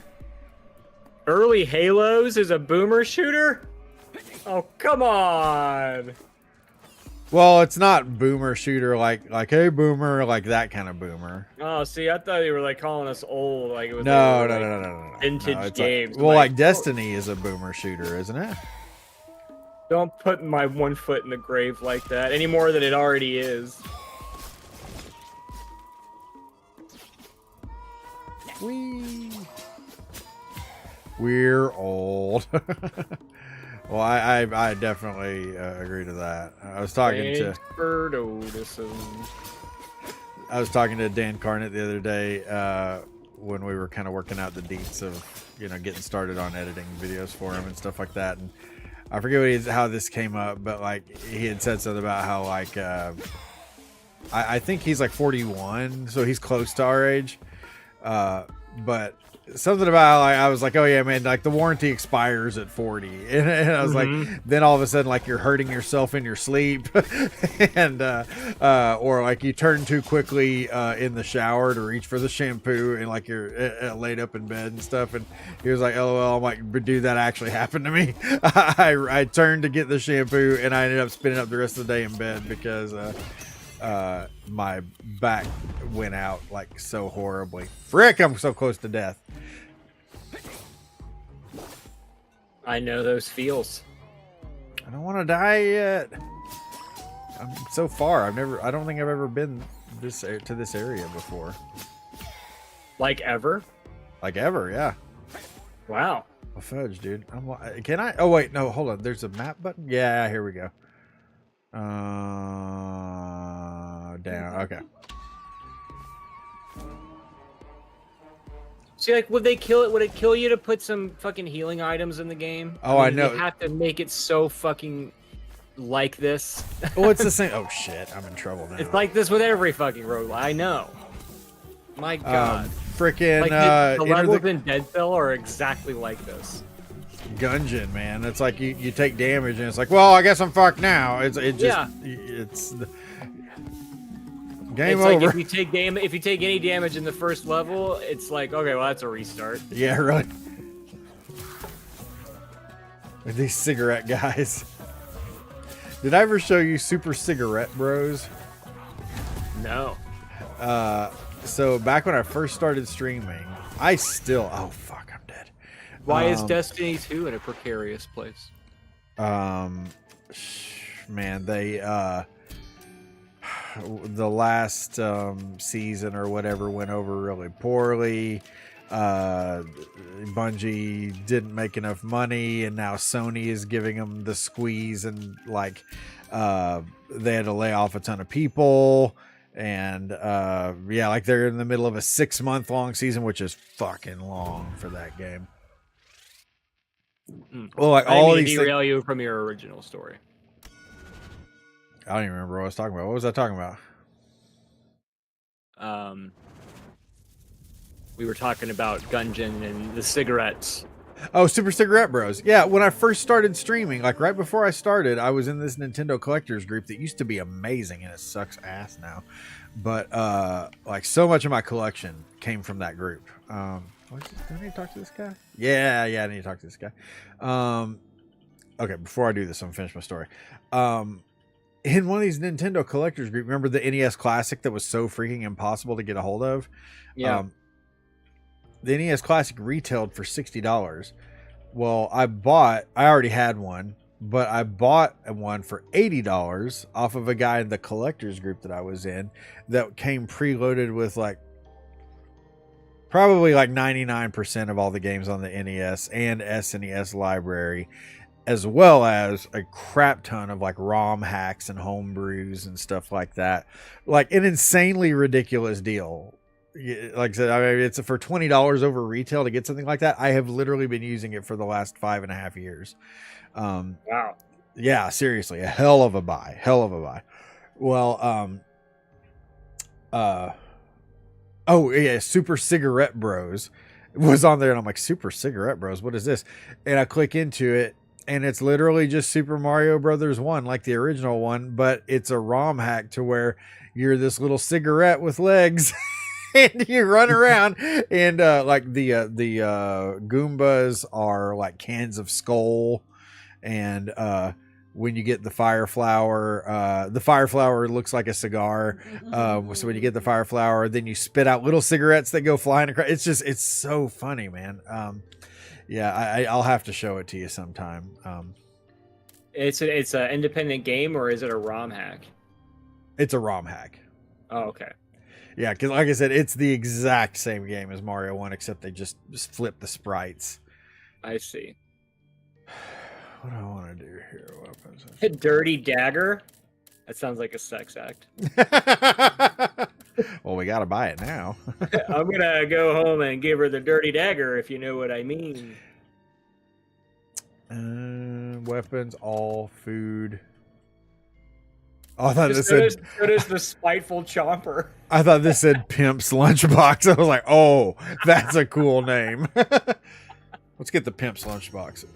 Early Halos is a boomer shooter? Oh, come on. Well, it's not boomer shooter like hey boomer, like that kind of boomer. Oh, see, I thought you were like calling us old, like it was No. vintage games. Like Destiny is a boomer shooter, isn't it? Don't put my one foot in the grave like that any more than it already is. We're old. Well, I definitely agree to that. I was talking to Dan Carnett the other day when we were kind of working out the deets of getting started on editing videos for him and stuff like that. And I forget how this came up, but like he had said something about how like I think he's like 41, so he's close to our age. But something about like I was like, oh yeah, man, like the warranty expires at 40, and I was like, then all of a sudden like you're hurting yourself in your sleep, and or like you turn too quickly in the shower to reach for the shampoo, and like you're laid up in bed and stuff. And he was like, LOL. I'm like, but dude, that actually happened to me. I turned to get the shampoo, and I ended up spending up the rest of the day in bed because my back went out like so horribly. Frick, I'm so close to death. I know those feels. I don't want to die yet. I'm so far. I don't think I've ever been to this area before. Like ever? Like ever, yeah. Wow. Oh, fudge, dude. Can I? Oh wait, no, hold on. There's a map button. Yeah, here we go. Down. Okay. See, like, would they kill it? Would it kill you to put some fucking healing items in the game? Oh, I know. They have to make it so fucking like this. Oh, it's the same. Oh shit, I'm in trouble now. It's like this with every fucking roguelike. I know. My God. Freaking. Like the levels in Dead Cell are exactly like this. Gungeon, man. It's like you take damage and it's like, well, I guess I'm fucked now. It's game over. Like if you take any damage in the first level, it's like, okay, well that's a restart. Yeah, really. With these cigarette guys. Did I ever show you Super Cigarette Bros? No. So back when I first started streaming, oh fuck, I'm dead. Why is Destiny 2 in a precarious place? Man, they the last season or whatever went over really poorly. Bungie didn't make enough money, and now Sony is giving them the squeeze, and like they had to lay off a ton of people. And like they're in the middle of a 6-month long season, which is fucking long for that game. Well, like all these derail you from your original story. I don't even remember what I was talking about. What was I talking about? We were talking about Gungeon and the cigarettes. Oh, Super Cigarette Bros. Yeah, when I first started streaming, like right before I started, I was in this Nintendo collectors group that used to be amazing, and it sucks ass now. But like so much of my collection came from that group. Do I need to talk to this guy? Yeah, I need to talk to this guy. Okay, before I do this, I'm gonna finish my story. In one of these Nintendo collectors group, remember the NES Classic that was so freaking impossible to get a hold of? Yeah. The NES Classic retailed for $60. Well, I already had one, but I bought one for $80 off of a guy in the collectors group that I was in that came preloaded with like probably like 99% of all the games on the NES and SNES library, as well as a crap ton of like ROM hacks and homebrews and stuff like that. Like an insanely ridiculous deal. Like I said, I mean, it's for $20 over retail to get something like that. I have literally been using it for the last 5.5 years. Wow. Yeah, seriously, a hell of a buy. Well, oh yeah, Super Cigarette Bros was on there, and I'm like, Super Cigarette Bros, what is this? And I click into it, and it's literally just Super Mario Brothers 1, like the original one, but it's a ROM hack to where you're this little cigarette with legs. And you run around, and like the Goombas are like cans of Skull, and when you get the fire flower looks like a cigar. So when you get the fire flower, then you spit out little cigarettes that go flying across. It's so funny, man. Yeah, I'll have to show it to you sometime. It's an independent game, or is it a ROM hack? It's a ROM hack. Oh, okay. Yeah, because like I said, it's the exact same game as Mario 1, except they just flip the sprites. I see. What do I want to do here? Weapons. Dirty Dagger? That sounds like a sex act. Well, we got to buy it now. I'm going to go home and give her the Dirty Dagger, if you know what I mean. Weapons, all food. Oh, I thought So this said. does the spiteful chomper. I thought this said Pimp's Lunchbox. I was like, oh, that's a cool name. Let's get the Pimp's Lunchbox.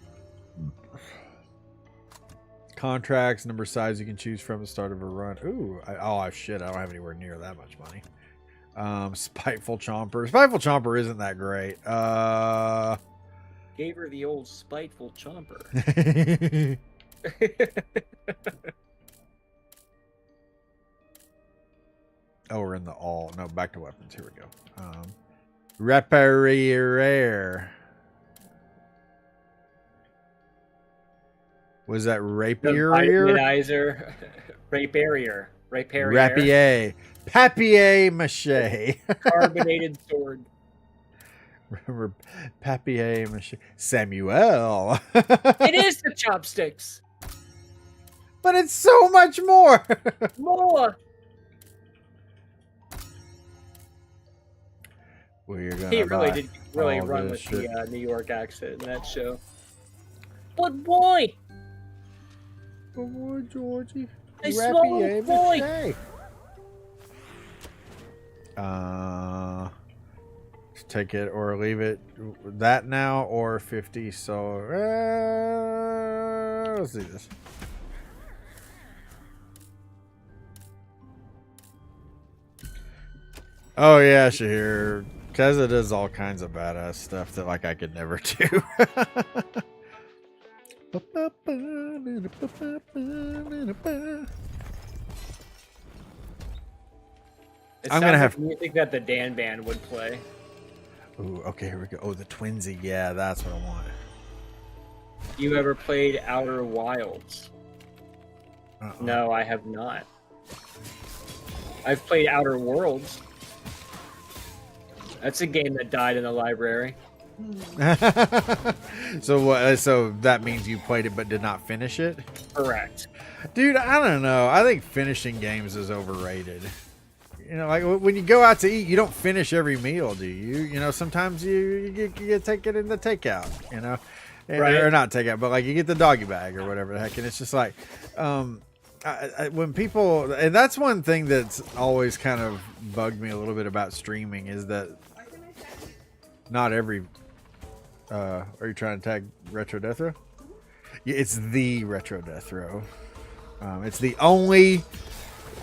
Contracts, number size you can choose from the start of a run. Ooh, shit, I don't have anywhere near that much money. Spiteful Chomper. Spiteful Chomper isn't that great. Gave her the old spiteful chomper. Oh, we're in the all. No, back to weapons. Here we go. Rapier. Was that rapier? Vitamizer. Rapier. Rapier. Papier-mâché. Carbonated sword. Remember papier-mâché. Samuel. It is the chopsticks. But it's so much more. More. He really did run with the New York accent in that show. But boy! But boy, Georgie. I swallowed boy! Take it or leave it. That now or 50. So let's do this. Oh yeah, Shahir. Keza does all kinds of badass stuff that like I could never do. I'm gonna have music that the Dan Band would play. Ooh, okay, here we go. Oh, the Twinsy. Yeah, that's what I want. You ever played Outer Wilds? Uh-uh. No, I have not. I've played Outer Worlds. That's a game that died in the library. So that means you played it but did not finish it? Correct. Dude, I don't know. I think finishing games is overrated. You know, like when you go out to eat, you don't finish every meal, do you? You know, sometimes you take it in the takeout, you know? Right. Or not takeout, but like you get the doggy bag or whatever the heck. And it's just like, when people, and that's one thing that's always kind of bugged me a little bit about streaming is that not every. Are you trying to tag Retro Death Row? Yeah, it's the Retro Death Row. It's the only.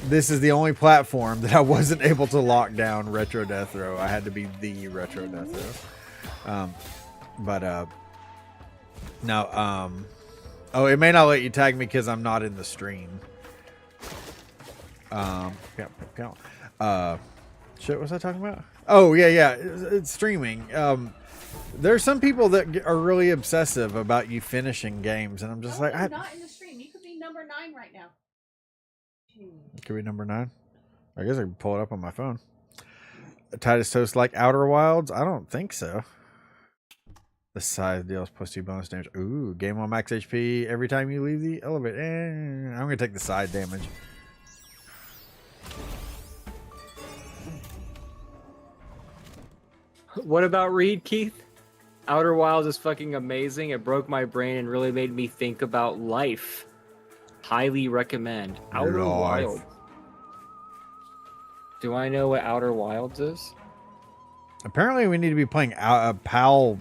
This is the only platform that I wasn't able to lock down Retro Death Row. I had to be the Retro Death Row. No. Oh, it may not let you tag me because I'm not in the stream. Shit, what was I talking about? Oh, yeah. It's streaming. There's some people that are really obsessive about you finishing games, and I'm just like, I'm not in the stream. You could be number 9 right now. Could be number 9. I guess I can pull it up on my phone. Titus Toast like Outer Wilds? I don't think so. The size deals plus 2 bonus damage. Ooh, game on max HP every time you leave the elevator. I'm gonna take the side damage. What about Reed, Keith? Outer Wilds is fucking amazing. It broke my brain and really made me think about life. Highly recommend. Outer Wilds. Do I know what Outer Wilds is? Apparently we need to be playing a PAL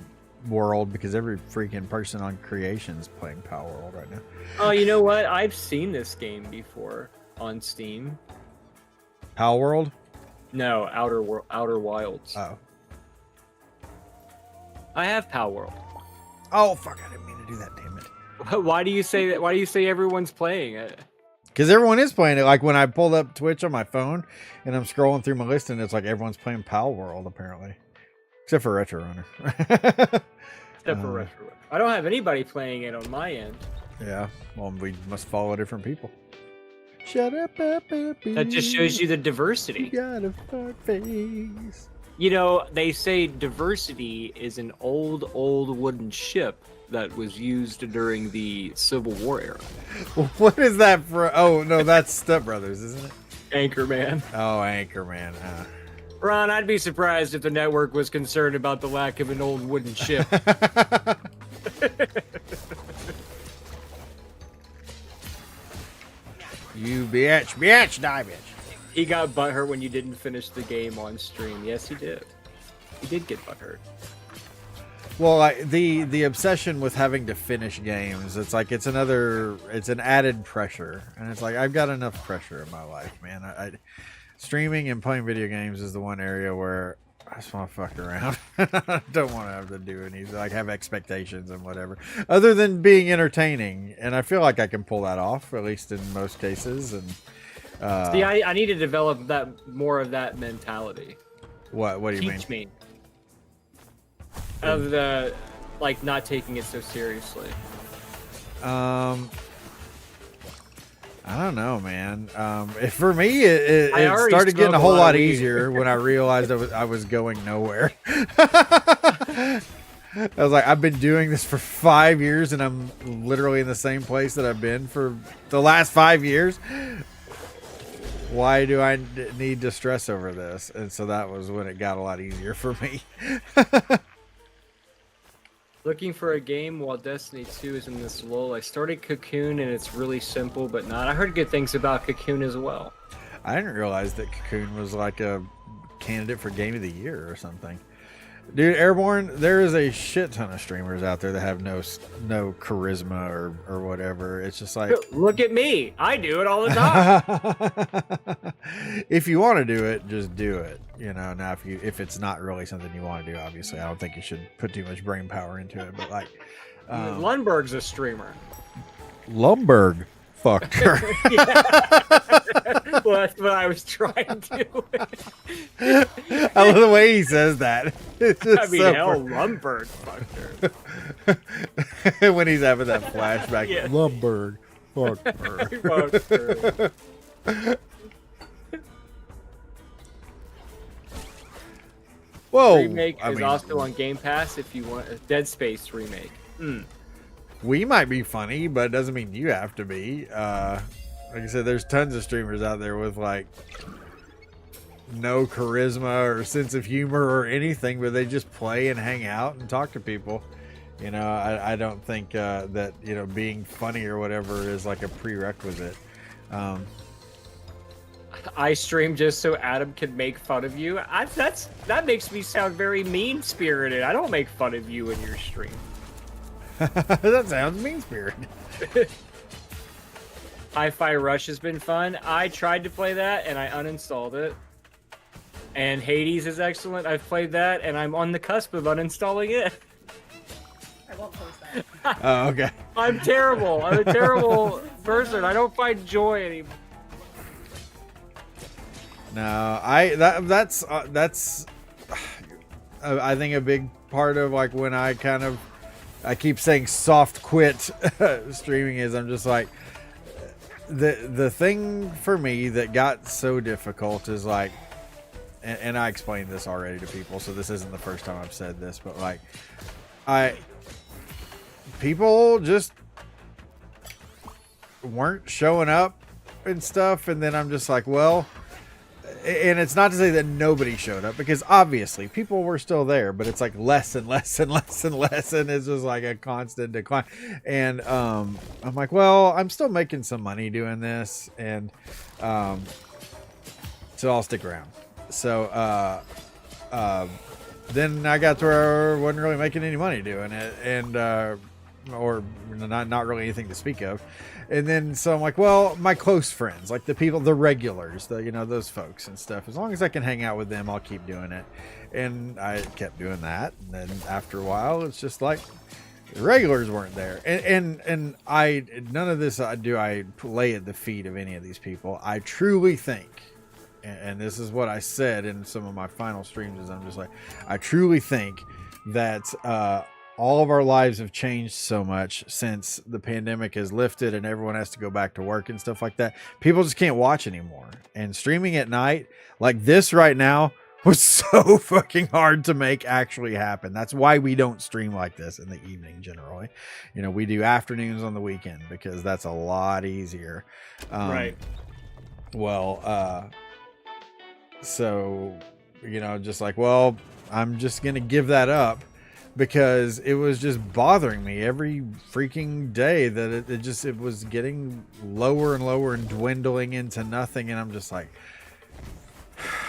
World because every freaking person on Creation is playing PAL World right now. Oh, you know what? I've seen this game before on Steam. PAL World? No, Outer Wilds. Oh. I have PAL World. Oh, fuck, I didn't mean to do that, damn it. Why do you say that? Why do you say everyone's playing it? Because everyone is playing it. Like when I pulled up Twitch on my phone and I'm scrolling through my list and it's like everyone's playing PAL World apparently. Except for Retro Runner. Except for Retro. I don't have anybody playing it on my end. Yeah, well, we must follow different people. Shut up, baby. That just shows you the diversity. You got a fun face. You know, they say diversity is an old wooden ship that was used during the Civil War era. What is that for? Oh, no, that's Step Brothers, isn't it? Anchorman. Oh, Anchorman. Ron, I'd be surprised if the network was concerned about the lack of an old wooden ship. You bitch, die bitch. He got butthurt when you didn't finish the game on stream. Yes, he did. He did get butthurt. Well, the obsession with having to finish games, it's like it's an added pressure, and it's like I've got enough pressure in my life, man. Streaming and playing video games is the one area where I just want to fuck around. I don't want to have to do anything, like have expectations and whatever, other than being entertaining. And I feel like I can pull that off, at least in most cases. And see, I need to develop more of that mentality. What do you mean? Teach me. Of the, like, not taking it so seriously. I don't know, man. For me, it started getting a whole lot easier when I realized I was going nowhere. I was like, I've been doing this for 5 years, and I'm literally in the same place that I've been for the last 5 years. Why do I need to stress over this? And so that was when it got a lot easier for me. Looking for a game while Destiny 2 is in this lull. I started Cocoon and it's really simple, but not. I heard good things about Cocoon as well. I didn't realize that Cocoon was like a candidate for Game of the Year or something. Dude, Airborne, there is a shit ton of streamers out there that have no charisma or whatever. It's just like... Look at me. I do it all the time. If you want to do it, just do it. You know, now if it's not really something you want to do, obviously, I don't think you should put too much brain power into it. But like... Lundberg's a streamer. Lumberg. Fucked her. Well, that's what I was trying to. I love the way he says that. I mean, hell, Lumberg fucked her. When he's having that flashback. Yeah. Lumberg. Fucked her. Whoa. Remake is also on Game Pass if you want a Dead Space remake. We might be funny, but it doesn't mean you have to be. Like I said, there's tons of streamers out there with like no charisma or sense of humor or anything, but they just play and hang out and talk to people. You know, I don't think that, you know, being funny or whatever is like a prerequisite. I stream just so Adam can make fun of you. That makes me sound very mean-spirited. I don't make fun of you in your stream. That sounds mean-spirited. Hi-Fi Rush has been fun. I tried to play that and I uninstalled it. And Hades is excellent. I've played that and I'm on the cusp of uninstalling it. I won't post that. Oh, okay. I'm terrible. I'm a terrible person. I don't find joy anymore. No, that's I think a big part of like when I keep saying soft quit streaming is I'm just like the thing for me that got so difficult is like, and I explained this already to people, so this isn't the first time I've said this, but like people just weren't showing up and stuff, and then I'm just like, well. And it's not to say that nobody showed up, because obviously people were still there, but it's like less and less and less and less, and it's just like a constant decline. And I'm like, well, I'm still making some money doing this, and so I'll stick around. So then I got to where I wasn't really making any money doing it, and or not really anything to speak of. And then, so I'm like, well, my close friends, like the people, the regulars, those folks and stuff, as long as I can hang out with them, I'll keep doing it. And I kept doing that. And then after a while, it's just like the regulars weren't there. And none of this do I lay at the feet of any of these people. I truly think, and this is what I said in some of my final streams, is I'm just like, I truly think that, all of our lives have changed so much since the pandemic has lifted and everyone has to go back to work and stuff like that. People just can't watch anymore. And streaming at night like this right now was so fucking hard to make actually happen. That's why we don't stream like this in the evening generally. We do afternoons on the weekend because that's a lot easier. Right. Well, so, just like, well, I'm just going to give that up. Because it was just bothering me every freaking day that it was getting lower and lower and dwindling into nothing. And I'm just like,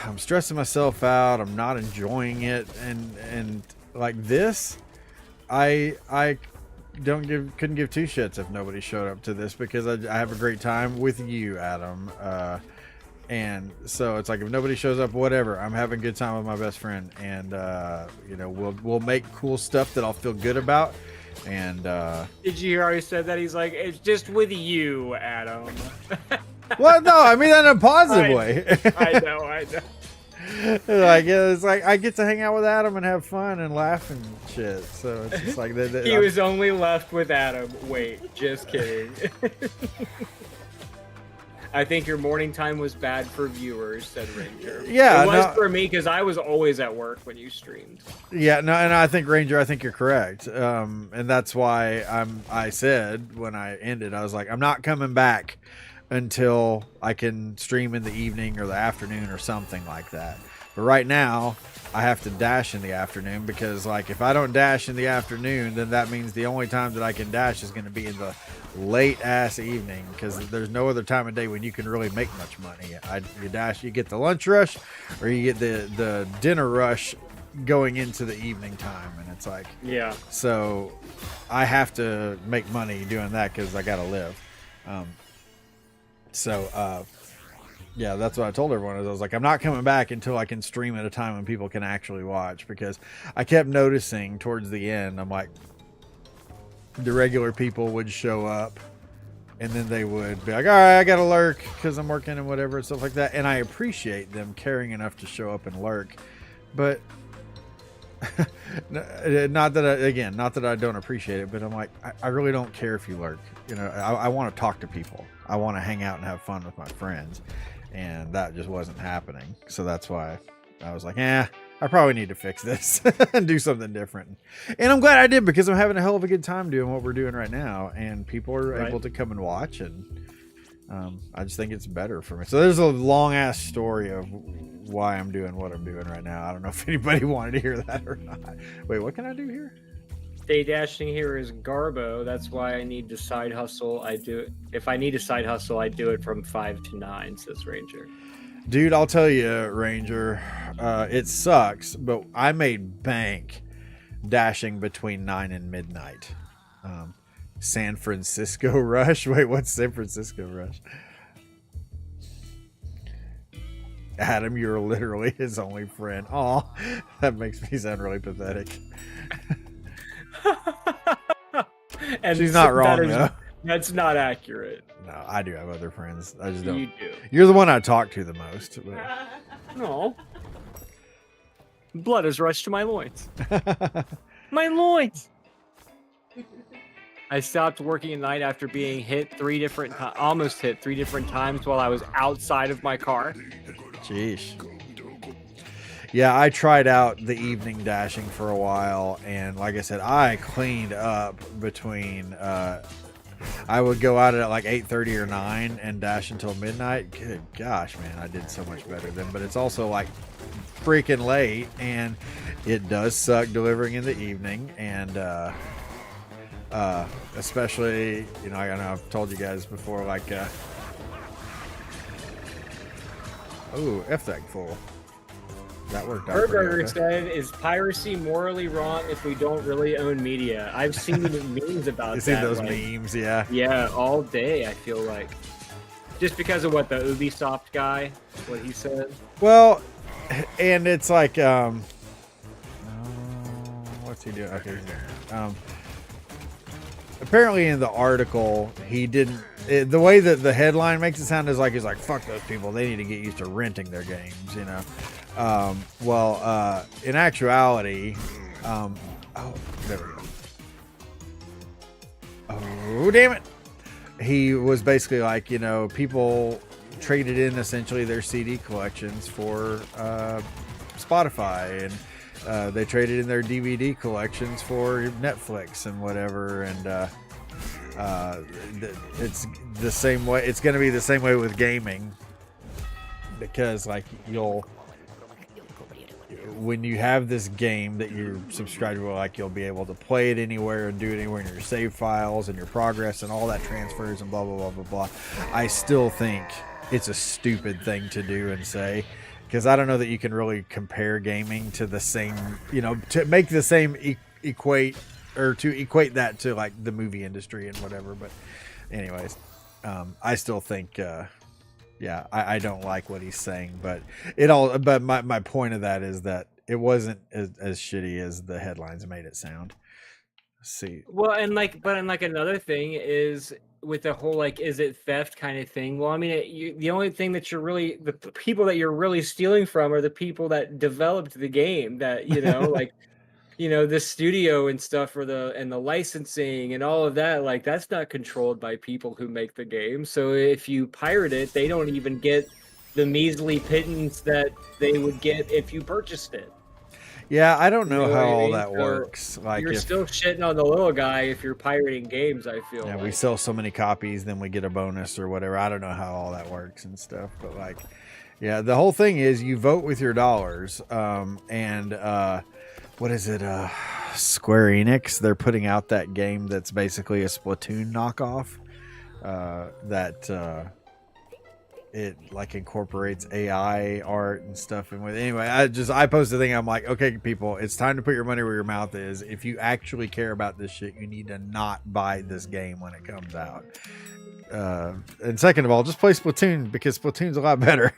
I'm stressing myself out. I'm not enjoying it. And like this, I couldn't give two shits if nobody showed up to this, because I have a great time with you, Adam. And so it's like, if nobody shows up, whatever, I'm having a good time with my best friend, and we'll make cool stuff that I'll feel good about. And did you hear how he said that? He's like, it's just with you, Adam. Well, no, I mean that in a positive way. I know. Like, it's like I get to hang out with Adam and have fun and laugh and shit. So it's just like he was only left with Adam. Wait, just kidding. I think your morning time was bad for viewers, said Ranger. Yeah, it was for me, because I was always at work when you streamed. Yeah, no, and I think, Ranger, I think you're correct. And that's why I said when I ended, I was like, I'm not coming back until I can stream in the evening or the afternoon or something like that. But right now, I have to dash in the afternoon, because like if I don't dash in the afternoon, then that means the only time that I can dash is going to be in the late ass evening, because there's no other time of day when you can really make much money. You get the lunch rush, or you get the dinner rush going into the evening time, and it's like, yeah. So I have to make money doing that because I gotta live. Yeah, that's what I told everyone. I was like, I'm not coming back until I can stream at a time when people can actually watch, because I kept noticing towards the end, I'm like, the regular people would show up, and then they would be like, all right, I gotta lurk because I'm working and whatever and stuff like that. And I appreciate them caring enough to show up and lurk, but not that I don't appreciate it, but I'm like, I really don't care if you lurk. I want to talk to people. I want to hang out and have fun with my friends, and that just wasn't happening. So that's why I was like, I probably need to fix this and do something different. And I'm glad I did, because I'm having a hell of a good time doing what we're doing right now, and people are able to come and watch, and I just think it's better for me. So there's a long ass story of why I'm doing what I'm doing right now. I don't know if anybody wanted to hear that or not. Wait, what can I do here? Stay dashing here is Garbo. That's why I need to side hustle. I do it. If I need a side hustle, I do it from 5 to 9, says Ranger. Dude, I'll tell you, Ranger, it sucks, but I made bank dashing between 9 and midnight. San Francisco Rush? Wait, what's San Francisco Rush? Adam, you're literally his only friend. Aw, that makes me sound really pathetic. And she's not wrong, though. That's not accurate. No, I do have other friends. I just don't. You do. You're the one I talk to the most. No. Blood has rushed to my loins. My loins! I stopped working at night after being hit almost hit 3 different times while I was outside of my car. Sheesh. Yeah, I tried out the evening dashing for a while, and like I said, I cleaned up between. I would go out at like 8:30 or 9 and dash until midnight. Good gosh, man, I did so much better then. But it's also like freaking late, and it does suck delivering in the evening, and especially, you know, I know I've told you guys before, like, oh, F that fool. That worked out. Herberger said, "Is piracy morally wrong if we don't really own media?" I've seen memes about that. You see those memes, yeah. Yeah, all day. I feel like, just because of what the Ubisoft guy, what he said. Well, and it's like, what's he doing? Okay, apparently in the article, he didn't. The way that the headline makes it sound is like he's like, "Fuck those people. They need to get used to renting their games," you know. In actuality, oh, there we go. Oh, damn it. He was basically like, you know, people traded in essentially their CD collections for Spotify, and they traded in their DVD collections for Netflix and whatever, and it's the same way. It's going to be the same way with gaming, because like when you have this game that you're subscribed to, like, you'll be able to play it anywhere and do it anywhere in your save files and your progress and all that transfers and blah blah blah blah blah. I still think it's a stupid thing to do and say, because I don't know that you can really compare gaming to the same, you know, to make the same equate that to like the movie industry and whatever. But anyways, I still think yeah, I don't like what he's saying, but my point of that is that it wasn't as shitty as the headlines made it sound. Let's see. Well, and another thing is with the whole, like, is it theft kind of thing? Well, I mean, the only thing that the people that you're really stealing from are the people that developed the game, that, you know, like, you know, the studio and stuff, and the licensing and all of that, like, that's not controlled by people who make the game. So if you pirate it, they don't even get the measly pittance that they would get if you purchased it. Yeah, I don't know You know how what I all mean? that So works. Like, you're still shitting on the little guy if you're pirating games, I feel. Yeah, like. we sell so many copies, then we get a bonus or whatever. I don't know how all that works and stuff, but like, yeah, the whole thing is you vote with your dollars, and what is it? Square Enix, they're putting out that game that's basically a Splatoon knockoff, that it like incorporates AI art and stuff. And anyway, I posted a thing. I'm like, okay, people, it's time to put your money where your mouth is. If you actually care about this shit, you need to not buy this game when it comes out. And second of all, just play Splatoon, because Splatoon's a lot better.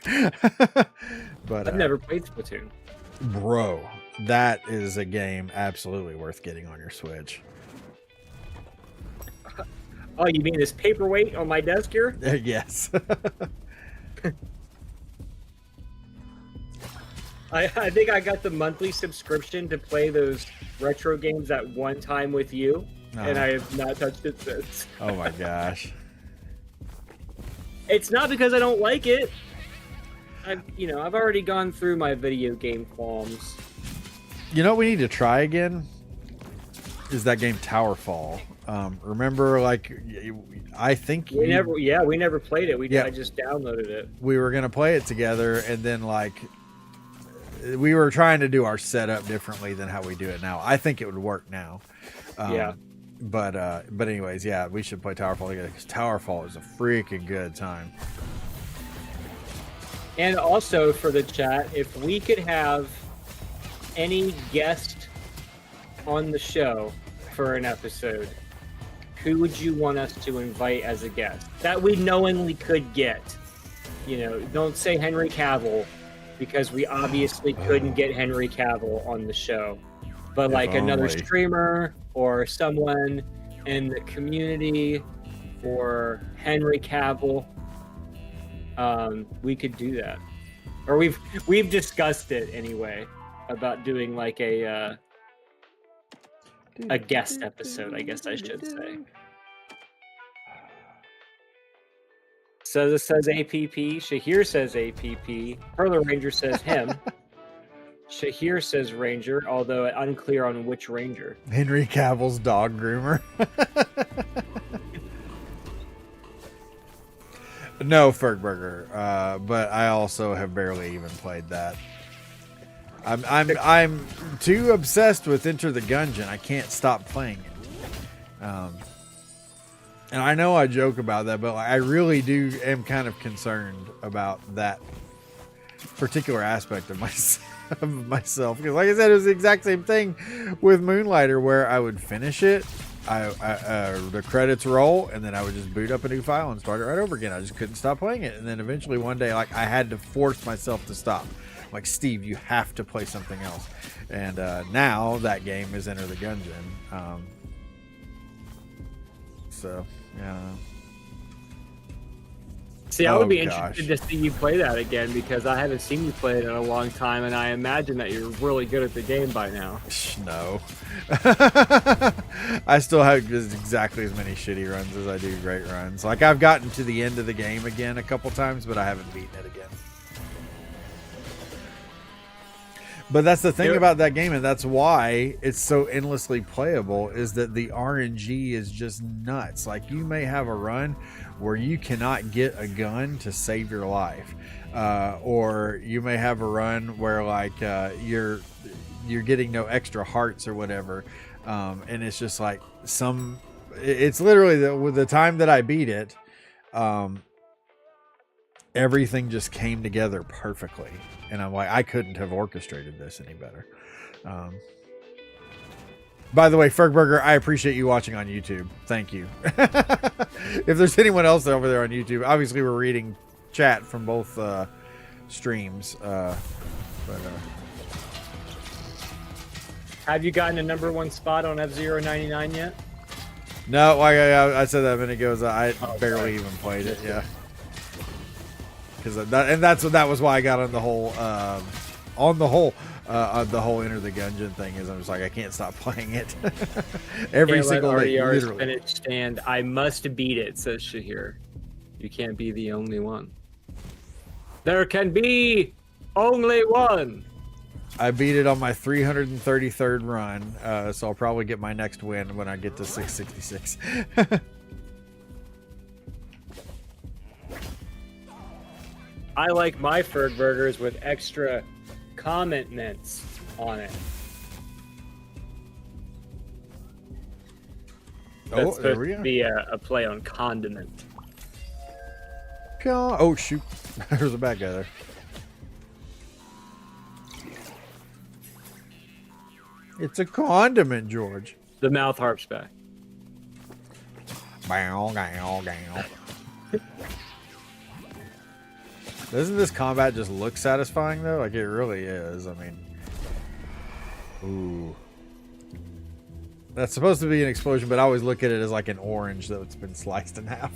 But I've never played Splatoon. Bro, that is a game absolutely worth getting on your Switch. Oh, you mean this paperweight on my desk here? Yes. I think I got the monthly subscription to play those retro games at one time with you, and I have not touched it since. Oh my gosh. It's not because I don't like it. I've already gone through my video game qualms. You know what we need to try again? Is that game Towerfall. Remember, like, I think we never played it. I just downloaded it. We were gonna play it together, and then like we were trying to do our setup differently than how we do it now. I think it would work now. Yeah. But anyways, yeah, we should play Towerfall together because Towerfall is a freaking good time. And also for the chat, if we could have any guest on the show for an episode, who would you want us to invite as a guest that we knowingly could get? You know, don't say Henry Cavill, because we obviously couldn't get Henry Cavill on the show. But If like another only. streamer or someone in the community or Henry Cavill, we could do that. Or we've discussed it anyway about doing like a guest episode, I guess I should say. So this says APP. Shahir says APP. Perla Ranger says him. Shahir says Ranger, although unclear on which Ranger. Henry Cavill's dog groomer. No, Fergburger. But I also have barely even played that. I'm too obsessed with Enter the Gungeon. I can't stop playing it. And I know I joke about that, but I really am kind of concerned about that particular aspect of myself. Because like I said, it was the exact same thing with Moonlighter, where I would finish it, the credits roll, and then I would just boot up a new file and start it right over again. I just couldn't stop playing it. And then eventually one day, like, I had to force myself to stop. Like, Steve, you have to play something else. And now that game is Enter the Gungeon. So, yeah. See, I would be gosh. interested to see you play that again, because I haven't seen you play it in a long time, and I imagine that you're really good at the game by now. No. I still have exactly as many shitty runs as I do great runs. Like, I've gotten to the end of the game again a couple times, but I haven't beaten it again. But that's the thing about that game, and that's why it's so endlessly playable, is that the RNG is just nuts. Like, you may have a run where you cannot get a gun to save your life, or you may have a run where like you're getting no extra hearts or whatever, and it's just like it's literally with the time that I beat it, everything just came together perfectly. And I'm like, I couldn't have orchestrated this any better. By the way, Fergburger, I appreciate you watching on YouTube. Thank you. If there's anyone else over there on YouTube, obviously we're reading chat from both streams. Have you gotten a #1 spot on F-Zero 99 yet? No, like I said that a minute ago. I barely sorry. even played it. Yeah. Because that was why I got on the whole Enter the Gungeon thing. Is I'm just like, I can't stop playing it every single day. Literally. Finished, and I must beat it, says Shahir. You can't be the only one. There can be only one. I beat it on my 333rd run, so I'll probably get my next win when I get to 666. I like my Ferg burgers with extra commitments on it. That's There we supposed to go. be a play on condiment. Oh shoot! There's a bad guy there. It's a condiment, George. The mouth harps back. Bow, bow, bow. Doesn't this combat just look satisfying though? Like, it really is. I mean, ooh, that's supposed to be an explosion, but I always look at it as like an orange that's been sliced in half.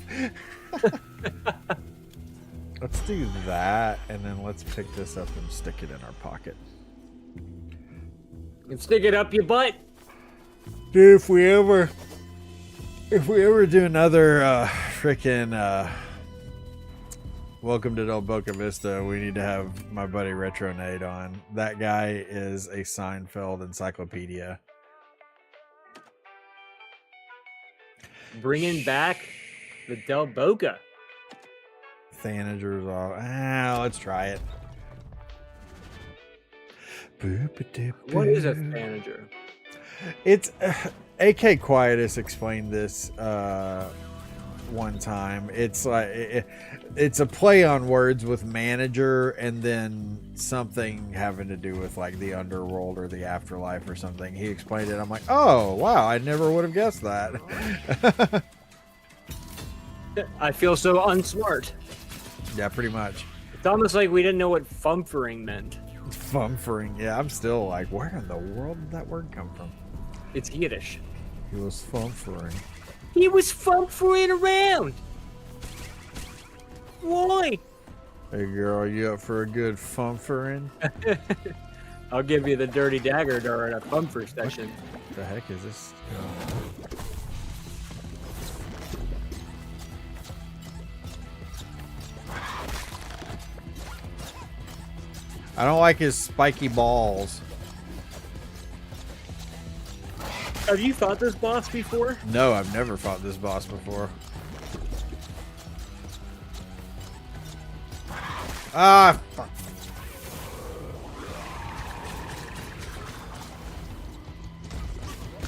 Let's do that, and then let's pick this up and stick it in our pocket. And stick it up your butt. Dude, if we ever do another freaking Welcome to Del Boca Vista, we need to have my buddy Retro Nate on. That guy is a Seinfeld encyclopedia. Bringing back the Del Boca. Thanagers off. Let's try it. What is a manager? It's AK Quietus explained this one time. It's like it's a play on words with manager and then something having to do with like the underworld or the afterlife or something. He explained it. I'm like, oh wow, I never would have guessed that. I feel so unsmart. Yeah, pretty much. It's almost like we didn't know what fumfering meant. Fumfering. Yeah, I'm still like, where in the world did that word come from? It's Yiddish. He was fumfering. He was fumfering around. Why? Hey girl, you up for a good fumfering? I'll give you the dirty dagger during a fumfer session. What the heck is this? I don't like his spiky balls. Have you fought this boss before? No, I've never fought this boss before. Ah, fuck.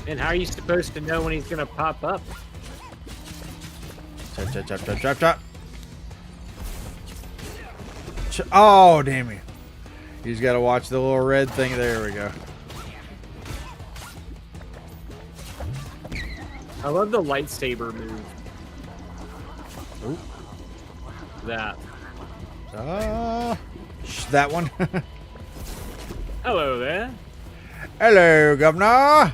And how are you supposed to know when he's gonna pop up? Chop, chop, chop, chop, chop, chop. Oh, damn it. You just gotta watch the little red thing. There we go. I love the lightsaber move. Ooh. That. That one. Hello there. Hello, Governor.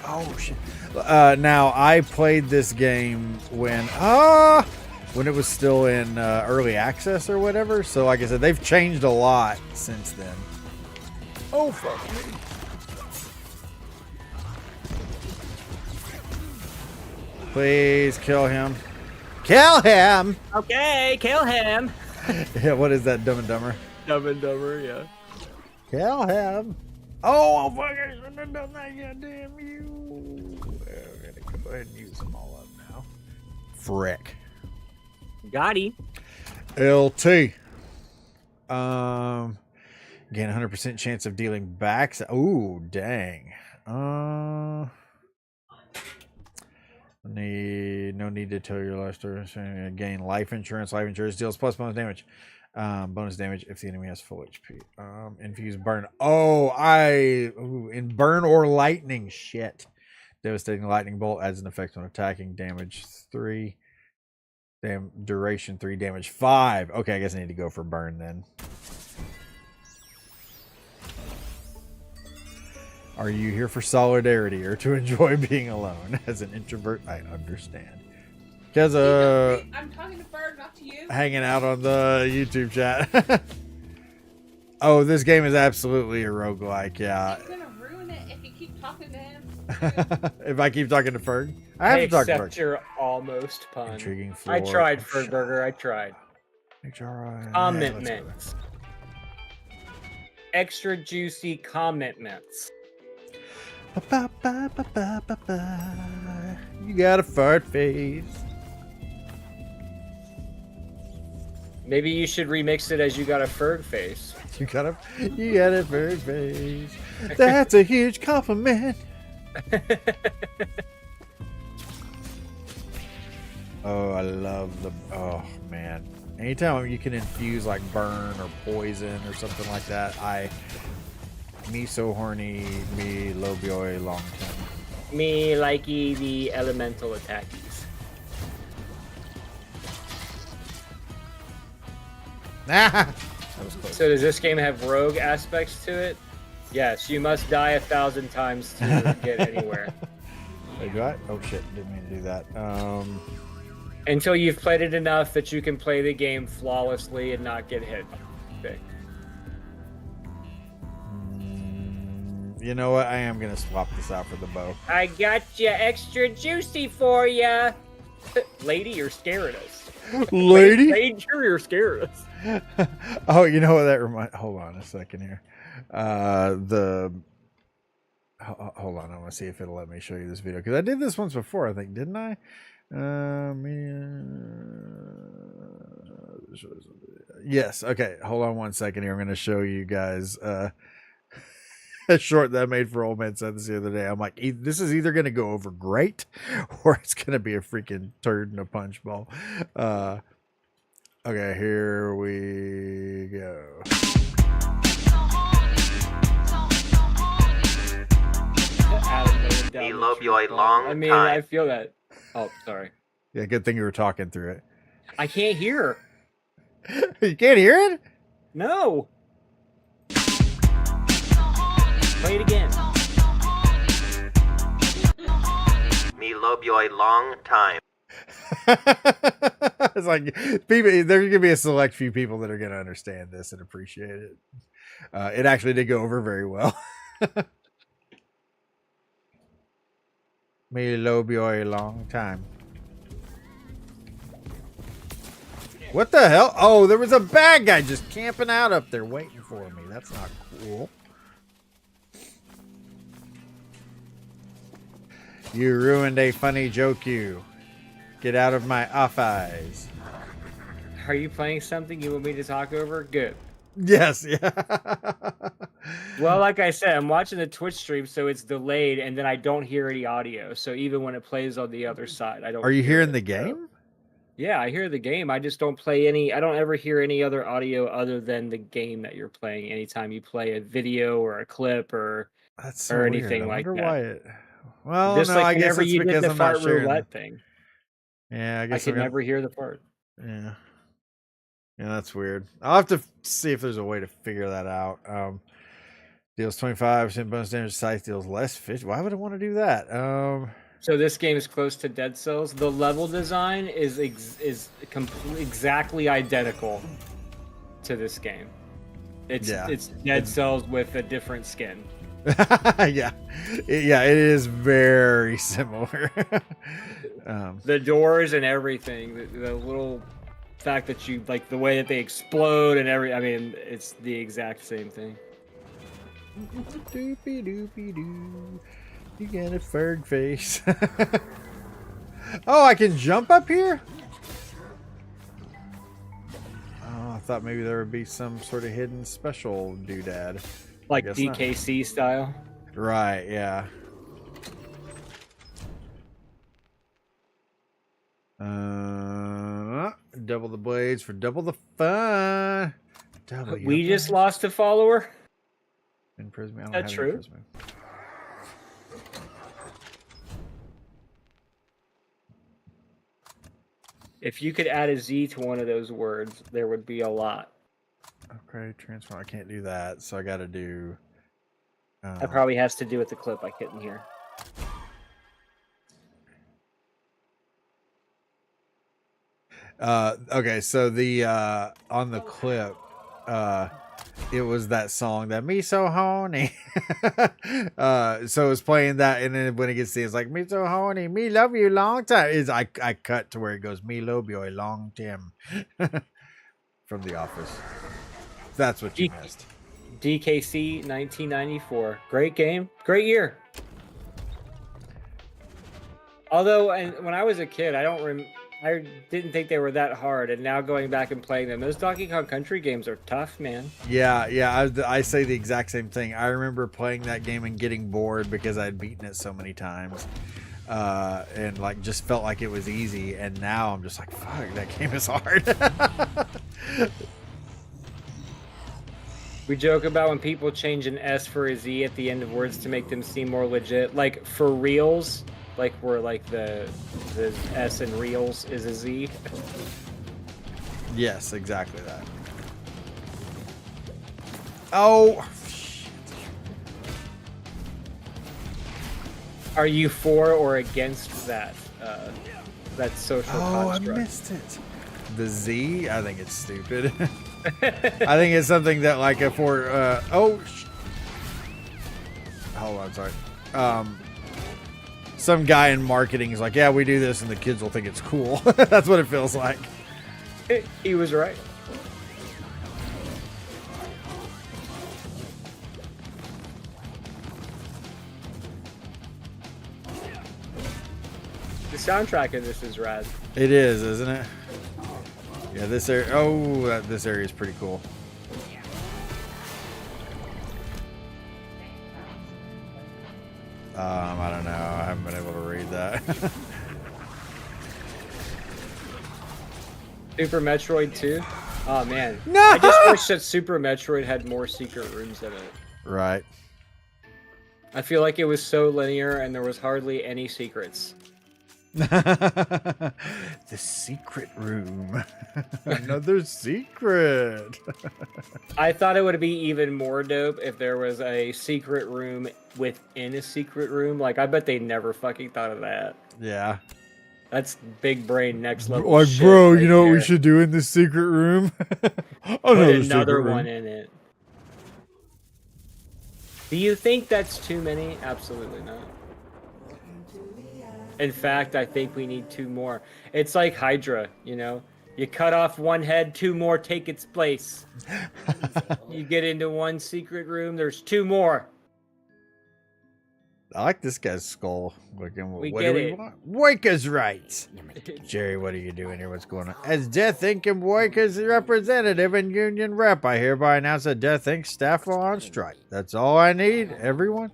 Oh shit. Now I played this game when it was still in early access or whatever. So like I said, they've changed a lot since then. Oh fuck me. Please kill him. Kill him! Okay, kill him. Yeah, what is that, Dumb and Dumber? Dumb and Dumber, yeah. Kill him. Oh, fuck, I shouldn't have done that, goddamn you. We're gonna go ahead and use them all up now. Frick. Gotti. LT. Gain 100% chance of dealing back. Ooh, dang. No need to tell your life story. Gain life insurance. Life insurance deals plus bonus damage. Bonus damage if the enemy has full HP. Infuse burn. In burn or lightning. Shit. Devastating lightning bolt adds an effect on attacking. Damage 3. Duration 3. Damage 5. Okay, I guess I need to go for burn then. Are you here for solidarity or to enjoy being alone? As an introvert, I understand. Because I'm talking to Bird, not to you. hanging out on the YouTube chat. Oh, this game is absolutely a roguelike, yeah. He's gonna ruin it if you keep talking to him. If I keep talking to Ferg, I have to talk to Ferg. Accept your almost pun. Intriguing floor. I tried, Fergburger. I tried. Commitments. Extra juicy commitments. You got a fart face. Maybe you should remix it as you got a Ferg face. You got a fart face. That's a huge compliment. Oh, I love oh man. Anytime you can infuse like burn or poison or something like that, me so horny, me low boy long time. Me likey the elemental attackies. That was close. So does this game have rogue aspects to it? Yes, you must die 1,000 times to get anywhere. Wait, do I? Oh shit, didn't mean to do that. Until you've played it enough that you can play the game flawlessly and not get hit. Okay. You know what? I am gonna swap this out for the bow. I got you extra juicy for ya. Lady, you're scaring us. Lady? Major, you're scaring us. Oh, you know what that reminds? Hold on a second here. Hold on, I want to see if it'll let me show you this video because I did this once before, I think, didn't I? Yes. Okay. Hold on 1 second here. I'm going to show you guys a short that I made for Old Man Said this the other day. I'm like, this is either going to go over great or it's going to be a freaking turd in a punch bowl. Okay, here we go. Me love you a long I mean, time. I feel that. Oh, sorry. Yeah, good thing you were talking through it. I can't hear. You can't hear it? No. Play it again. Me love you a long time. It's like people. There's gonna be a select few people that are gonna understand this and appreciate it. It actually did go over very well. Me love you a long time. What the hell? Oh, there was a bad guy just camping out up there waiting for me. That's not cool. You ruined a funny joke, you. Get out of my off eyes. Are you playing something you want me to talk over? Good. Yes, yeah. Well, like I said, I'm watching the Twitch stream, so it's delayed, and then I don't hear any audio. So even when it plays on the other side, I don't. Are you hear hearing it, the so- game? Yeah, I hear the game. I just don't play any. I don't ever hear any other audio other than the game that you're playing. Anytime you play a video or a clip or That's so or weird. anything I like wonder that. why it. Well, Just no, like I guess whenever it's you did because the I'm not fart sharing. roulette thing, Yeah, I I guess could I'm gonna- never hear the fart. Yeah. Yeah, that's weird. I'll have to see if there's a way to figure that out. Deals 25% bonus damage. Scythe deals less fish. Why would I want to do that? So this game is close to Dead Cells. The level design is exactly identical to this game. It's Dead Cells with a different skin. Yeah, it is very similar. The doors and everything, the little fact that you like the way that they explode and I mean, it's the exact same thing. Doopy doopy doo. You get a ferg face. Oh, I can jump up here? Oh, I thought maybe there would be some sort of hidden special doodad. Like Guess not. DKC style. Right, yeah. Double the blades for double the fun. Double We your just fun. lost a follower. In Prism. I don't That's have any true. Prism. If you could add a Z to one of those words, there would be a lot. Okay, transform. I can't do that, so I got to do. That probably has to do with the clip I couldn't hear. Okay, so the on the clip, it was that song that me so horny. So it's playing that, and then when it gets to it's like me so horny, me love you long time. Is I cut to where it goes me love you a long time from The Office. That's what you missed. DKC 1994. Great game. Great year. Although, and when I was a kid, I didn't think they were that hard. And now going back and playing them, those Donkey Kong Country games are tough, man. Yeah. I say the exact same thing. I remember playing that game and getting bored because I'd beaten it so many times. And like just felt like it was easy. And now I'm just like, fuck, that game is hard. We joke about when people change an S for a Z at the end of words to make them seem more legit. Like for reals, like where like the S in reals is a Z. Yes, exactly that. Oh, shit. Are you for or against that social construct? I missed it. The Z, I think it's stupid. I think it's something that like if we're hold on, sorry. Some guy in marketing is like, yeah, we do this and the kids will think it's cool. That's what it feels like. He was right. The soundtrack in this is rad. It is, isn't it? Yeah, this area. Oh, this area is pretty cool. I don't know. I haven't been able to read that. Super Metroid 2? Oh man. No! I just wish that Super Metroid had more secret rooms in it. Right. I feel like it was so linear and there was hardly any secrets. The secret room. Another secret. I thought it would be even more dope if there was a secret room within a secret room. Like, I bet they never fucking thought of that. Yeah. That's big brain next level Like, shit bro, right you know what we there. should do in this secret room? Put another one in it. Do you think that's too many? Absolutely not. In fact, I think we need 2 more. It's like Hydra, you know? You cut off one head, 2 more take its place. You get into one secret room, there's 2 more. I like this guy's skull. Looking, We what get do we it. want? Workers' rights. Jerry, what are you doing here? What's going on? As Death Inc. and Workers representative and union rep, I hereby announce that Death Inc. staff are on strike. That's all I need, everyone.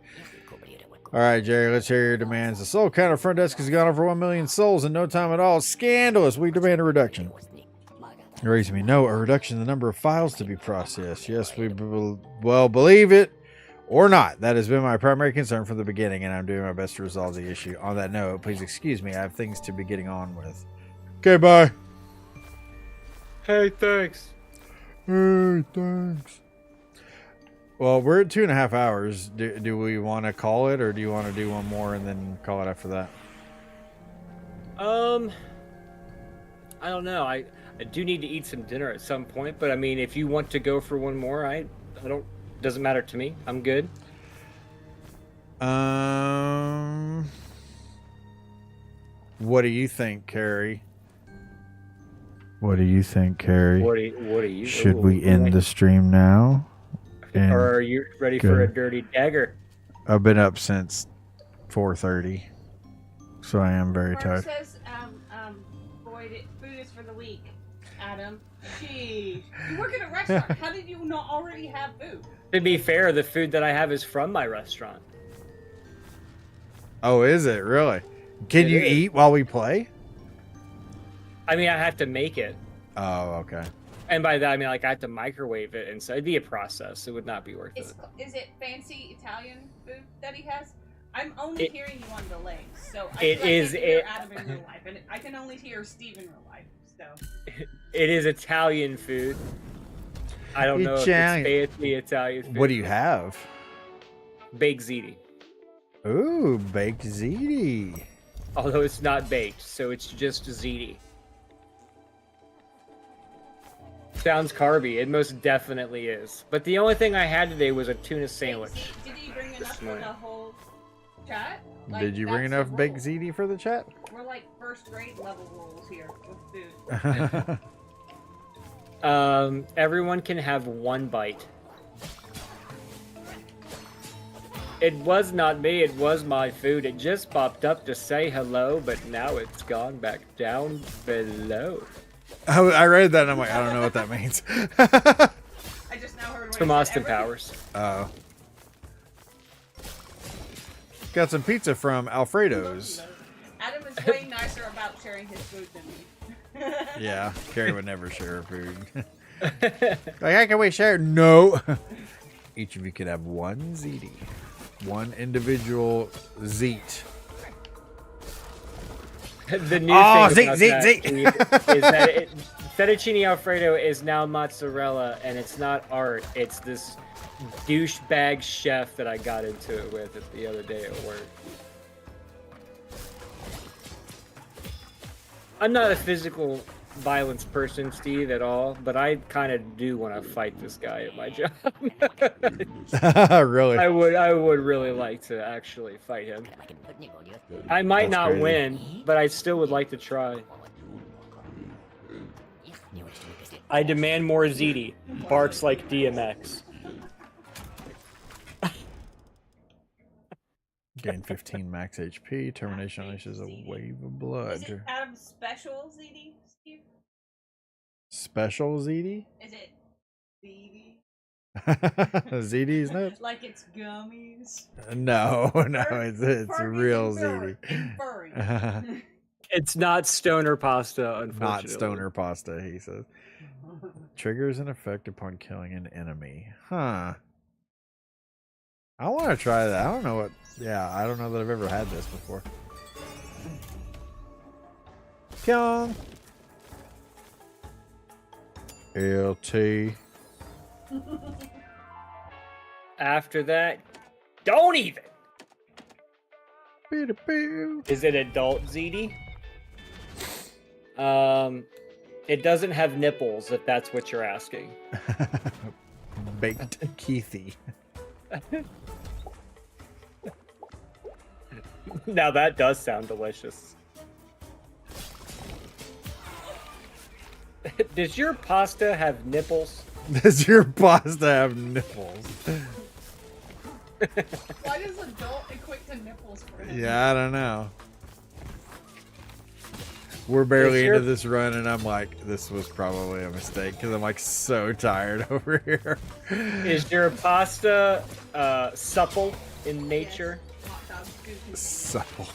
All right, Jerry, let's hear your demands. The soul count at front desk has gone over 1 million souls in no time at all. Scandalous. We demand a reduction. Raising me, no, a reduction in the number of files to be processed. Yes, we believe it or not. That has been my primary concern from the beginning, and I'm doing my best to resolve the issue. On that note, please excuse me. I have things to be getting on with. Okay, bye. Hey, thanks. Hey, thanks. Well, we're at 2.5 hours. Do we want to call it, or do you want to do one more and then call it after that? I don't know. I do need to eat some dinner at some point, but I mean, if you want to go for one more, I don't. Doesn't matter to me. I'm good. What do you think, Carrie? What do you think, Carrie? What do you? Should we end the stream now? Or are you ready for a dirty dagger? I've been up since 4:30, so I am very tired. Says, Boyd, food is for the weak. Adam, jeez, you work at a restaurant. How did you not already have food? To be fair, the food that I have is from my restaurant. Oh, is it really? Can you eat while we play? I mean, I have to make it. Oh, okay. And by that, I mean, like, I have to microwave it, and so it'd be a process. It would not be worth it. Is it fancy Italian food that he has? I'm only hearing you on the legs, so I It is hear Adam in real life, and I can only hear Steve in real life. So it is Italian food. I don't know if it's fancy Italian food. What do you have? Baked ziti. Ooh, baked ziti. Although it's not baked, so it's just ziti. Sounds carby. It most definitely is. But the only thing I had today was a tuna sandwich. did he bring enough for the whole chat? Like, Did you bring enough baked ziti for the chat? We're like first grade level rules here with food. Everyone can have 1 bite. It was not me, it was my food. It just popped up to say hello, but now it's gone back down below. I read that and I'm like, I don't know what that means. I just now heard It's from Austin Powers. Oh. Got some pizza from Alfredo's. Adam is way nicer about sharing his food than me. Yeah, Carrie would never share her food. Like, how can we share? No. Each of you could have 1 ziti. 1 individual zeet. The new thing about zeet, that, zeet. Steve, is that fettuccine Alfredo is now mozzarella, and it's not art. It's this douchebag chef that I got into it with the other day at work. I'm not a physical violence person, Steve, at all, but I kind of do want to fight this guy at my job. Really? I would really like to actually fight him. I might not crazy. win, but I still would like to try. I demand more ziti. Barks like DMX. Gain 15 max HP. Termination unleashes a wave of blood. Is it Adam's special ZD, Steve? Special ZD? Is it ziti? ZD's nuts? Like it's gummies? No, no, it's Furries real and furry- ZD. and furry. It's not stoner pasta, unfortunately. Not stoner pasta, he says. Triggers an effect upon killing an enemy. Huh. I want to try that. I don't know what. Yeah, I don't know that I've ever had this before. Pyong. LT. After that, don't even. Boo-da-boo. Is it adult ZD? It doesn't have nipples, if that's what you're asking. Baked Keithy. Now that does sound delicious. Does your pasta have nipples? Does your pasta have nipples? Why does adult equate to nipples for him? Yeah, I don't know. We're barely Is your- into this run, and I'm like, this was probably a mistake because I'm like so tired over here. Is your pasta supple in nature? Yes, hot dogs do contain Supple.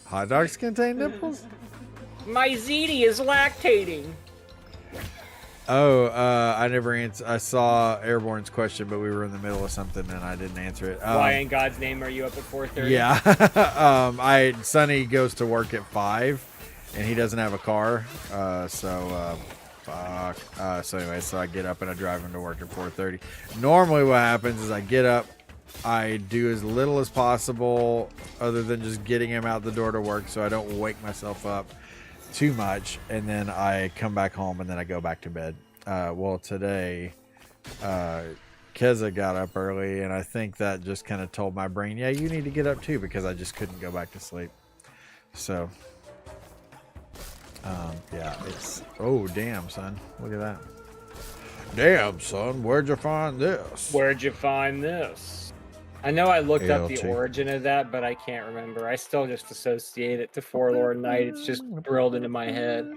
Hot dogs contain nipples? My ZD is lactating. Oh, I never answered. I saw Airborne's question, but we were in the middle of something and I didn't answer it. Why in God's name are you up at 4:30? Yeah. Sonny goes to work at 5 and he doesn't have a car. Fuck. So anyway, so I get up and I drive him to work at 4:30. Normally what happens is I get up, I do as little as possible other than just getting him out the door to work so I don't wake myself up too much, and then I come back home and then I go back to bed. Well, today Keza got up early and I think that just kind of told my brain, yeah, you need to get up too, because I just couldn't go back to sleep. So yeah, it's oh damn son, look at that. Damn son, where'd you find this? Where'd you find this? I know I looked up the ALT. origin of that, but I can't remember. I still just associate it to Forlorn Night. It's just drilled into my head.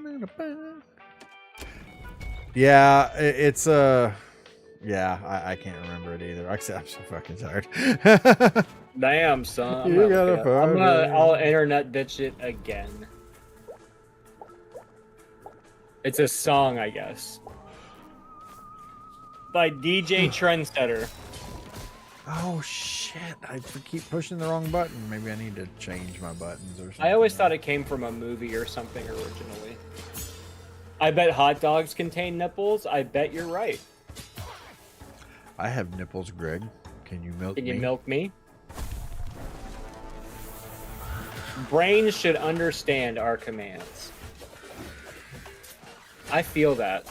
Yeah, it's yeah, I can't remember it either. I'm so fucking tired. Damn, son. You gotta find it. I'll internet bitch it again. It's a song, I guess. By DJ Trendsetter. Oh shit! I keep pushing the wrong button. Maybe I need to change my buttons or something. I always thought it came from a movie or something originally. I bet hot dogs contain nipples. I bet you're right. I have nipples, Greg. Can you milk me? Can you milk me? Brains should understand our commands. I feel that.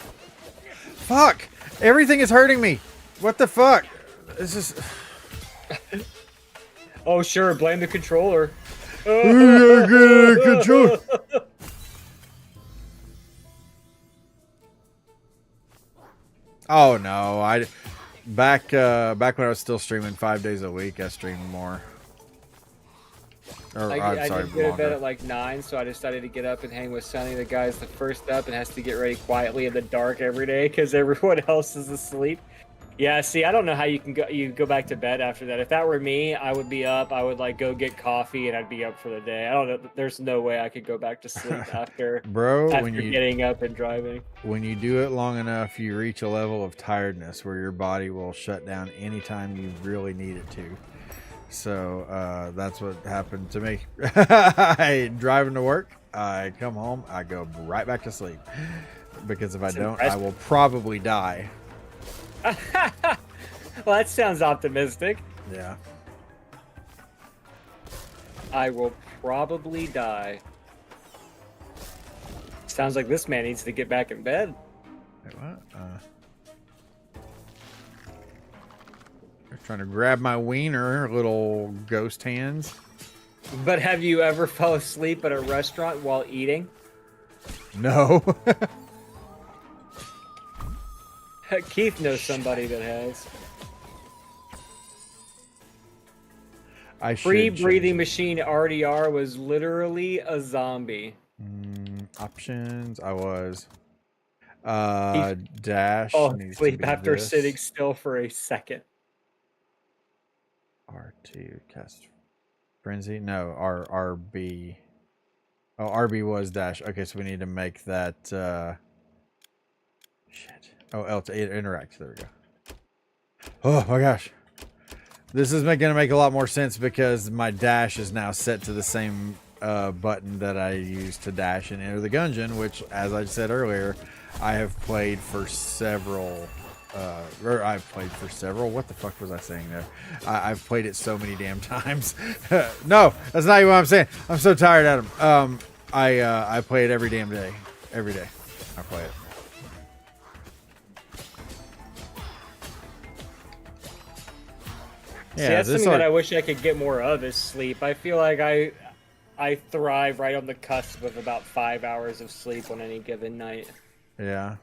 Fuck! Everything is hurting me. What the fuck? This is. Oh sure, blame the controller. Control. Oh no! Back when I was still streaming 5 days a week, I streamed more. Or, I I'm sorry, did go to bed longer. at like 9, so I decided to get up and hang with Sonny. The guy's the first up and has to get ready quietly in the dark every day because everyone else is asleep. Yeah, see, I don't know how you can go back to bed after that. If that were me, I would be up. I would like go get coffee and I'd be up for the day. I don't know. There's no way I could go back to sleep after Bro, when getting up and driving. When you do it long enough, you reach a level of tiredness where your body will shut down anytime you really need it to. So that's what happened to me. I driving to work, I come home, I go right back to sleep. Because if I don't, I will probably die. Well, that sounds optimistic. Yeah. I will probably die. Sounds like this man needs to get back in bed. Wait, what? They're trying to grab my wiener, little ghost hands. But have you ever fell asleep at a restaurant while eating? No. Keith knows somebody that has. Free breathing machine RDR was literally a zombie. Options. I was. Dash Oh, needs to sleep be after this. sitting still for a second. R2 cast frenzy. No, RB. Oh, RB was dash. Okay, so we need to make that. Shit. Oh, L to interact. There we go. Oh my gosh. This is going to make a lot more sense because my dash is now set to the same button that I use to dash and enter the dungeon, which, as I said earlier, I have played for several. I've played for several. What the fuck was I saying there? I've played it so many damn times. No, that's not even what I'm saying. I'm so tired, Adam. I play it every damn day. Every day, I play it. See, that's something that I wish I could get more of is sleep. I feel like I thrive right on the cusp of about 5 hours of sleep on any given night. Yeah.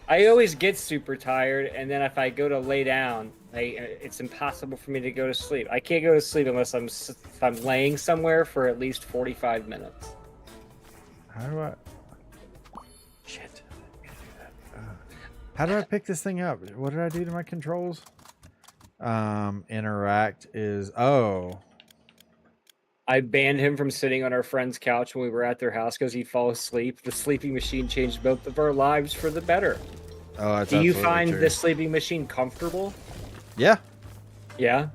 I always get super tired, and then if I go to lay down, it's impossible for me to go to sleep. I can't go to sleep unless if I'm laying somewhere for at least 45 minutes. How do I? Shit. How do I pick this thing up? What did I do to my controls? Interact is I banned him from sitting on our friend's couch when we were at their house because he'd fall asleep. The sleeping machine changed both of our lives for the better. Oh, that's Do you absolutely find true. the sleeping machine comfortable? Yeah. Yeah.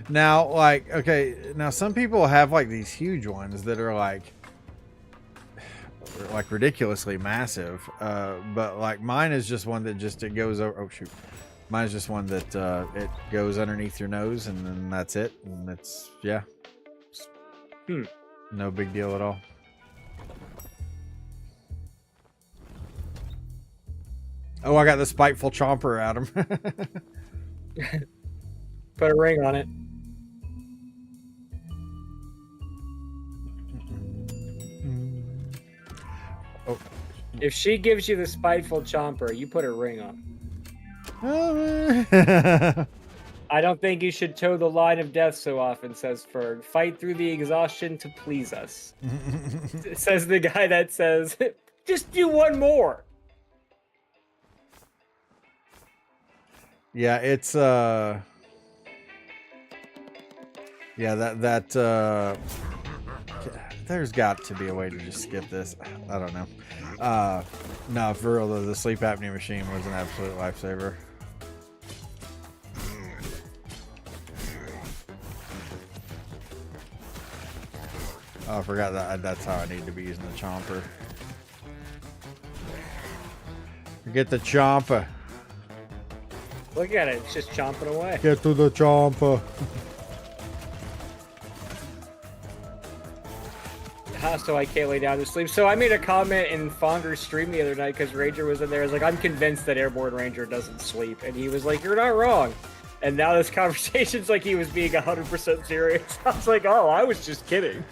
Now, like, okay, now some people have like these huge ones that are like ridiculously massive. But like mine is just one that it goes over. Oh shoot. Mine's just one that it goes underneath your nose and then that's it. And it's no big deal at all. Oh, I got the spiteful chomper, Adam. Put a ring on it. Oh. If she gives you the spiteful chomper, you put a ring on. I don't think you should toe the line of death so often, says Ferg. Fight through the exhaustion to please us. Says the guy that says, just do one more. Yeah, it's yeah, there's got to be a way to just skip this. I don't know. No, for real, the sleep apnea machine was an absolute lifesaver. Oh, I forgot that's how I need to be using the chomper. Get the chomper. Look at it, it's just chomping away. Get to the chomper. So I can't lay down to sleep. So I made a comment in Fonger's stream the other night because Ranger was in there. I was like, I'm convinced that Airborne Ranger doesn't sleep. And he was like, you're not wrong. And now this conversation's like he was being 100% serious. I was like, oh, I was just kidding.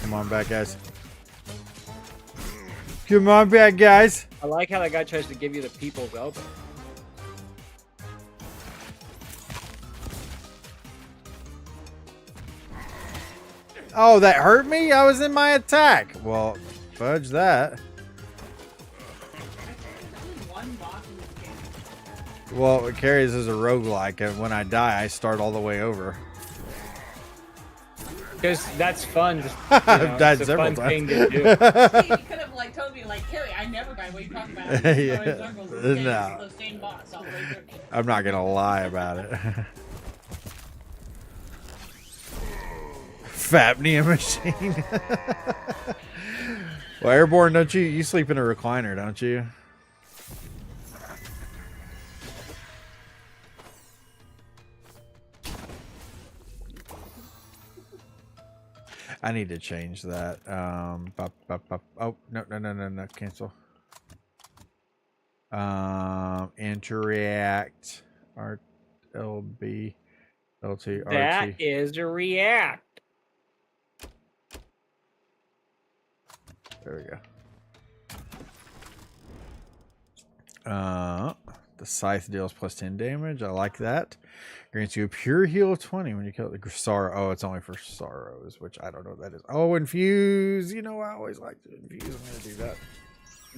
Come on back, guys. Come on back, guys. I like how that guy tries to give you the people's elbow. Oh, that hurt me? I was in my attack. Well, fudge that. Well, it carries as a roguelike, and when I die, I start all the way over. Because that's fun. Just, I've died it's a several fun times. thing to do. You could have like told me like, Carrie, I never died. What are you talking about? Yeah. No. The same boss all the way through. I'm not going to lie about it. Fapnea machine. Well, Airborne, don't you sleep in a recliner, don't you? I need to change that. Oh, no, cancel. Interact. LB. LT. RT. That is a react. There we go. The scythe deals plus 10 damage. I like that. Grants you a pure heal of 20 when you kill the sorrow. Oh, it's only for sorrows, which I don't know what that is. Oh, infuse. You know, I always like to infuse. I'm going to do that.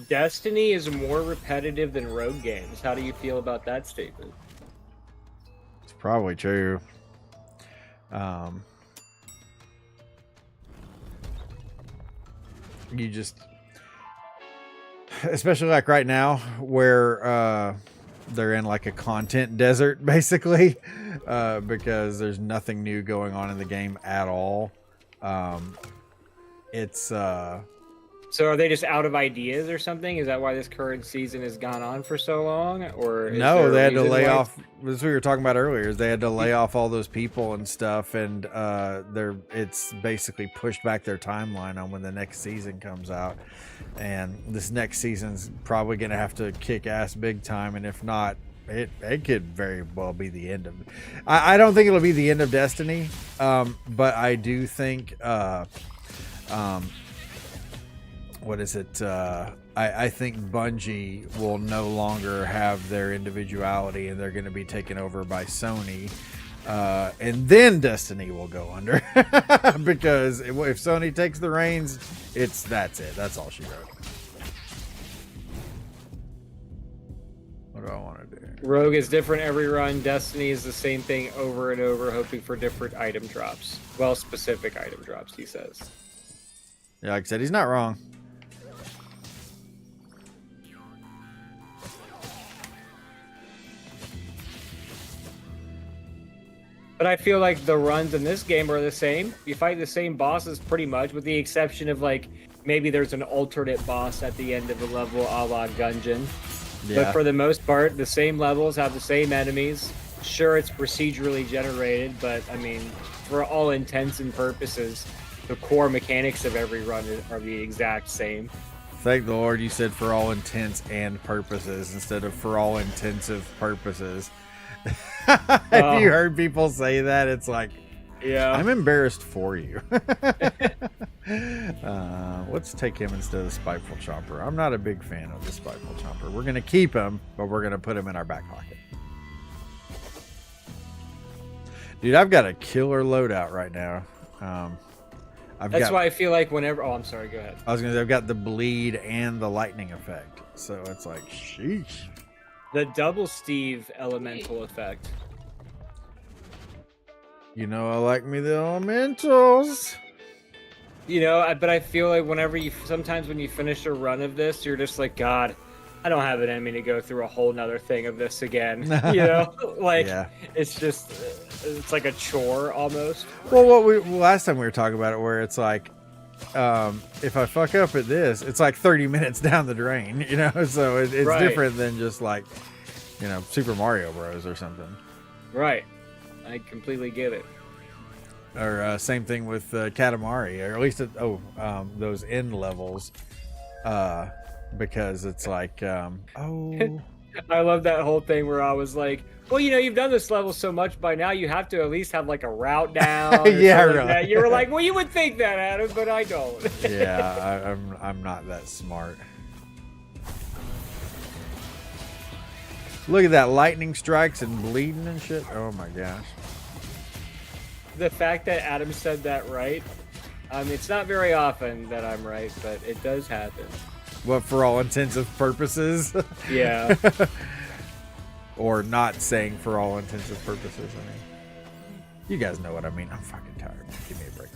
Destiny is more repetitive than rogue games. How do you feel about that statement? It's probably true. You just, especially like right now where they're in like a content desert basically, because there's nothing new going on in the game at all. It's So are they just out of ideas or something? Is that why this current season has gone on for so long? Or is no, there a they had to reason lay why- off. This is what we were talking about earlier. Is they had to lay off all those people and stuff, and it's basically pushed back their timeline on when the next season comes out. And this next season's probably going to have to kick ass big time, and if not, it could very well be the end of. I don't think it'll be the end of Destiny, but I do think. What is it? I think Bungie will no longer have their individuality, and they're going to be taken over by Sony. And then Destiny will go under because if Sony takes the reins, that's it. That's all she wrote. What do I want to do? Rogue is different every run. Destiny is the same thing over and over, hoping for different item drops. Well, specific item drops, he says. Yeah, like I said, he's not wrong. But I feel like the runs in this game are the same. You fight the same bosses pretty much, with the exception of like maybe there's an alternate boss at the end of the level, a la Gungeon. Yeah. But for the most part, the same levels have the same enemies. Sure, it's procedurally generated, but I mean, for all intents and purposes, the core mechanics of every run are the exact same. Thank the Lord you said for all intents and purposes instead of for all intensive purposes. Have you heard people say that? It's like, yeah, I'm embarrassed for you. Let's take him instead of the Spiteful Chomper. I'm not a big fan of the Spiteful Chomper. We're going to keep him, but we're going to put him in our back pocket. Dude, I've got a killer loadout right now. That's why I feel like whenever... Oh, I'm sorry, go ahead. I was going to say, I've got the bleed and the lightning effect. So it's like, sheesh. The double Steve elemental effect. You know, I like me the elementals. You know, but I feel like sometimes when you finish a run of this, you're just like, God, I don't have it in me to go through a whole nother thing of this again. You know, like Yeah. it's like a chore almost. Well, last time we were talking about it, where it's like, if I fuck up at this, it's like 30 minutes down the drain, you know. So it's Right. different than just like, you know, Super Mario Bros. Or something. Right. I completely get it. Or same thing with Katamari, or at least those end levels, because it's like, I love that whole thing where I was like, well, you know, you've done this level so much by now, you have to at least have like a route down. Or Yeah, something like really. that. You were like, well, you would think that, Adam, but I don't. yeah, I'm not that smart. Look at that, lightning strikes and bleeding and shit. Oh my gosh. The fact that Adam said that right, it's not very often that I'm right, but it does happen. What, for all intensive purposes? Yeah. Or not saying for all intensive purposes. I mean, you guys know what I mean. I'm fucking tired. Give me a break.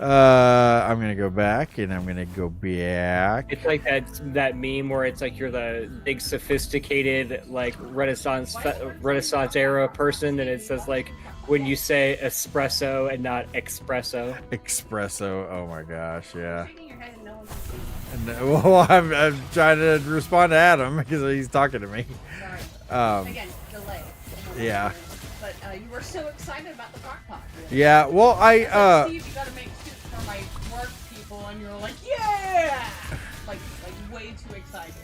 I'm gonna go back, and I'm gonna go back. It's like that meme where it's like you're the big sophisticated like Renaissance era person, and it says like when you say espresso and not espresso. Espresso. Oh my gosh, yeah. Shaking your head and no one's And, well, I'm trying to respond to Adam because he's talking to me. sorry. Again, delay. Yeah. But you were so excited about the crock pot. Yeah. Well, Like, Steve, you gotta make soup for my work people, and you're like, yeah! Like way too excited.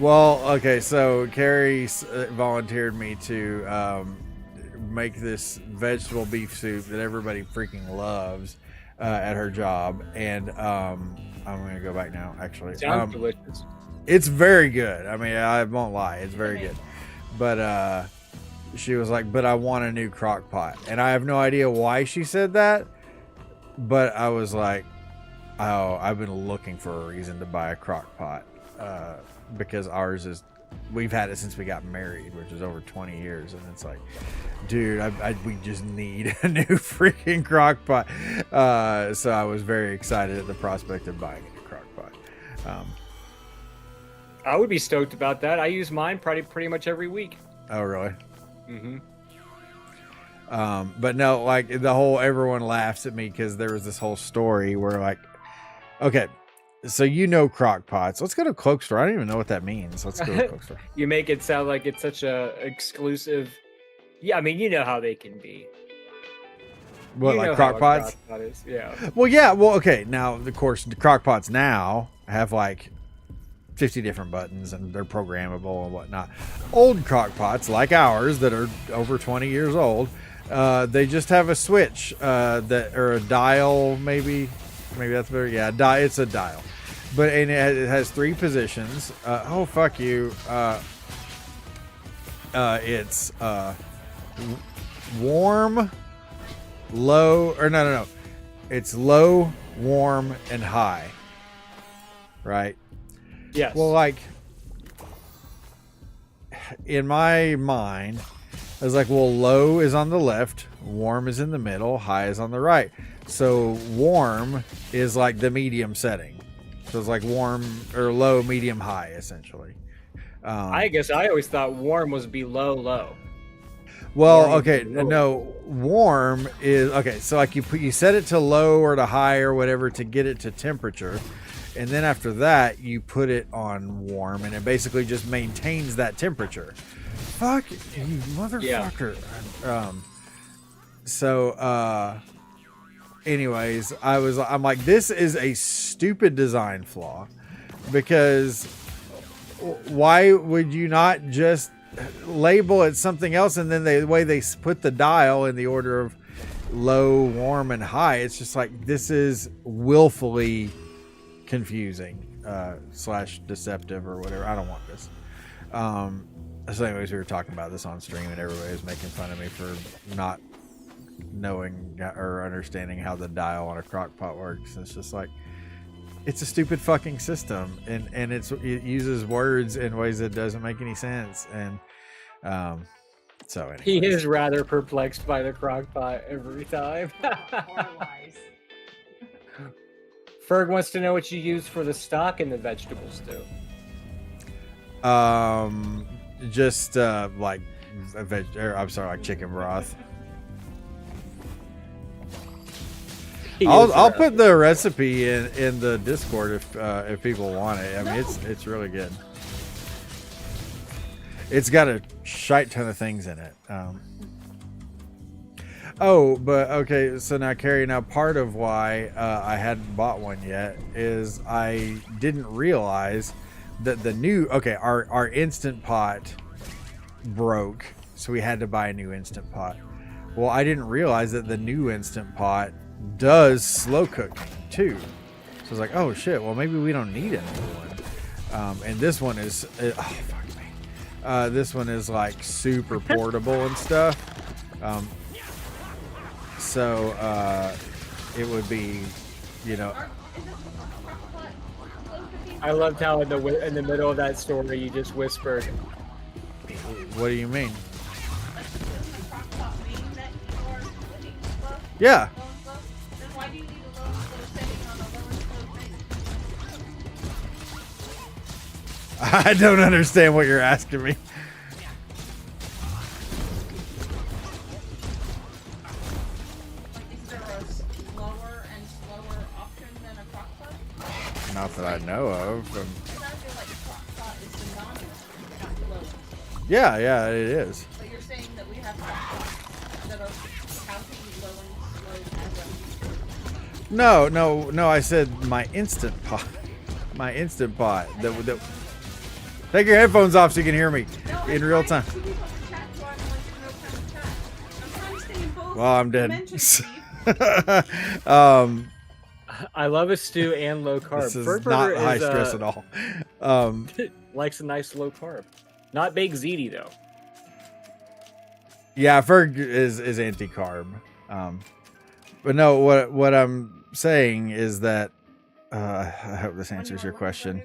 Well, okay, so Carrie volunteered me to make this vegetable beef soup that everybody freaking loves at her job, and I'm gonna go back now. Actually, Sounds delicious. it's very good. I mean, I won't lie, it's very good. but she was like, but I want a new crock pot. And I have no idea why she said that, but I was like, oh, I've been looking for a reason to buy a crock pot, because ours is, we've had it since we got married, which is over 20 years. And it's like, dude, we just need a new freaking crock pot. So I was very excited at the prospect of buying a new crock pot. I would be stoked about that. I use mine pretty much every week. Oh, really? Mm-hmm. But no, like the whole, everyone laughs at me because there was this whole story where like, okay, so you know crock pots. Let's go to Cloak Store. I don't even know what that means. Let's go to Cloak Store. You make it sound like it's such a exclusive. Yeah, I mean, you know how they can be. What, You like know crock how a pots? crock pot is. Yeah. Well, yeah. Well, okay. Now, of course, the crock pots now have like 50 different buttons and they're programmable and whatnot. Old crock pots like ours that are over 20 years old, they just have a switch that, or a dial, maybe that's better. Yeah, it's a dial, but and it has 3 positions. Oh, fuck you. It's warm, low, or no. It's low, warm, and high. Right? Yes. Well, like, in my mind, I was like, well, low is on the left, warm is in the middle, high is on the right. So warm is like the medium setting. So it's like warm or low, medium, high, essentially. I guess I always thought warm was below low. Well, warm okay, is low. no, warm is, okay, so like you set it to low or to high or whatever to get it to temperature. And then after that, you put it on warm, and it basically just maintains that temperature. Fuck you, motherfucker. Yeah. Anyways, I'm like, this is a stupid design flaw, because why would you not just label it something else? And then the way they put the dial in the order of low, warm, and high, it's just like, this is willfully confusing / deceptive or whatever. I don't want this. So anyways, we were talking about this on stream and everybody was making fun of me for not knowing or understanding how the dial on a crock pot works. It's just like, it's a stupid fucking system, and it uses words in ways that doesn't make any sense. And so anyways. He is rather perplexed by the crock pot every time. Or lies. Ferg wants to know what you use for the stock in the vegetable stew. Just like like chicken broth. I'll put the recipe in the Discord if people want it. I mean, it's really good. It's got a shite ton of things in it. Oh, but okay, so now Carrie, part of why I hadn't bought one yet is I didn't realize that the new, our Instant Pot broke, so we had to buy a new Instant Pot. Well, I didn't realize that the new Instant Pot does slow cooking too. So I was like, oh shit, well maybe we don't need a new one. And this one is, oh fuck me. This one is like super portable and stuff. So it would be, I loved how in the middle of that story you just whispered. What do you mean? Yeah. Then why do you need a low and slow setting on a low and slow thing? I don't understand what you're asking me. Like, is there a slower and slower option than a crock pot? Not that I know of. Because I feel like a crock pot is synonymous with not low. Yeah, it is. But you're saying that we have crock pots that are counting low and slow as a... No. I said my Instant Pot. My Instant Pot. Take your headphones off so you can hear me in real time. Well, I'm dead. I love a stew and low carb. This is Ferg not Burger high stress at all. Likes a nice low carb. Not baked ziti though. Yeah, Ferg is anti-carb. But no, what I'm saying is that I hope this answers your question.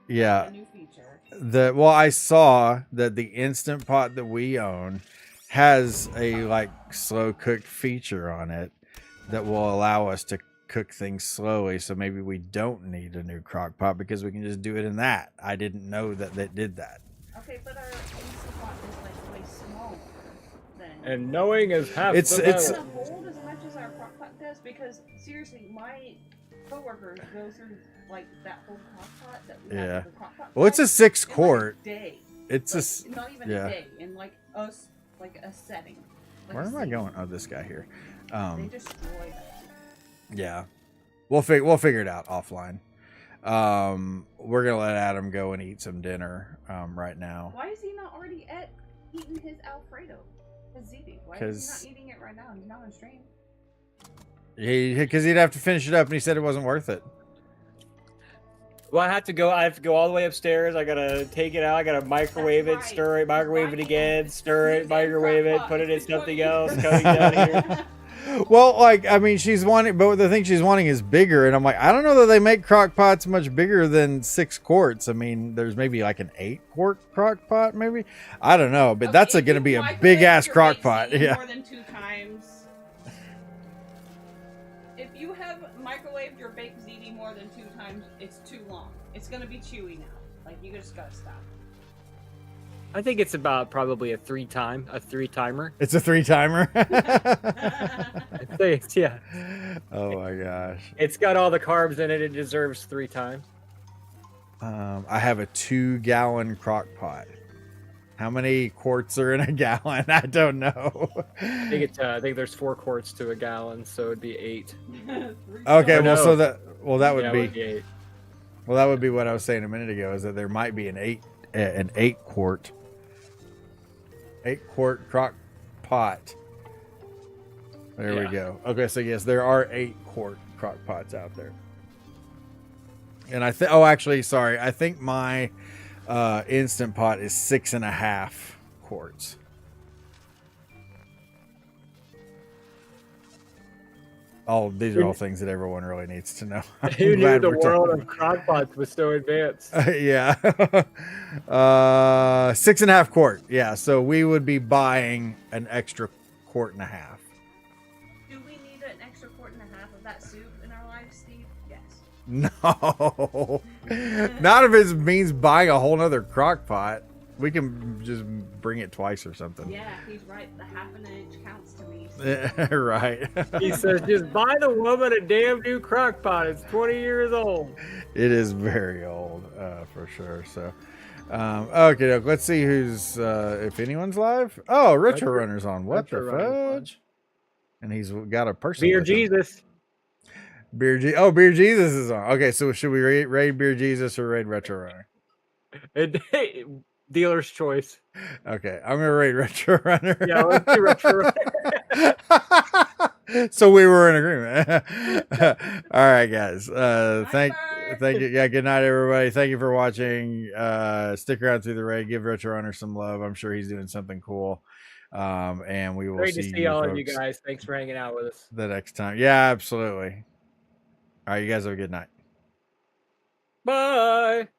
Yeah. A new feature. I saw that the Instant Pot that we own has a like slow cooked feature on it that will allow us to cook things slowly, so maybe we don't need a new crock pot because we can just do it in that. I didn't know that they did that. Okay, but our Instant Pot is like way smaller than. And knowing is half It's- the it's- battle. Does it hold as much as our crock pot does? Because seriously, my coworkers go through like that whole crock pot that we Yeah. have the crock pot. Well, it's a size 6 in, like, quart. a day. It's Like, a s- not even yeah. a day in like a setting. Like Where a am I scene. going? Oh, this guy here. They destroy that. Yeah, we'll figure it out offline. We're gonna let Adam go and eat some dinner right now. Why is he not already eating his Alfredo? His ziti? Why is 'Cause- he not eating it right now? He's not on stream. Because he'd have to finish it up, and he said it wasn't worth it. Well, I have to go all the way upstairs. I gotta take it out. I gotta microwave That's it, stir it, microwave it Right. again, stir it, Use microwave crock it, pot. put it in It's something 20 else, coming down here. Well, like I mean, she's wanting, but the thing she's wanting is bigger, and I'm like, I don't know that they make crock pots much bigger than 6 quarts. I mean, there's maybe like an 8-quart crock pot, maybe. I don't know, but that's Okay, if going to you be a microwave big ass your crock baked pot. ziti Yeah. More than 2 times. If you have microwaved your baked ziti more than 2 times, it's too long. It's gonna be chewy now. Like you just gotta stop. I think it's about probably a 3-timer. It's a 3-timer. I think it's, yeah. Oh my gosh. It's got all the carbs in it. It deserves 3 times. I have a 2-gallon crock pot. How many quarts are in a gallon? I don't know. I think there's 4 quarts to a gallon, so it'd be 8. Okay, Oh, well, no. so that would Yeah, it be would 8. well, that would be what I was saying a minute ago. Is that there might be an 8-quart crock pot. There we Yeah. go. Okay, so yes, there are 8-quart crock pots out there. And I think, sorry, I think my Instant Pot is 6.5 quarts. Oh, these are all things that everyone really needs to know. I'm Who knew glad the we're world talking- of crockpots was so advanced? Yeah. 6.5 quart. Yeah. So we would be buying an extra 1.5 quarts. Do we need an extra 1.5 quarts of that soup in our lives, Steve? Yes. No. Not if it means buying a whole nother crock pot. We can just bring it twice or something. Yeah, he's right. The half an inch counts to me. Right. He says, just buy the woman a damn new crock pot. It's 20 years old. It is very old, for sure. So, okay, let's see who's, if anyone's live. Oh, Retro Runner's on. What the Retro Runner's fudge? And he's got a person. Beer with him. Jesus. Beer Jesus is on. Okay, so should we raid Beer Jesus or raid Retro Runner? Dealer's choice. Okay, I'm gonna raid Retro Runner. Yeah, let's do Retro Runner. So we were in agreement. All right, guys. Thank you. Yeah, good night, everybody. Thank you for watching. Stick around through the raid. Give Retro Runner some love. I'm sure he's doing something cool. And we will Great to see you all of you folks guys. Thanks for hanging out with us. the next time. Yeah, absolutely. All right, you guys have a good night. Bye.